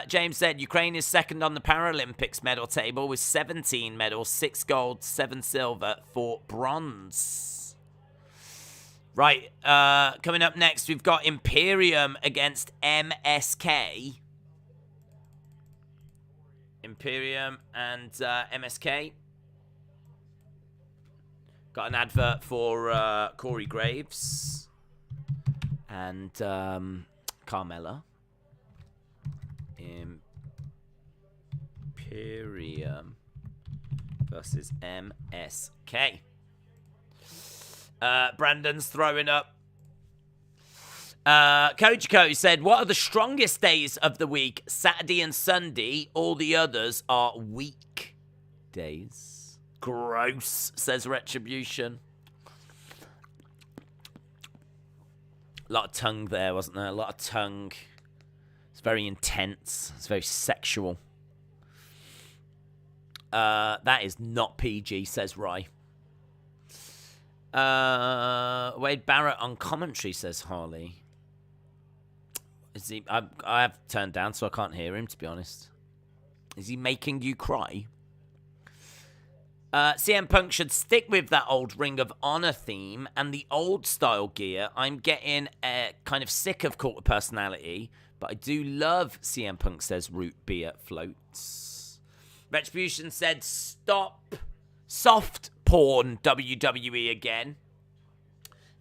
James said Ukraine is second on the Paralympics medal table with 17 medals, 6 gold, 7 silver, 4 bronze. Right, coming up next, we've got Imperium against MSK. Imperium and MSK. Got an advert for Corey Graves and Carmella. Imperium versus MSK. Brandon's throwing up. Kojiko said, what are the strongest days of the week? Saturday and Sunday. All the others are weak days. Gross, says Retribution. A lot of tongue there, wasn't there? A lot of tongue. It's very intense. It's very sexual. That is not PG, says Rye. Wade Barrett on commentary, says Harley. Is he? I have turned down, so I can't hear him, to be honest. Is he making you cry? CM Punk should stick with that old Ring of Honor theme and the old style gear. I'm getting kind of sick of Cult of Personality, but I do love CM Punk, says Root Beer Floats. Retribution said, stop soft porn WWE again.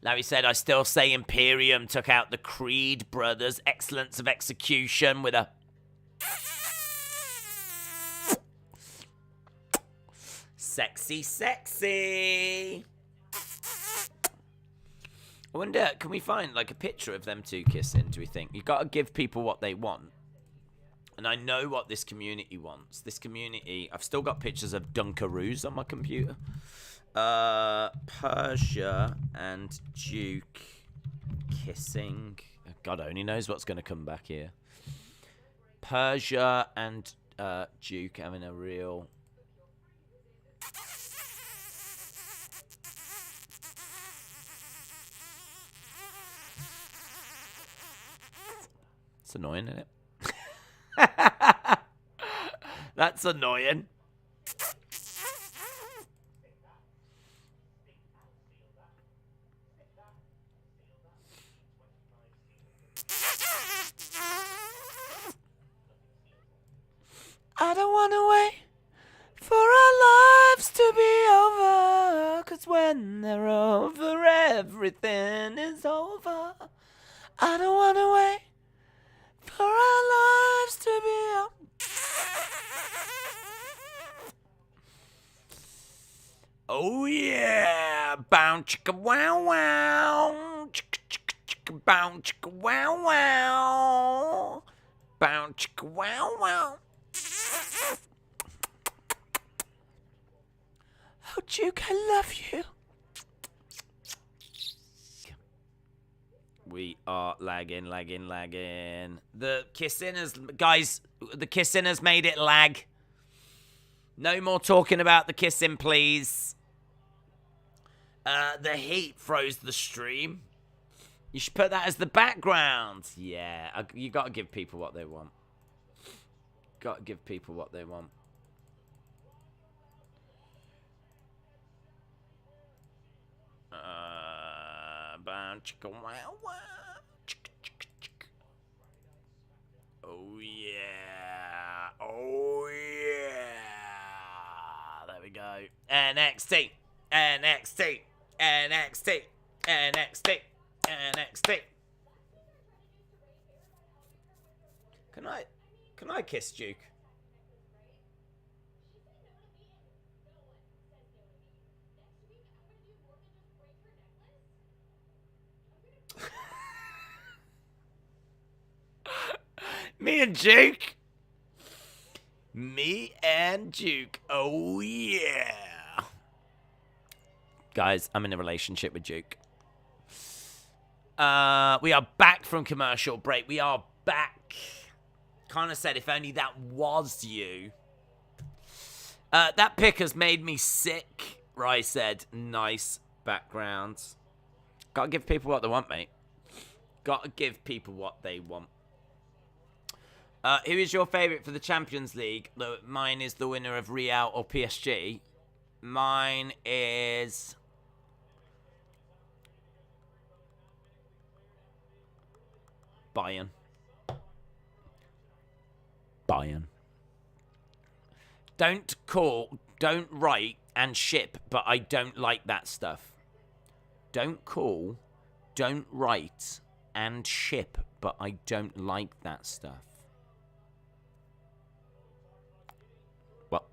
Larry said, I still say Imperium took out the Creed brothers. Excellence of execution with a... Sexy, sexy. I wonder, can we find like a picture of them two kissing, do we think? You've got to give people what they want. And I know what this community wants. This community, I've still got pictures of Dunkaroos on my computer. Persia and Duke kissing. God only knows what's going to come back here. Persia and Duke having a real... It's annoying, isn't it? That's annoying. I don't want to wait for our lives to be over, 'cause when they're over, everything is over. I don't want to wait for our lives to be over. Oh, yeah. Bow, chicka, wow, wow. Chicka, chicka, chicka, bow, chicka, wow, wow. Bow, chicka, wow, wow. Oh, Duke, I love you. We are lagging. The kissing has... Guys, the kissing has made it lag. No more talking about the kissing, please. The heat froze the stream. You should put that as the background. Yeah, you got to give people what they want. Got to give people what they want. Oh, yeah. Oh, yeah. There we go. NXT. NXT. NXT. NXT. NXT. Can I kiss Duke? Me and Duke. Me and Duke. Oh, yeah. Guys, I'm in a relationship with Duke. We are back from commercial break. We are back. Kind of said, if only that was you. That pick has made me sick. Rai said, nice backgrounds. Gotta give people what they want, mate. Gotta give people what they want. Who is your favourite for the Champions League? Mine is the winner of Real or PSG. Mine is... Bayern. Don't write and ship, but I don't like that stuff. Don't call, don't write and ship, but I don't like that stuff. Well,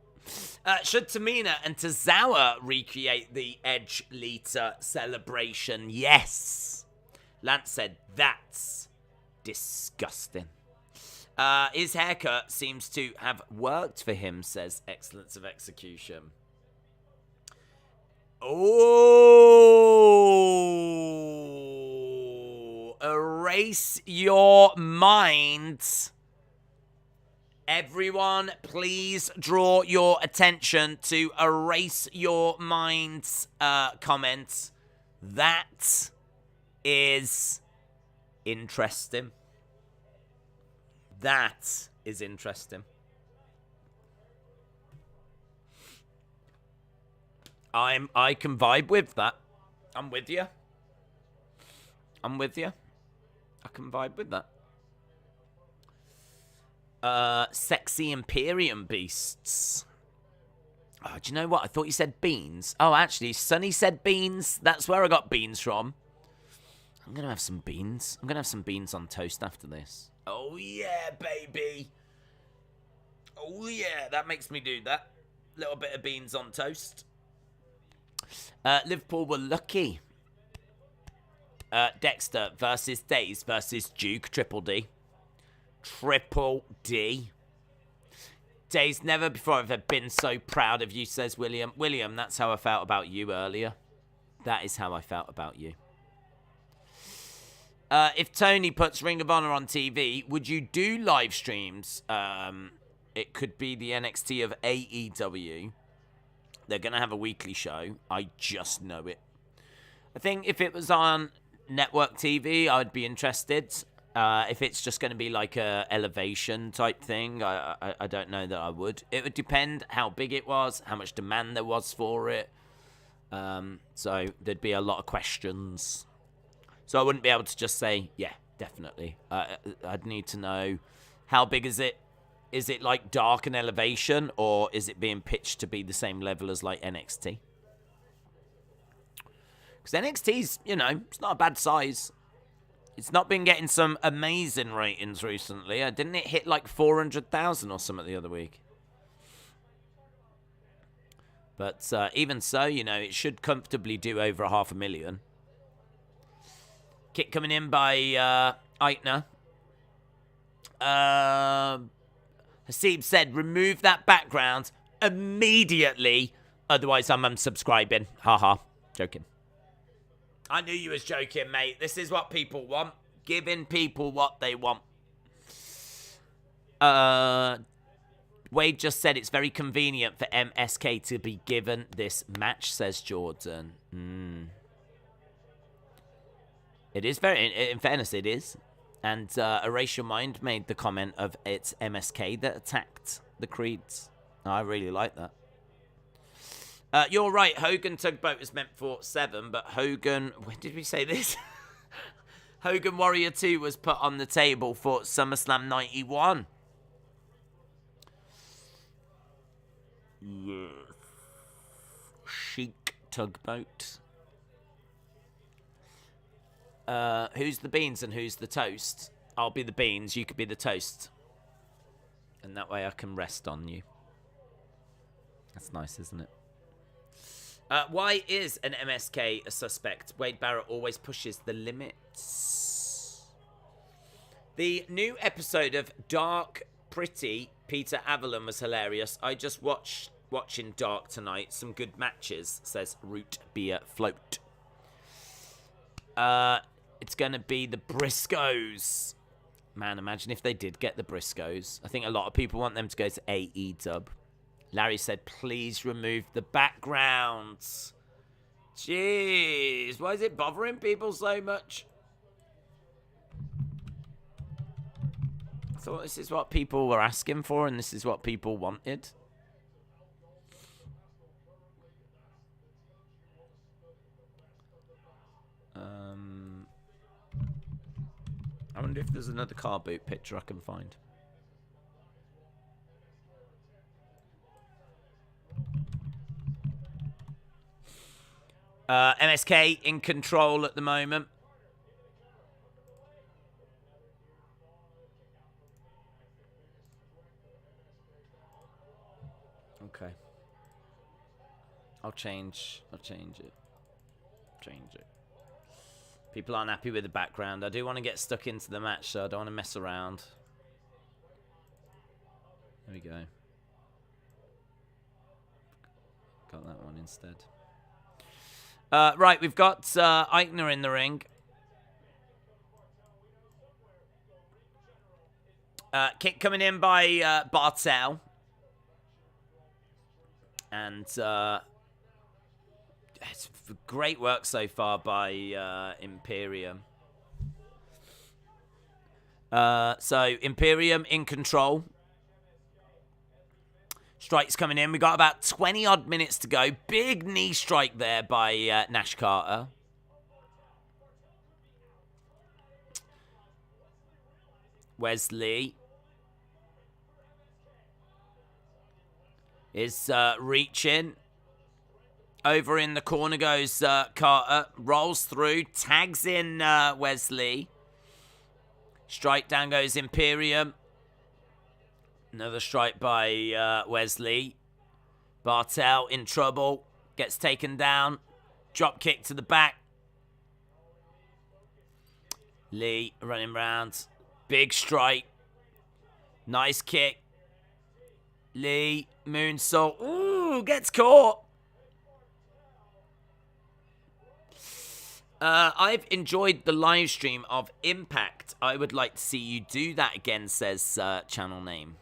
should Tamina and Tozawa recreate the Edge Lita celebration? Yes. Lance said, that's disgusting. His haircut seems to have worked for him, says Excellence of Execution. Oh, erase your minds. Everyone, please draw your attention to erase your minds comment. That is interesting. That is interesting. I can vibe with that. I'm with you. I can vibe with that. Sexy Imperium beasts. Oh, do you know what? I thought you said beans. Oh, actually, Sonny said beans. That's where I got beans from. I'm going to have some beans. I'm going to have some beans on toast after this. Oh, yeah, baby. Oh, yeah. That makes me do that. Little bit of beans on toast. Liverpool were lucky. Dexter versus Days versus Duke. Triple D. Days, never before have I been so proud of you, says William. William, that's how I felt about you earlier. That is how I felt about you. If Tony puts Ring of Honor on TV, would you do live streams? It could be the NXT of AEW. They're going to have a weekly show. I just know it. I think if it was on network TV, I'd be interested. If it's just going to be like a elevation type thing, I don't know that I would. It would depend how big it was, how much demand there was for it. So there'd be a lot of questions. So I wouldn't be able to just say, yeah, definitely. I'd need to know, how big is it? Is it like Dark and Elevation, or is it being pitched to be the same level as like NXT? Because NXT's, you know, it's not a bad size. It's not been getting some amazing ratings recently. Didn't it hit like 400,000 or something the other week? But even so, you know, it should comfortably do over 500,000. Kick coming in by Aichner. Hasib said, remove that background immediately. Otherwise, I'm unsubscribing. Haha. Joking. I knew you was joking, mate. This is what people want. Giving people what they want. Wade just said it's very convenient for MSK to be given this match, says Jordan. It is very, in fairness, it is. And Erase Your Mind made the comment of it's MSK that attacked the Creeds. I really like that. You're right, Hogan Tugboat is meant for 7, but Hogan, when did we say this? Hogan Warrior 2 was put on the table for SummerSlam 91. Yes. Chic Tugboat. Who's the beans and who's the toast? I'll be the beans, you could be the toast. And that way I can rest on you. That's nice, isn't it? Why is an MSK a suspect? Wade Barrett always pushes the limits. The new episode of Dark Pretty Peter Avalon was hilarious. I just watching Dark tonight. Some good matches, says Root Beer Float. It's going to be the Briscoes. Man, imagine if they did get the Briscoes. I think a lot of people want them to go to AEW. Larry said, please remove the backgrounds. Jeez, why is it bothering people so much? I thought this is what people were asking for and this is what people wanted. I wonder if there's another car boot picture I can find. MSK in control at the moment. Okay. I'll change it. Change it. People aren't happy with the background. I do want to get stuck into the match, so I don't want to mess around. There we go. Got that one instead. Right, we've got Aichner in the ring. Kick coming in by Bartel. And it's great work so far by Imperium. So, Imperium in control. Strikes coming in. We got about 20-odd minutes to go. Big knee strike there by Nash Carter. Wesley is reaching. Over in the corner goes Carter. Rolls through. Tags in Wesley. Strike down goes Imperium. Another strike by Wesley. Bartel in trouble. Gets taken down. Drop kick to the back. Lee running round. Big strike. Nice kick. Lee. Moonsault. Ooh, gets caught. I've enjoyed the live stream of Impact. I would like to see you do that again, says channel name.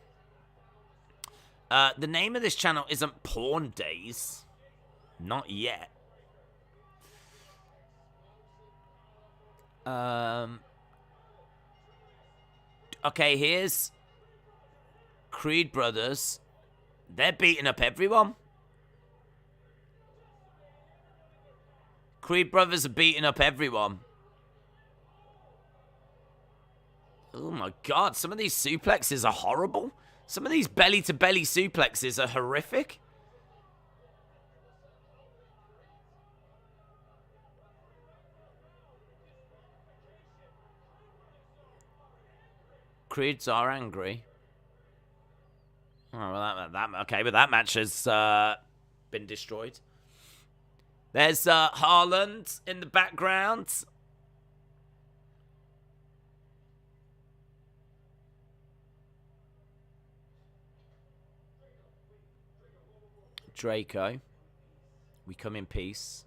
The name of this channel isn't Porn Days. Not yet. Okay, here's Creed Brothers. They're beating up everyone. Creed Brothers are beating up everyone. Oh my god, some of these suplexes are horrible. Some of these belly-to-belly suplexes are horrific. Creeds are angry. Oh, well, okay, but that match is been destroyed. There's Haaland in the background. Draco. We come in peace.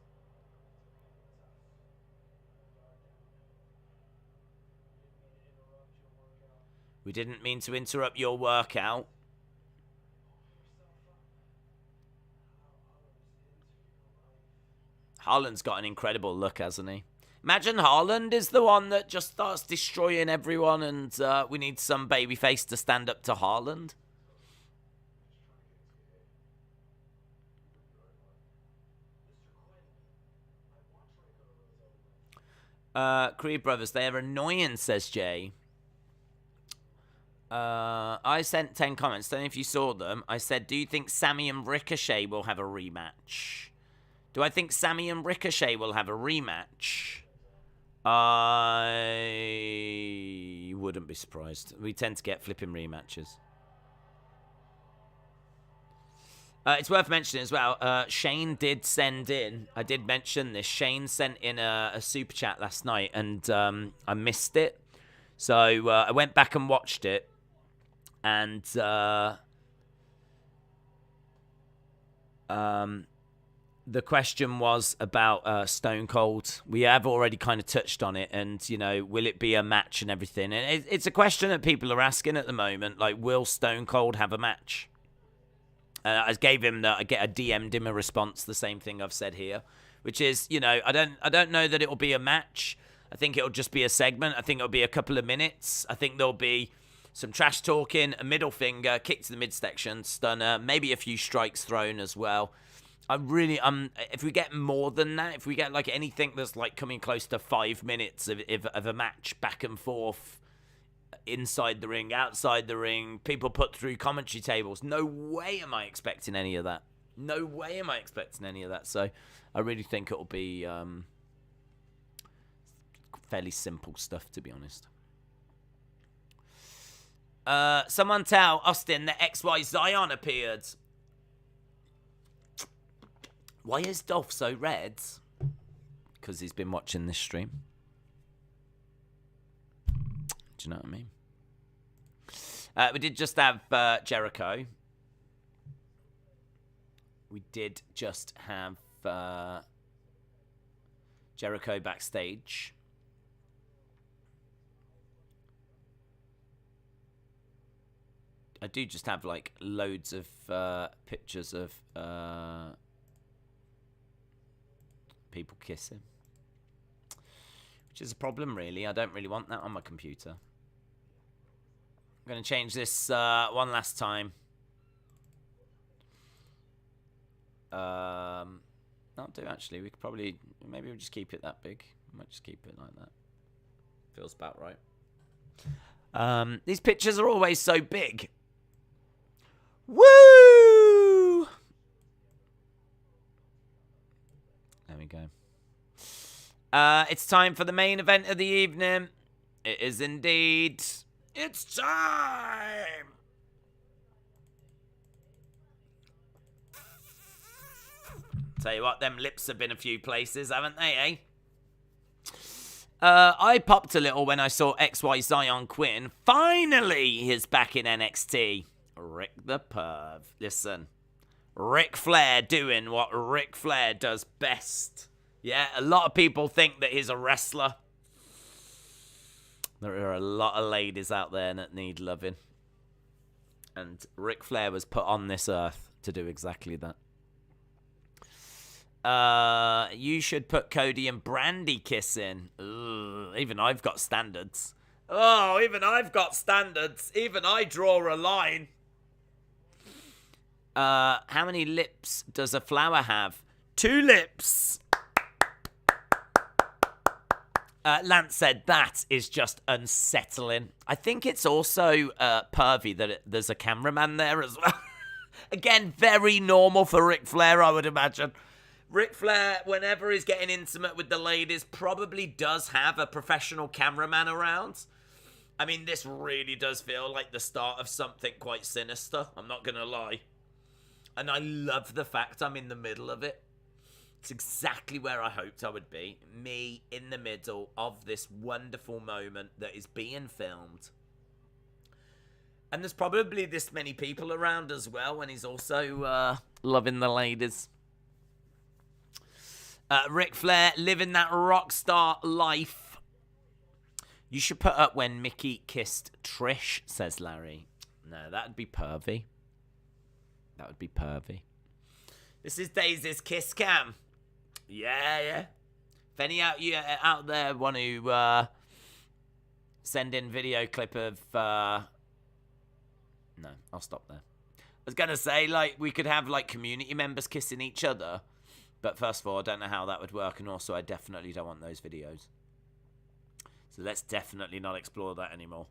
We didn't mean to interrupt your workout. Haaland's got an incredible look, hasn't he? Imagine Haaland is the one that just starts destroying everyone and we need some babyface to stand up to Haaland. Creed Brothers, they are annoying, says Jay. I sent 10 comments. Don't know if you saw them. I said, do you think Sammy and Ricochet will have a rematch? Do I think Sammy and Ricochet will have a rematch? I wouldn't be surprised. We tend to get flipping rematches. It's worth mentioning as well, Shane did send in, I did mention this, Shane sent in a super chat last night and I missed it. So I went back and watched it. And the question was about Stone Cold. We have already kind of touched on it, and you know, will it be a match and everything? And it's a question that people are asking at the moment. Like, will Stone Cold have a match? I gave him I DM'd him a response, the same thing I've said here, which is, you know, I don't know that it will be a match. I think it'll just be a segment. I think it'll be a couple of minutes. I think there'll be some trash talking, a middle finger, kick to the midsection, stunner, maybe a few strikes thrown as well. If we get more than that, if we get like anything that's like coming close to 5 minutes of a match back and forth, inside the ring, outside the ring, people put through commentary tables, no way am I expecting any of that. No way am I expecting any of that. So I really think it'll be fairly simple stuff, to be honest. Someone tell Austin that XY Zion appeared. Why is Dolph so red? Because he's been watching this stream. Do you know what I mean? We did just have Jericho. We did just have Jericho backstage. I do just have like loads of pictures of people kissing, which is a problem, really. I don't really want that on my computer. I'm going to change this one last time. That'll do, actually. We could probably, maybe we'll just keep it that big. We might just keep it like that. Feels about right. These pictures are always so big. Woo! There we go. It's time for the main event of the evening. It is indeed. It's time! Tell you what, them lips have been a few places, haven't they, eh? I popped a little when I saw XY Zion Quinn. Finally, he's back in NXT. Rick the Perv. Listen, Ric Flair doing what Ric Flair does best. Yeah, a lot of people think that he's a wrestler. There are a lot of ladies out there that need loving. And Ric Flair was put on this earth to do exactly that. You should put Cody and Brandy kissing. Ugh, even I've got standards. Oh, even I've got standards. Even I draw a line. How many lips does a flower have? 2 lips. Lance said that is just unsettling. I think it's also pervy that there's a cameraman there as well. Again, very normal for Ric Flair, I would imagine. Ric Flair, whenever he's getting intimate with the ladies, probably does have a professional cameraman around. I mean, this really does feel like the start of something quite sinister. I'm not going to lie. And I love the fact I'm in the middle of it. It's exactly where I hoped I would be. Me in the middle of this wonderful moment that is being filmed. And there's probably this many people around as well, and he's also loving the ladies. Ric Flair living that rock star life. You should put up when Mickey kissed Trish, says Larry. No, that'd be pervy. That would be pervy. This is Daisy's kiss cam. Yeah. If any out there want to send in video clip of... No, I'll stop there. I was going to say, like, we could have, like, community members kissing each other. But first of all, I don't know how that would work. And also, I definitely don't want those videos. So let's definitely not explore that anymore.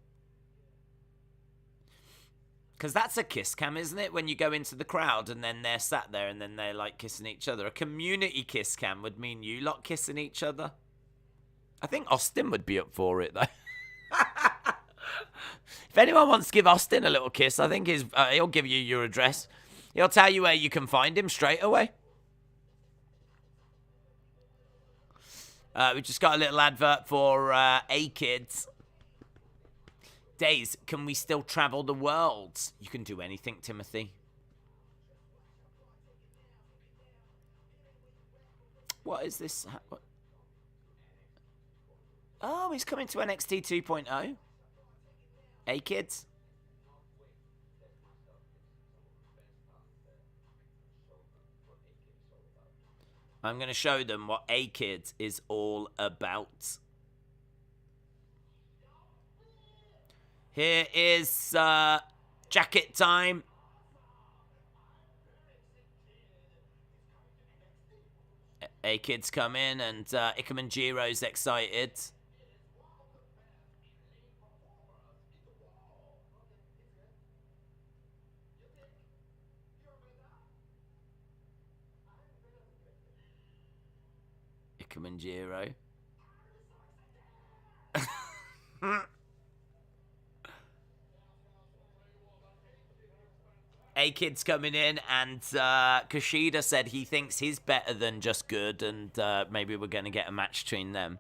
Because that's a kiss cam, isn't it? When you go into the crowd and then they're sat there and then they're like kissing each other. A community kiss cam would mean you lot kissing each other. I think Austin would be up for it, though. If anyone wants to give Austin a little kiss, I think he'll give you your address. He'll tell you where you can find him straight away. We just got a little advert for A-Kids. Days, can we still travel the world? You can do anything, Timothy. What is this? What? Oh, he's coming to NXT 2.0. A-Kids. I'm going to show them what A-Kids is all about. Here is jacket time. A-Kids come in and Ikemen Jiro's excited. Ikemen Jiro. A-Kid's coming in, and Kushida said he thinks he's better than just good, and maybe we're going to get a match between them.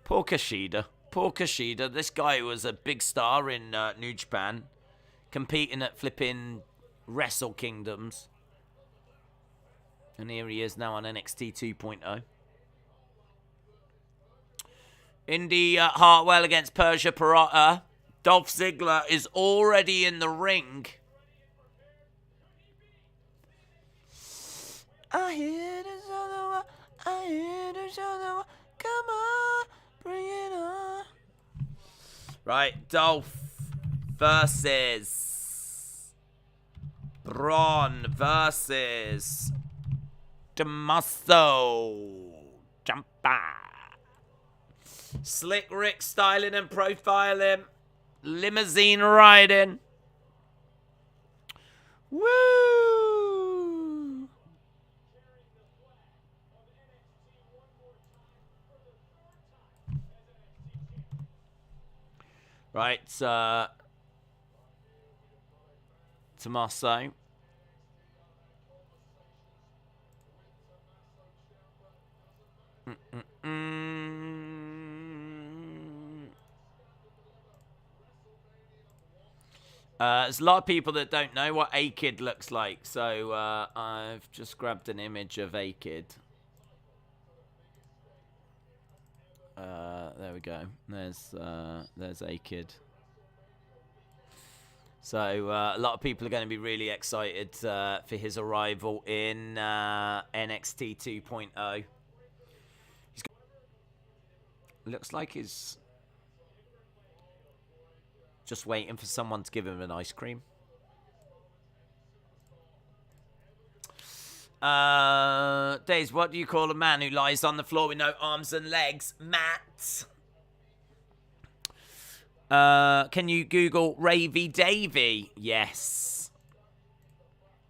Poor Kushida. Poor Kushida. This guy was a big star in New Japan, competing at flipping Wrestle Kingdoms. And here he is now on NXT 2.0. Indi Hartwell against Persia Pirotta. Dolph Ziggler is already in the ring. I hear the other one, I hear the other one. Come on, bring it on. Right, Dolph versus Bron versus Tommaso Ciampa. Slick Rick styling and profiling. Limousine riding. Woo! Right, Tommaso. There's a lot of people that don't know what A-Kid looks like, so I've just grabbed an image of A-Kid. There we go. There's A-Kid. So a lot of people are going to be really excited for his arrival in NXT 2.0. Looks like he's just waiting for someone to give him an ice cream. Days, what do you call a man who lies on the floor with no arms and legs? Matt. Can you Google Ravy Davy? Yes.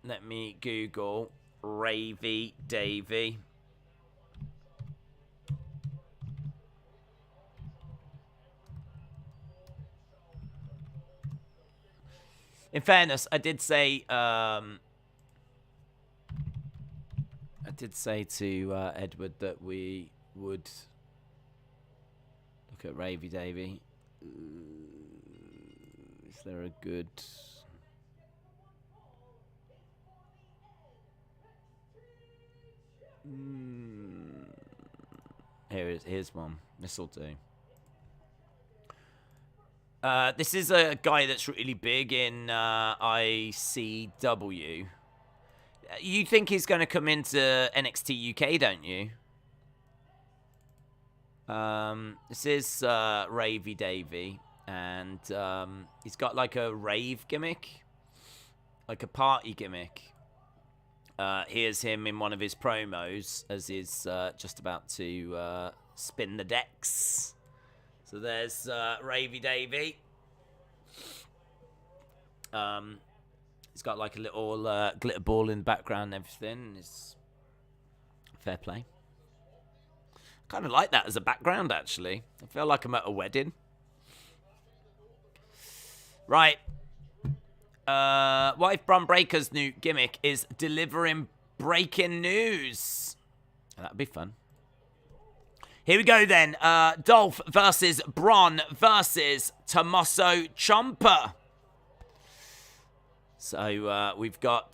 Let me Google Ravy Davy. In fairness, I did say did say to Edward that we would look at Ravy Davy. Is there a good... Here's one. This'll do. This is a guy that's really big in ICW. You think he's going to come into NXT UK, don't you? This is Ravy Davy, and he's got like a rave gimmick, like a party gimmick. Here's him in one of his promos as he's just about to spin the decks. So there's Ravy Davy. He's got like a little glitter ball in the background and everything. It's fair play. Kind of like that as a background, actually. I feel like I'm at a wedding. Right. What if Bron Breakker's new gimmick is delivering breaking news? That'd be fun. Here we go then. Dolph versus Bron versus Tommaso Ciampa. So we've got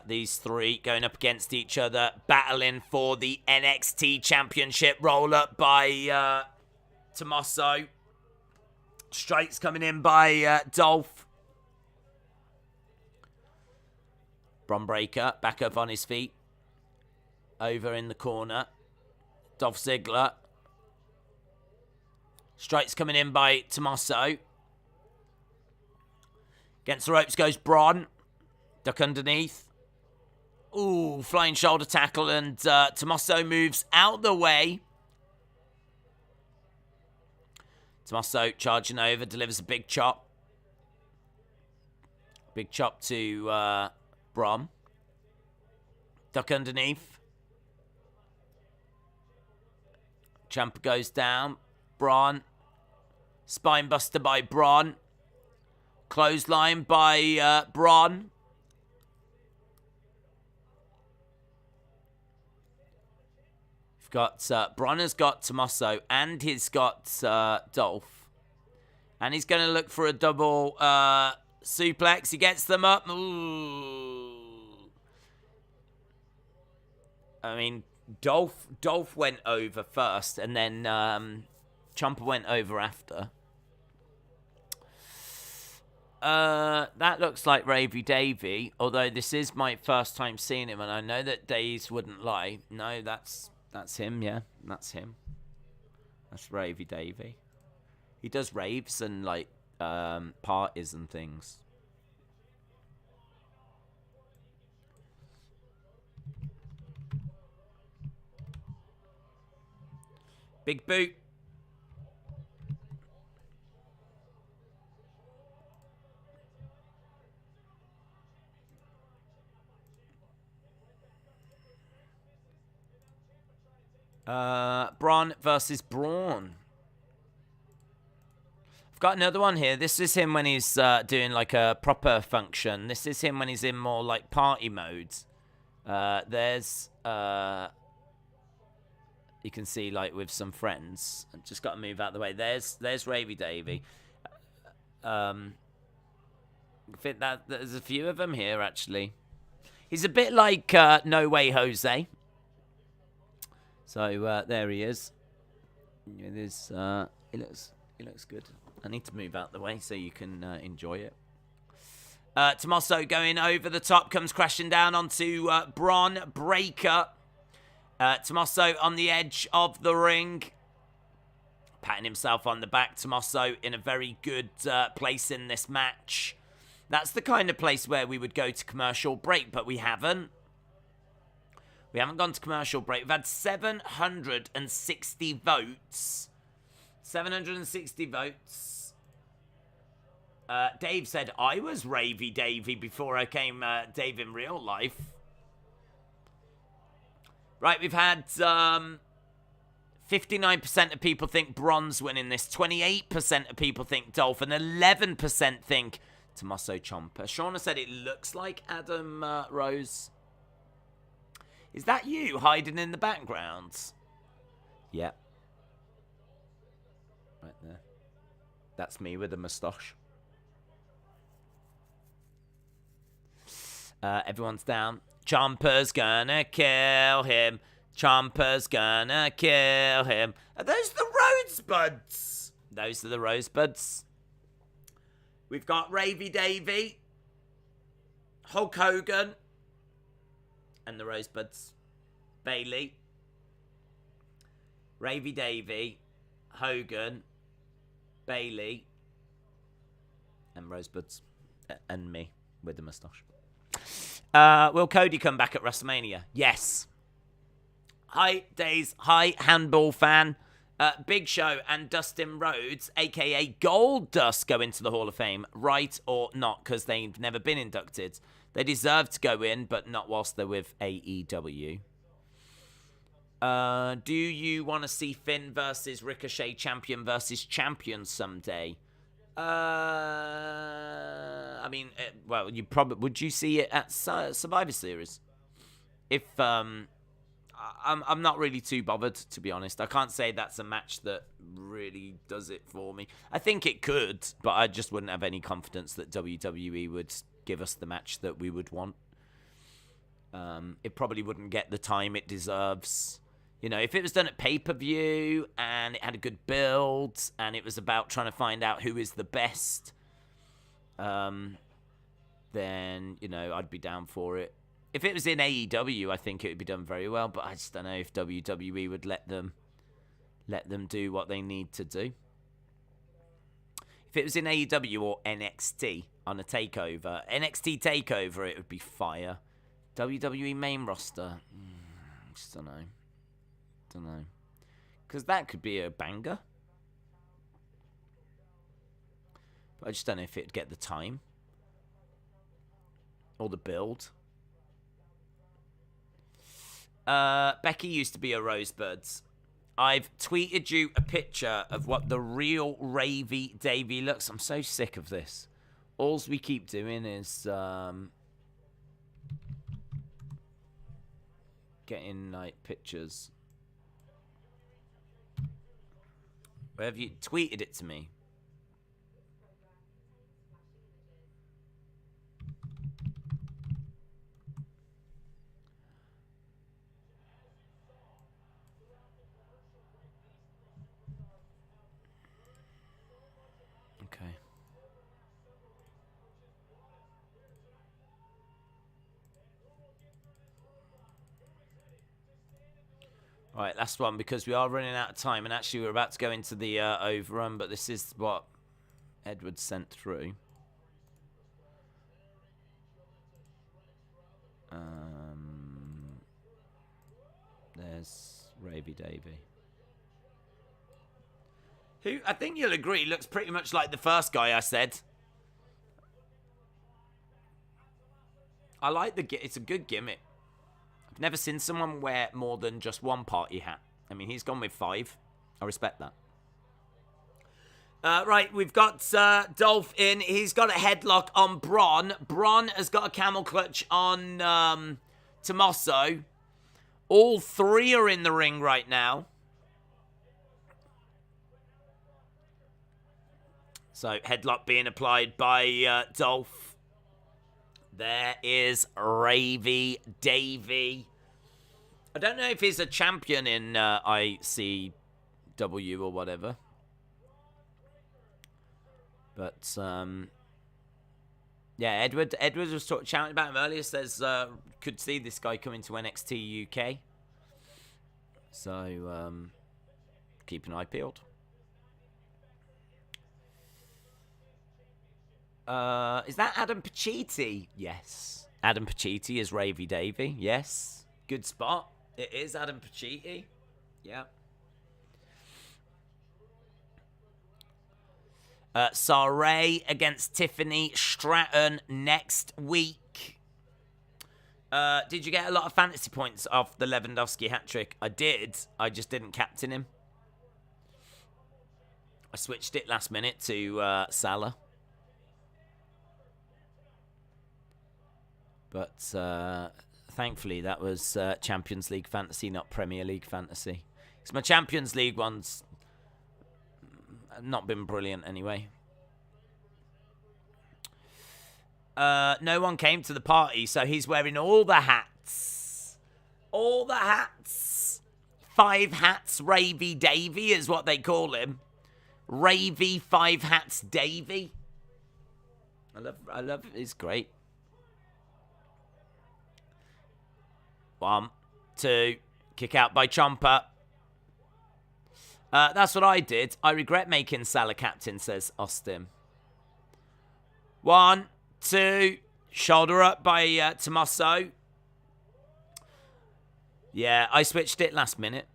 these three going up against each other, battling for the NXT Championship. Roll up by Tommaso. Straights coming in by Dolph. Bron Breakker back up on his feet. Over in the corner. Dolph Ziggler. Straights coming in by Tommaso. Against the ropes goes Bron. Duck underneath. Ooh, flying shoulder tackle, and Tommaso moves out the way. Tommaso charging over, delivers a big chop. Big chop to Bron. Duck underneath. Ciampa goes down. Bron. Spinebuster by Bron. Clothesline by Bron. We've got Bron has got Tommaso and he's got Dolph. And he's going to look for a double suplex. He gets them up. Ooh. I mean, Dolph went over first and then Ciampa went over after. That looks like Ravy Davy, although this is my first time seeing him, and I know that Days wouldn't lie. No, that's him, yeah. That's him. That's Ravy Davy. He does raves and, like, parties and things. Big boot. Bron versus Braun. I've got another one here. This is him when he's doing like a proper function. This is him when he's in more like party modes. There's you can see like with some friends. I've just got to move out of the way. There's Ravy Davy. I think that there's a few of them here actually. He's a bit like No Way Jose. So there he is. It is. He looks good. I need to move out the way so you can enjoy it. Tommaso going over the top, comes crashing down onto Bron Breakker. Tommaso on the edge of the ring, patting himself on the back. Tommaso in a very good place in this match. That's the kind of place where we would go to commercial break, but we haven't. We haven't gone to commercial break. We've had 760 votes. 760 votes. Dave said, I was Ravy Davy before I came Dave in real life. Right, we've had 59% of people think Bron's winning this. 28% of people think Dolph. And 11% think Tommaso Ciampa. Shauna said it looks like Adam Rose. Is that you hiding in the background? Yep. Right there. That's me with a moustache. Everyone's down. Ciampa's gonna kill him. Ciampa's gonna kill him. Are those the Rosebuds? Those are the Rosebuds. We've got Ravy Davy, Hulk Hogan, and the Rosebuds. Bailey, Ravy Davy, Hogan, Bailey, and Rosebuds. And me with the moustache. Will Cody come back at WrestleMania? Yes. Hi, Days. Hi, handball fan. Big Show and Dustin Rhodes, a.k.a. Goldust, go into the Hall of Fame, right or not? Because they've never been inducted. They deserve to go in, but not whilst they're with AEW. Do you want to see Finn versus Ricochet champion versus champion someday? I mean, well, you probably would. You see it at Survivor Series? If I'm not really too bothered, to be honest. I can't say that's a match that really does it for me. I think it could, but I just wouldn't have any confidence that WWE would give us the match that we would want. It probably wouldn't get the time it deserves. You know, if it was done at pay-per-view and it had a good build and it was about trying to find out who is the best, then, you know, I'd be down for it. If it was in AEW, I think it would be done very well, but I just don't know if WWE would let them do what they need to do. If it was in AEW or NXT on a takeover, NXT takeover, it would be fire. WWE main roster, just don't know. Because that could be a banger. But I just don't know if it'd get the time. Or the build. Becky used to be a Rosebuds. I've tweeted you a picture of what the real Ravy Davy looks. I'm so sick of this. All we keep doing is getting like pictures. Where have you tweeted it to me? Okay. All right, last one, because we are running out of time, and actually we're about to go into the overrun, but this is what Edward sent through. There's Ravy Davy. Who, I think you'll agree, looks pretty much like the first guy I said. I like it's a good gimmick. I've never seen someone wear more than just one party hat. I mean, he's gone with 5. I respect that. Right, we've got Dolph in. He's got a headlock on Bron. Bron has got a camel clutch on Tommaso. All 3 are in the ring right now. So, headlock being applied by Dolph. There is Ravy Davy. I don't know if he's a champion in ICW or whatever. But, yeah, Edward was chatting about him earlier. Says, could see this guy coming to NXT UK. So, keep an eye peeled. Is that Adam Pacitti? Yes. Adam Pacitti is Ravy Davy. Yes. Good spot. It is Adam Pacitti. Yeah. Saray against Tiffany Stratton next week. Did you get a lot of fantasy points off the Lewandowski hat trick? I did. I just didn't captain him. I switched it last minute to Salah. But Thankfully, that was Champions League fantasy, not Premier League fantasy. Because my Champions League ones have not been brilliant anyway. No one came to the party, so he's wearing all the hats. All the hats. 5 hats Ravy Davy is what they call him. Ravy 5 hats Davy. I love it. It's great. 1, 2, kick out by Ciampa. That's what I did. I regret making Salah captain, says Austin. 1, 2, shoulder up by Tommaso. Yeah, I switched it last minute.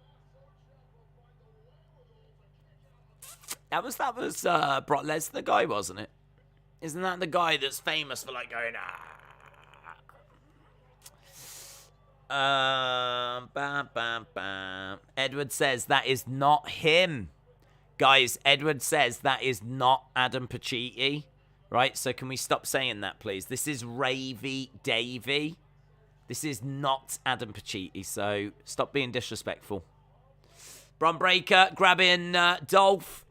That was Brock Lesnar guy, wasn't it? Isn't that the guy that's famous for like going bam, bam, bam. Edward says that is not him. Guys, Edward says that is not Adam Pacitti. Right, so can we stop saying that, please? This is Ravy Davy. This is not Adam Pacitti, so stop being disrespectful. Bron Breakker grabbing Dolph.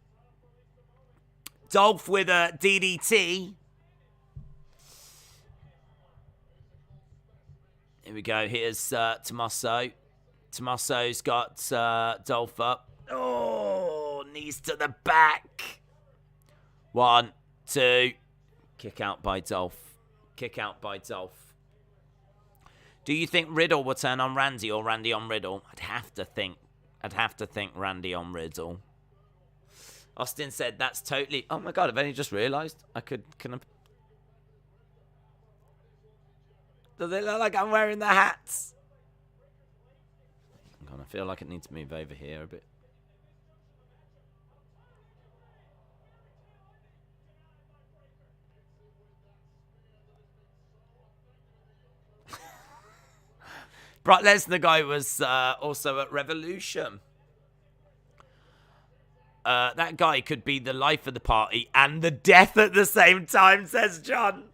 Dolph with a DDT. Here we go. Here's Tommaso. Tommaso's got Dolph up. Oh, knees to the back. 1, 2. Kick out by Dolph. Kick out by Dolph. Do you think Riddle will turn on Randy or Randy on Riddle? I'd have to think Randy on Riddle. Austin said that's totally... Oh my god, I've only just realised. Can I... Does it look like I'm wearing the hats? Hang on, I feel like it needs to move over here a bit. Brock Lesnar guy was also at Revolution. That guy could be the life of the party and the death at the same time, says John.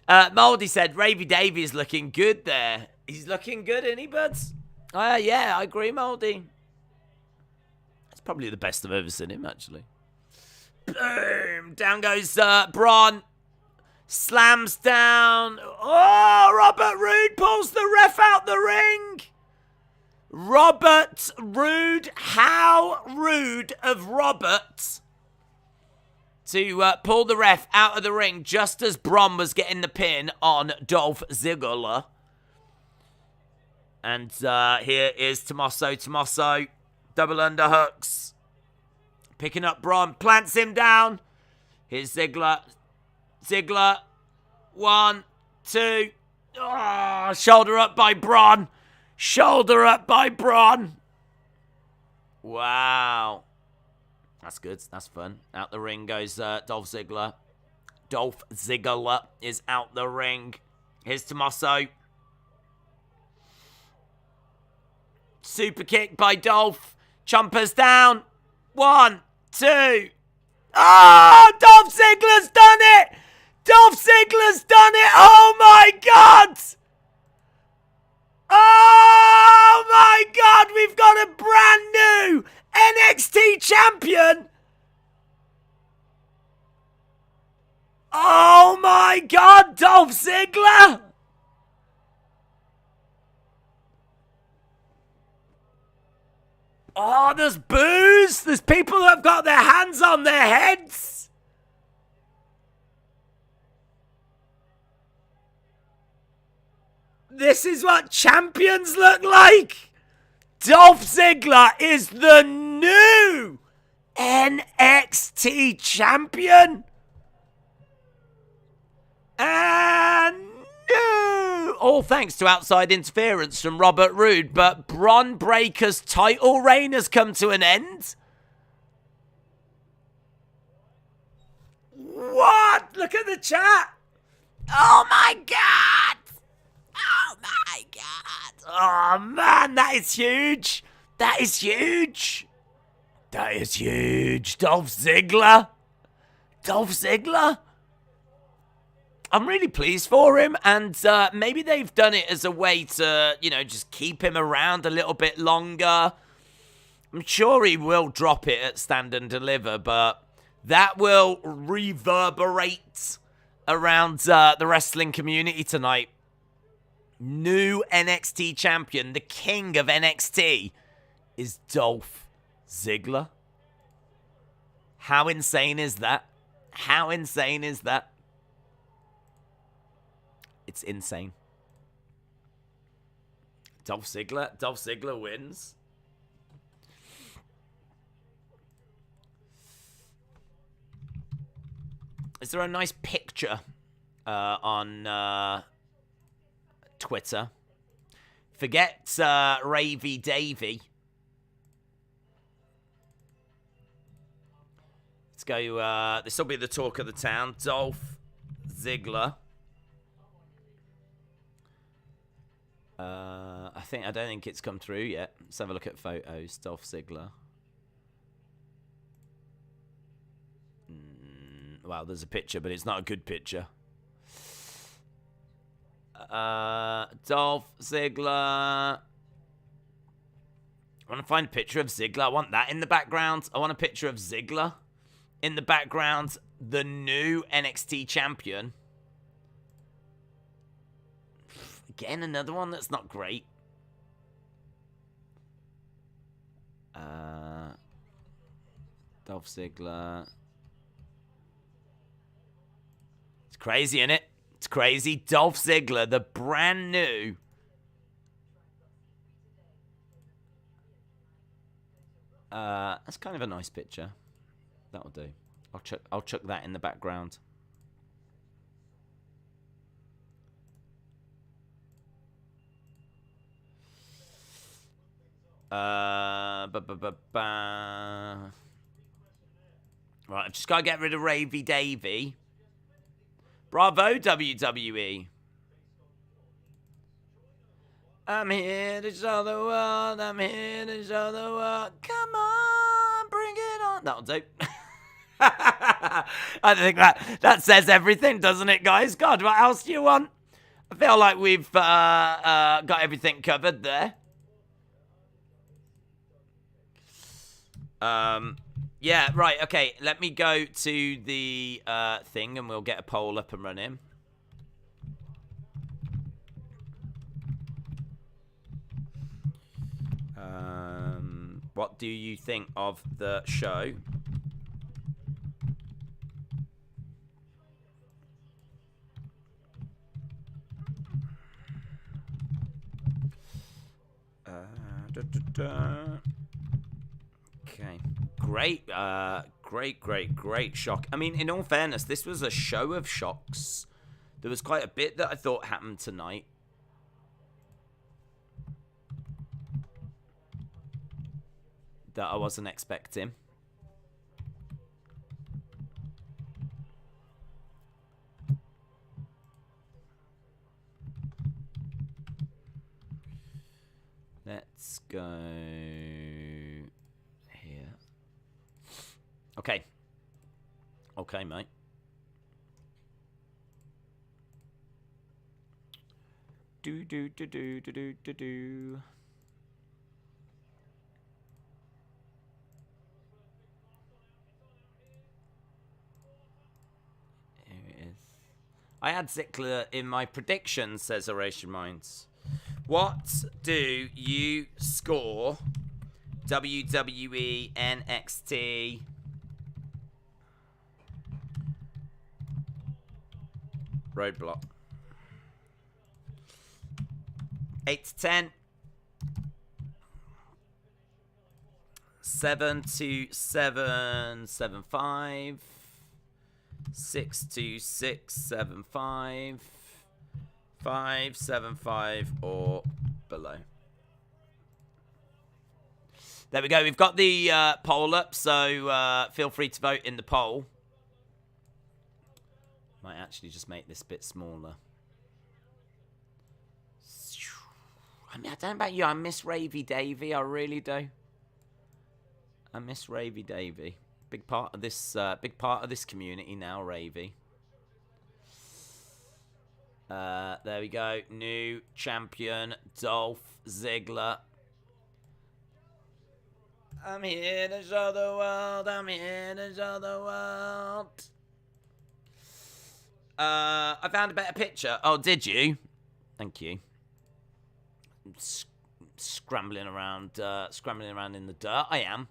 Moldy said, Ravy Davies looking good there. He's looking good, isn't he, buds? Yeah, I agree, Moldy. That's probably the best I've ever seen him, actually. Boom! Down goes Bron. Slams down. Oh, Robert Roode pulls the ref out the ring. Robert Roode. How rude of Robert to pull the ref out of the ring just as Bron was getting the pin on Dolph Ziggler. And here is Tommaso. Tommaso. Double underhooks. Picking up Bron. Plants him down. Here's Ziggler. Ziggler. 1, 2. Oh, shoulder up by Bron. Shoulder up by Bron. Wow. That's good. That's fun. Out the ring goes Dolph Ziggler. Dolph Ziggler is out the ring. Here's Tommaso. Super kick by Dolph. Ciampa's down. 1, 2. Oh, Dolph Ziggler's done it. Dolph Ziggler's done it. Oh, my God. Oh, my God. We've got a brand new NXT champion. Oh, my God. Dolph Ziggler. Oh, there's boos. There's people that have got their hands on their heads. This is what champions look like. Dolph Ziggler is the new NXT champion. And no. All thanks to outside interference from Robert Roode, but Bron Breakker's title reign has come to an end. What? Look at the chat. Oh my God. Oh my God. Oh man, that is huge. That is huge. That is huge. Dolph Ziggler. Dolph Ziggler. I'm really pleased for him, and maybe they've done it as a way to, you know, just keep him around a little bit longer. I'm sure he will drop it at Stand and Deliver, but that will reverberate around the wrestling community tonight. New NXT champion, the king of NXT, is Dolph Ziggler. How insane is that? How insane is that? It's insane. Dolph Ziggler wins. Is there a nice picture on Twitter? Forget Ravy Davy. Let's go. This will be the talk of the town. Dolph Ziggler. I don't think it's come through yet. Let's have a look at photos. Dolph Ziggler. Wow, there's a picture, but it's not a good picture. Dolph Ziggler. I want to find a picture of Ziggler. I want that in the background. I want a picture of Ziggler in the background. The new NXT champion. Again, another one that's not great. Dolph Ziggler. It's crazy, isn't it? It's crazy. Dolph Ziggler, the brand new that's kind of a nice picture. That'll do. I'll chuck that in the background. Right, I've just got to get rid of Ravy Davy. Bravo, WWE. I'm here to show the world. I'm here to show the world. Come on, bring it on. That'll do. I think that says everything, doesn't it, guys? God, what else do you want? I feel like we've got everything covered there. Yeah, right, okay. Let me go to the thing and we'll get a poll up and running. What do you think of the show? Okay. Great shock. I mean, in all fairness, this was a show of shocks. There was quite a bit that I thought happened tonight. That I wasn't expecting. Let's go here. Okay. Okay, mate. Do. I had Ziggler in my predictions, says Oration Minds. What do you score WWE NXT Roadblock? 8 to 10. 7 to 7, 7, 5. 6 to 6, 7, 5. 5, 7, 5, or below. There we go. We've got the poll up, so feel free to vote in the poll. Might actually just make this bit smaller. I mean, I don't know about you. I miss Ravy Davy. I really do. I miss Ravy Davy. Big part of this community now, Ravy. There we go. New champion, Dolph Ziggler. I'm here to show the world. I'm here to show the world. I found a better picture. Oh, did you? Thank you. Scrambling around in the dirt. I am.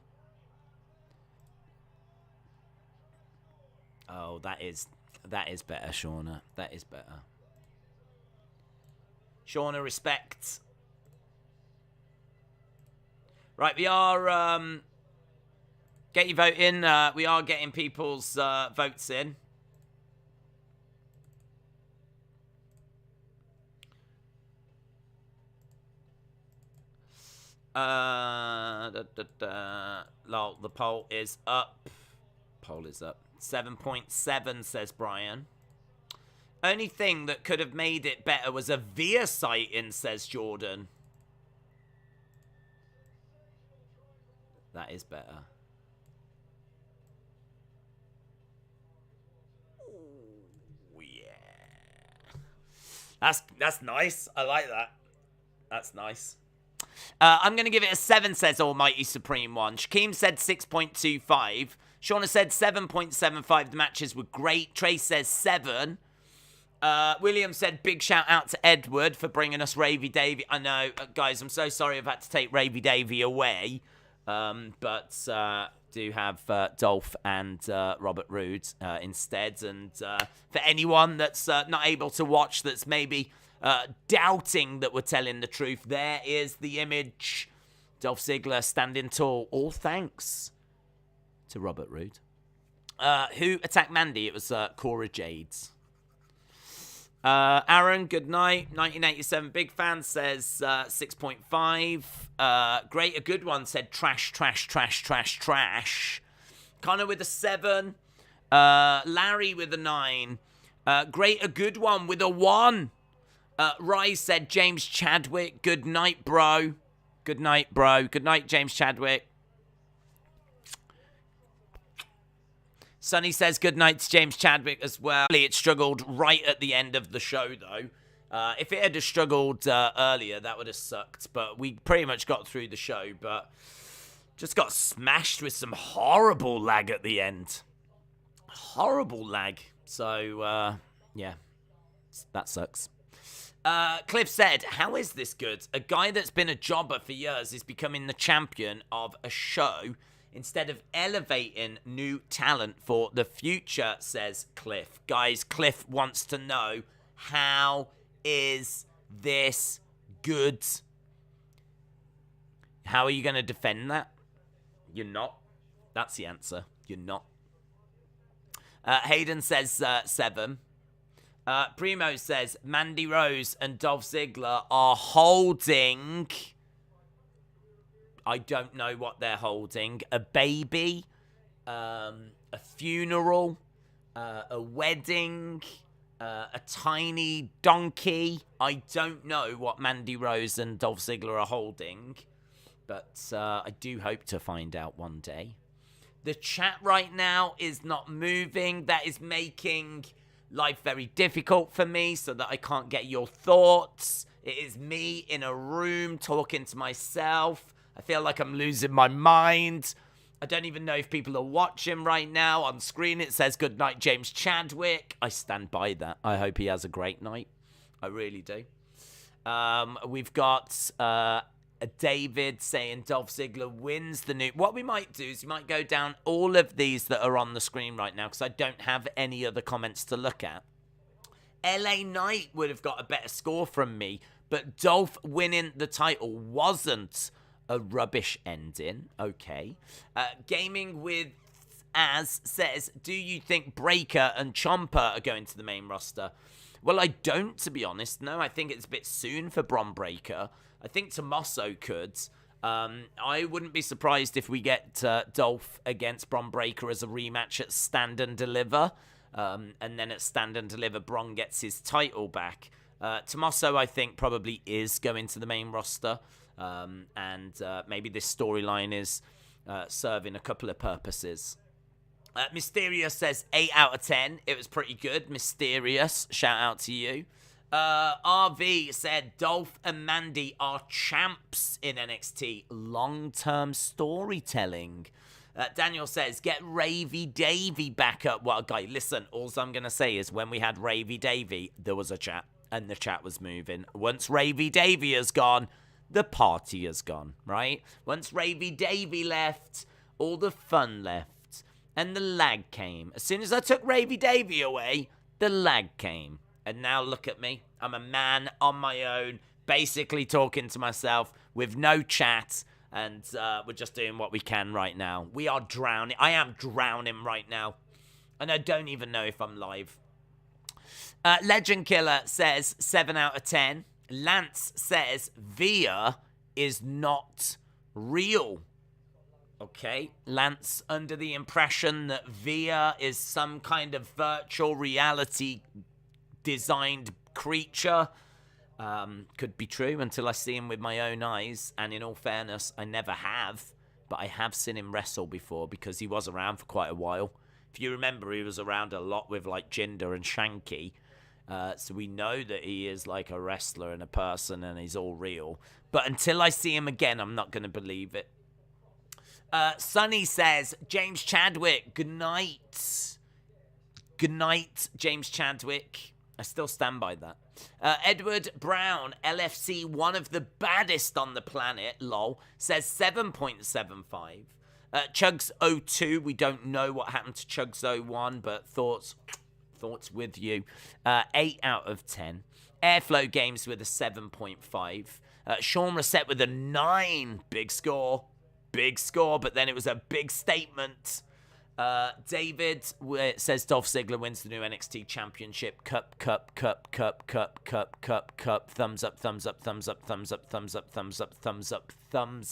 Oh, that is better, Shauna. That is better. Shauna, respect. Right, we are get your vote in. We are getting people's votes in. Lol, the poll is up. Poll is up. 7.7 says Brian. Only thing that could have made it better was a Via sighting, says Jordan. That is better. Ooh, yeah. That's nice. I like that. That's nice. I'm going to give it a 7, says Almighty Supreme One. Shakeem said 6.25. Shauna said 7.75. The matches were great. Trace says 7. William said big shout out to Edward for bringing us Ravy Davey. I know, guys, I'm so sorry I've had to take Ravy Davey away. But do have Dolph and Robert Roode instead. And for anyone that's not able to watch, that's maybe doubting that we're telling the truth, there is the image. Dolph Ziggler standing tall. All thanks to Robert Roode. Who attacked Mandy? It was Cora Jade. Aaron, good night. 1987 big fan says 6.5. Great, a good one said trash. Connor with a 7. Larry with a 9. Great, a good one with a 1. Rise said James Chadwick. Good night, bro. Good night, bro. Good night, James Chadwick. Sonny says good night to James Chadwick as well. It struggled right at the end of the show, though. If it had struggled earlier, that would have sucked. But we pretty much got through the show, but just got smashed with some horrible lag at the end. Horrible lag. So, yeah, that sucks. Cliff said, how is this good? A guy that's been a jobber for years is becoming the champion of a show instead of elevating new talent for the future, says Cliff. Guys, Cliff wants to know, how is this good? How are you going to defend that? You're not. That's the answer. You're not. Hayden says 7. Primo says Mandy Rose and Dolph Ziggler are holding... I don't know what they're holding. A baby, a funeral, a wedding, a tiny donkey. I don't know what Mandy Rose and Dolph Ziggler are holding, but I do hope to find out one day. The chat right now is not moving. That is making life very difficult for me so that I can't get your thoughts. It is me in a room talking to myself. I feel like I'm losing my mind. I don't even know if people are watching right now. On screen it says good night James Chadwick. I stand by that. I hope he has a great night. I really do. We've got David saying Dolph Ziggler wins the new... What we might do is we might go down all of these that are on the screen right now because I don't have any other comments to look at. LA Knight would have got a better score from me, but Dolph winning the title wasn't a rubbish ending. Okay. Gaming with Az says, do you think Breakker and Ciampa are going to the main roster? Well, I don't, to be honest. No, I think it's a bit soon for Bron Breakker. I think Tommaso could. I wouldn't be surprised if we get Dolph against Bron Breakker as a rematch at Stand and Deliver. And then at Stand and Deliver, Bron gets his title back. Tommaso, I think, probably is going to the main roster. And maybe this storyline is serving a couple of purposes. Mysterious says 8 out of 10. It was pretty good. Mysterious, shout out to you. RV said Dolph and Mandy are champs in NXT. Long-term storytelling. Daniel says, get Ravy Davey back up. What a guy. Listen, all I'm going to say is when we had Ravy Davey, there was a chat, and the chat was moving. Once Ravy Davey has gone, the party has gone, right? Once Ravy Davey left, all the fun left, and the lag came. As soon as I took Ravy Davey away, the lag came. And now look at me. I'm a man on my own, basically talking to myself with no chat. And we're just doing what we can right now. We are drowning. I am drowning right now. And I don't even know if I'm live. Legend Killer says 7 out of 10. Lance says Via is not real. Okay. Lance under the impression that Via is some kind of virtual reality designed creature. Could be true until I see him with my own eyes. And in all fairness, I never have. But I have seen him wrestle before because he was around for quite a while. If you remember, he was around a lot with like Jinder and Shanky. So we know that he is like a wrestler and a person and he's all real. But until I see him again, I'm not going to believe it. Sonny says, James Chadwick, good night. Good night, James Chadwick. I still stand by that. Edward Brown, LFC, one of the baddest on the planet, lol, says 7.75. Chugs02, we don't know what happened to Chugs01, but thoughts with you. 8 out of 10. Airflow Games with a 7.5. Sean Reset with a 9. Big score, but then it was a big statement. David says Dolph Ziggler wins the new NXT Championship. Cup. Thumbs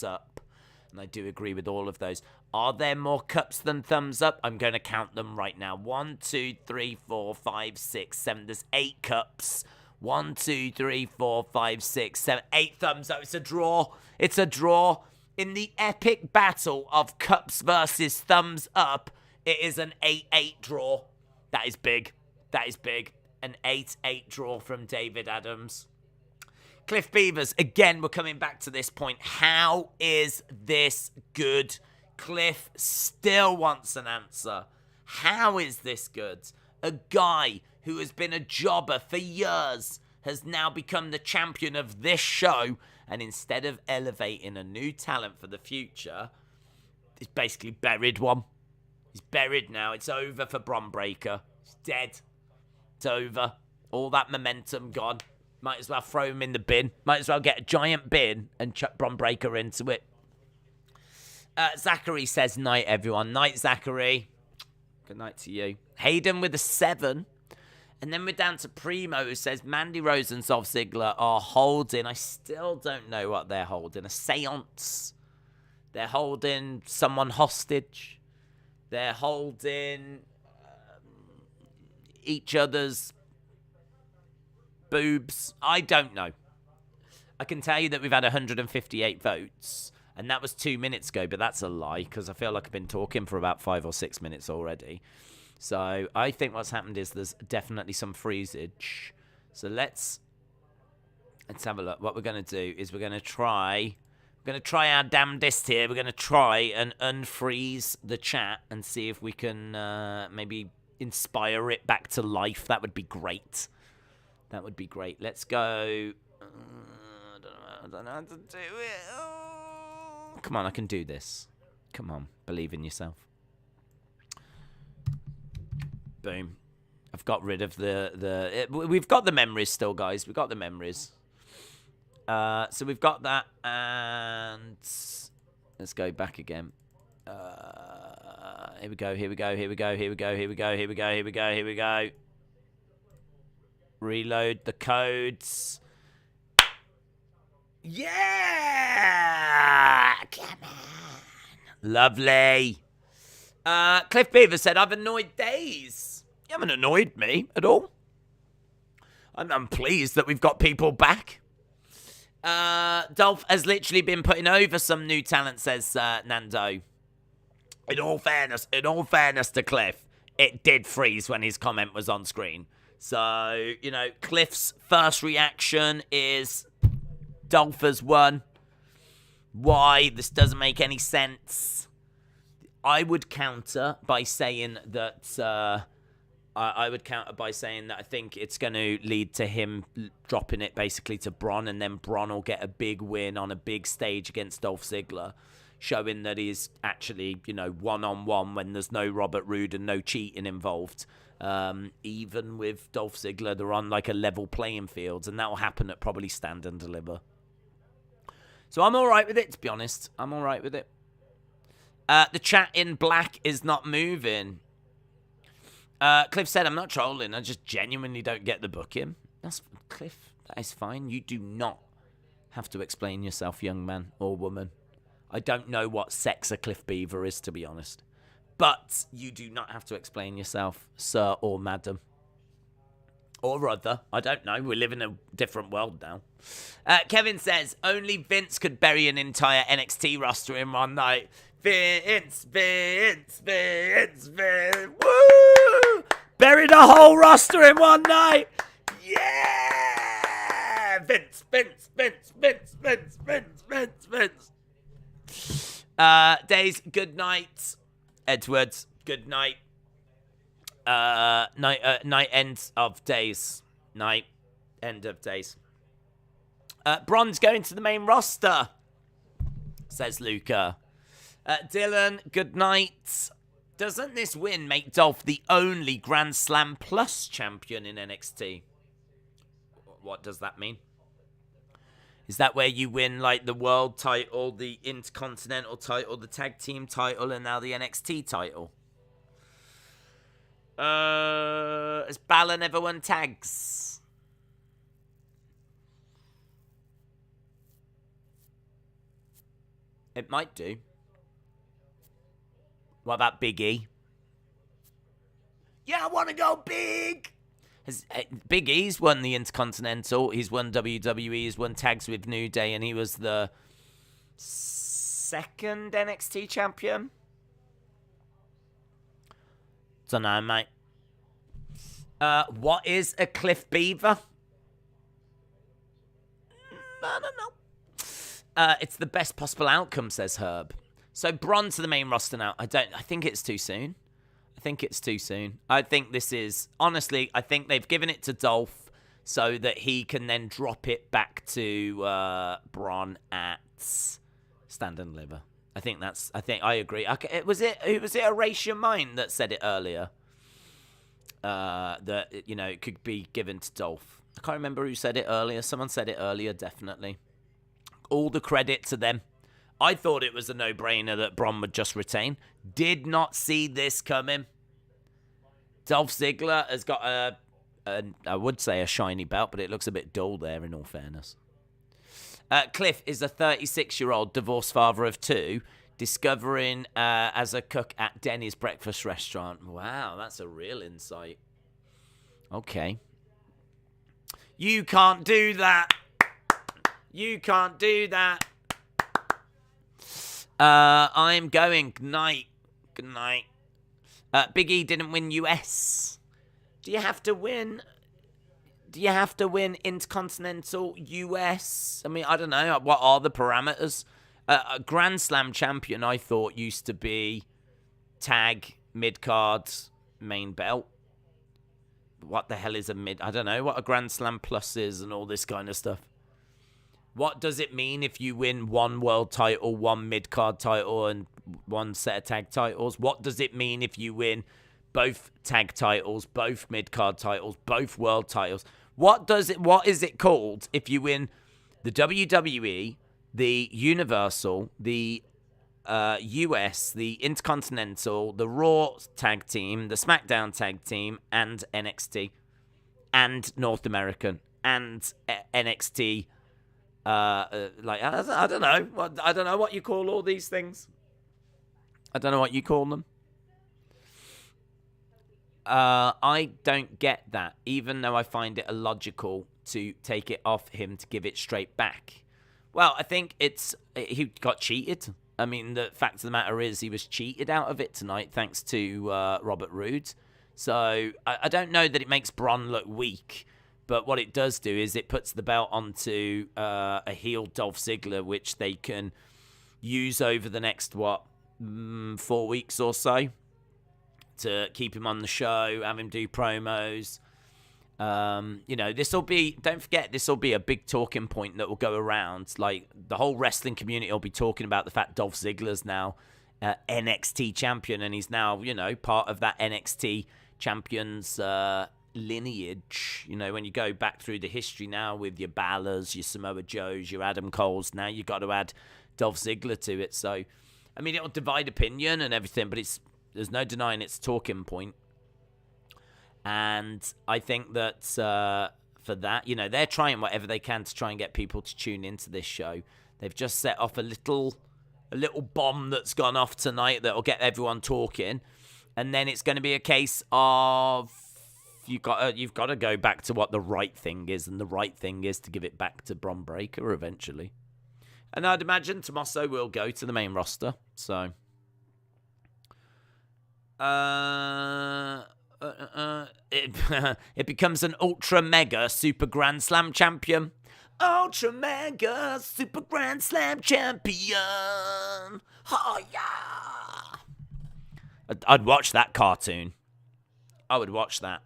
up. And I do agree with all of those. Are there more cups than thumbs up? I'm going to count them right now. 1, 2, 3, 4, 5, 6, 7. There's 8 cups. 1, 2, 3, 4, 5, 6, 7, 8 thumbs up. It's a draw. In the epic battle of cups versus thumbs up, it is an 8-8 draw. That is big. An 8-8 draw from David Adams. Cliff Beavers, again, we're coming back to this point. How is this good? Cliff still wants an answer. How is this good? A guy who has been a jobber for years has now become the champion of this show, and instead of elevating a new talent for the future, he's basically buried one. He's buried now. It's over for Bron Breakker. He's dead. It's over. All that momentum gone. Might as well throw him in the bin. Might as well get a giant bin and chuck Bron Breakker into it. Zachary says, night, everyone. Night, Zachary. Good night to you. Hayden with a 7. And then we're down to Primo, who says, Mandy Rose and Dolph Ziggler are holding. I still don't know what they're holding. A seance. They're holding someone hostage. They're holding each other's boobs. I don't know. I can tell you that we've had 158 votes. And that was 2 minutes ago, but that's a lie, because I feel like I've been talking for about 5 or 6 minutes already. So I think what's happened is there's definitely some freezage. So let's have a look. What we're going to do is we're going to try our damnedest here. We're going to try and unfreeze the chat and see if we can maybe inspire it back to life. That would be great. That would be great. Let's go. I don't know how to do it. Oh. Come on, I can do this. Come on, believe in yourself. Boom. I've got rid of we've got the memories still, guys. We've got the memories. So we've got that, and let's go back again. Here we go. Reload the codes. Yeah! Come on. Lovely. Cliff Beaver said, I've annoyed Days. You haven't annoyed me at all. I'm pleased that we've got people back. Dolph has literally been putting over some new talent, says Nando. In all fairness to Cliff, it did freeze when his comment was on screen. So, you know, Cliff's first reaction is Dolph has won. Why? This doesn't make any sense. I would counter by saying that I think it's going to lead to him dropping it basically to Bron, and then Bron will get a big win on a big stage against Dolph Ziggler, showing that he's actually, you know, one-on-one when there's no Robert Roode and no cheating involved. Even with Dolph Ziggler, they're on like a level playing field, and that will happen at probably Stand and Deliver. So I'm all right with it, to be honest. I'm all right with it. The chat in black is not moving. Cliff said, I'm not trolling. I just genuinely don't get the booking. That's Cliff. That is fine. You do not have to explain yourself, young man or woman. I don't know what sex a Cliff Beaver is, to be honest. But you do not have to explain yourself, sir or madam. Or other. I don't know. We live in a different world now. Kevin says, only Vince could bury an entire NXT roster in one night. Vince. Woo! Buried a whole roster in one night. Yeah! Vince. Days, good night. Edwards, good night. Night end of days. Night end of days. Bron's going to the main roster, says Luca. Dylan, good night. Doesn't this win make Dolph the only Grand Slam Plus champion in NXT? What does that mean? Is that where you win, like, the world title, the Intercontinental title, the tag team title, and now the NXT title? Has Balor never won tags? It might do. What about Big E? Yeah, I want to go big! Big E's won the Intercontinental. He's won WWE. He's won tags with New Day, and he was the second NXT champion. Don't know, mate. What is a Cliff Beaver? I don't know. It's the best possible outcome, says Herb. So Bron to the main roster now. I think it's too soon. I think this is, honestly, I think they've given it to Dolph so that he can then drop it back to Bron at Stand and Deliver. I think I agree. Okay, was it Erase Your Mind that said it earlier? That, you know, it could be given to Dolph. I can't remember who said it earlier. Someone said it earlier, definitely. All the credit to them. I thought it was a no-brainer that Bron would just retain. Did not see this coming. Dolph Ziggler has got I would say a shiny belt, but it looks a bit dull there, in all fairness. Cliff is a 36-year-old divorced father of two, discovering as a cook at Denny's breakfast restaurant. Wow, that's a real insight. Okay. You can't do that. You can't do that. I'm going. Good night. Good night. Big E didn't win US. Do you have to win Intercontinental US? I mean, I don't know. What are the parameters? A Grand Slam champion, I thought, used to be tag, mid-card, main belt. What the hell is a mid? I don't know what a Grand Slam Plus is and all this kind of stuff. What does it mean if you win one world title, one mid-card title, and one set of tag titles? What does it mean if you win both tag titles, both mid-card titles, both world titles? What is it called if you win the WWE, the Universal, the US, the Intercontinental, the Raw tag team, the SmackDown tag team, and NXT, and North American, and NXT? I don't know. I don't know what you call all these things. I don't know what you call them. I don't get that, even though I find it illogical to take it off him to give it straight back. Well, I think he got cheated. I mean, the fact of the matter is he was cheated out of it tonight thanks to Robert Roode. So I don't know that it makes Bron look weak, but what it does do is it puts the belt onto a heel Dolph Ziggler, which they can use over the next, 4 weeks or so to keep him on the show, have him do promos. Don't forget, this will be a big talking point that will go around. Like, the whole wrestling community will be talking about the fact Dolph Ziggler's now NXT champion, and he's now, part of that NXT champion's lineage. When you go back through the history now with your Balors, your Samoa Joes, your Adam Coles, now you got to add Dolph Ziggler to it. So, I mean, it'll divide opinion and everything, but there's no denying it's a talking point. And I think that for that, they're trying whatever they can to try and get people to tune into this show. They've just set off a little bomb that's gone off tonight that will get everyone talking. And then it's going to be a case of you've got to go back to what the right thing is, and the right thing is to give it back to Bron Breakker eventually. And I'd imagine Tommaso will go to the main roster. So, it becomes an Ultra Mega Super Grand Slam champion. Ultra Mega Super Grand Slam champion. Oh, yeah. I'd watch that cartoon. I would watch that.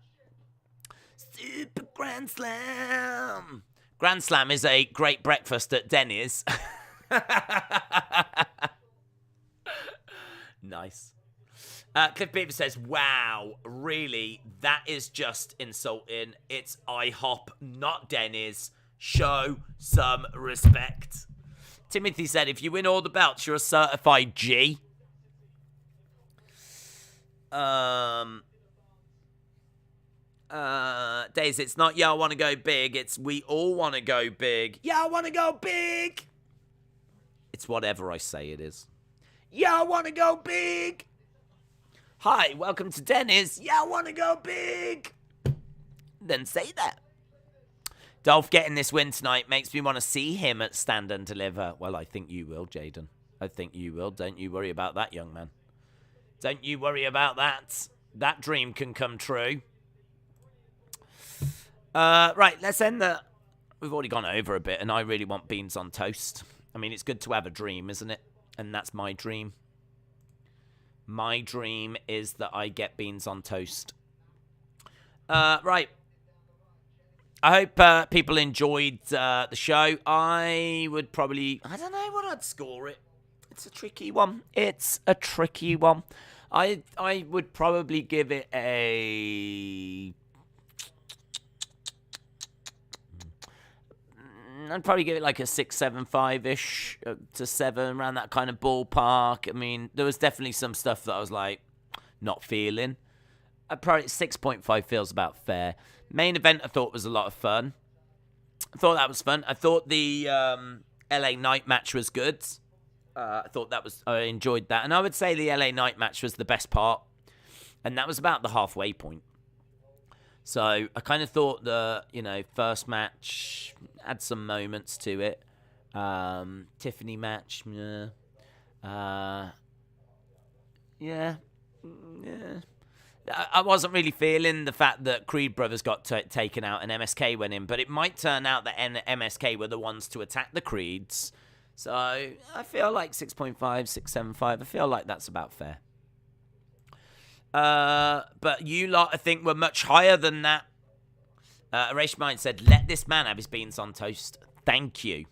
Super Grand Slam. Grand Slam is a great breakfast at Denny's. Nice. Cliff Beaver says, wow, really? That is just insulting. It's IHOP, not Denny's. Show some respect. Timothy said, if you win all the belts, you're a certified G. Days, it's not y'all want to go big, it's we all want to go big. Y'all want to go big. It's whatever I say it is. Y'all want to go big. Hi, welcome to Denny's. Y'all want to go big. Then say that. Dolph getting this win tonight makes me want to see him at Stand and Deliver. Well, I think you will, Jaden. I think you will. Don't you worry about that, young man. Don't you worry about that. That dream can come true. Right, let's end the... We've already gone over a bit, and I really want beans on toast. I mean, it's good to have a dream, isn't it? And that's my dream. My dream is that I get beans on toast. Right. I hope people enjoyed the show. I would probably... I don't know what I'd score it. It's a tricky one. I would probably give it a... I'd probably give it like a 6.75-ish to 7, around that kind of ballpark. I mean, there was definitely some stuff that I was like, not feeling. Probably 6.5 feels about fair. Main event I thought was a lot of fun. I thought that was fun. I thought the LA Knight match was good. I enjoyed that. And I would say the LA Knight match was the best part. And that was about the halfway point. So I kind of thought the, first match had some moments to it. Tiffany match, yeah. I wasn't really feeling the fact that Creed Brothers got taken out and MSK went in, but it might turn out that MSK were the ones to attack the Creeds. So I feel like 6.5, 6.75. I feel like that's about fair. But you lot, I think, were much higher than that. Erased Mind said, let this man have his beans on toast. Thank you.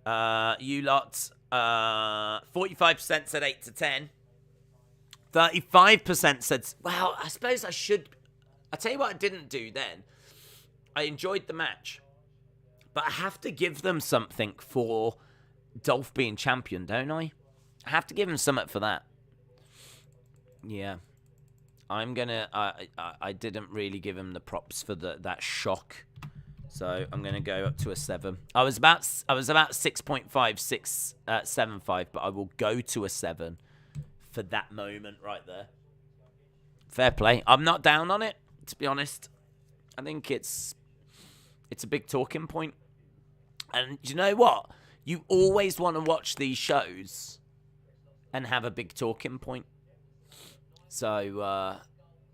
You lot, 45% said 8 to 10. 35% said, well, I suppose I should. I'll tell you what I didn't do then. I enjoyed the match. But I have to give them something for Dolph being champion, don't I? I have to give him something for that. Yeah. I'm gonna... I didn't really give him the props for that shock. So I'm gonna go up to a 7. I was about 6.5, 6.75, but I will go to a 7 for that moment right there. Fair play. I'm not down on it, to be honest. I think it's a big talking point. And you know what? You always want to watch these shows and have a big talking point. So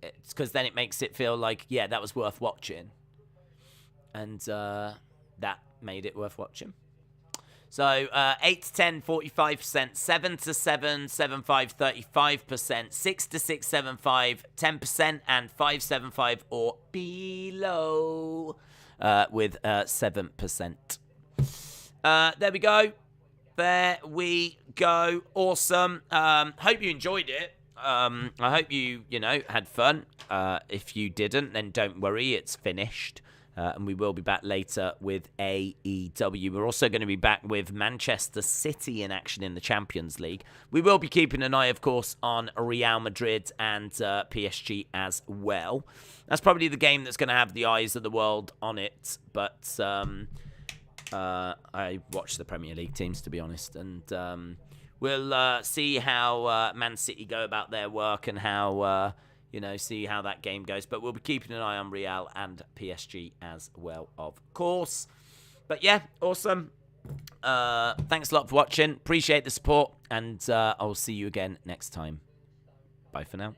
it's because then it makes it feel like, yeah, that was worth watching. And that made it worth watching. So 8 to 10, 45%, 7 to 7, 7.5, 35%, 6 to 6, 7.5, 10%, and 5.75 or below with 7%. There we go. There we go. Awesome. Hope you enjoyed it. I hope you had fun. If you didn't, then don't worry. It's finished. And we will be back later with AEW. We're also going to be back with Manchester City in action in the Champions League. We will be keeping an eye, of course, on Real Madrid and PSG as well. That's probably the game that's going to have the eyes of the world on it. But I watch the Premier League teams, to be honest. And we'll see how Man City go about their work and how... see how that game goes. But we'll be keeping an eye on Real and PSG as well, of course. But yeah, awesome. Thanks a lot for watching. Appreciate the support. And I'll see you again next time. Bye for now.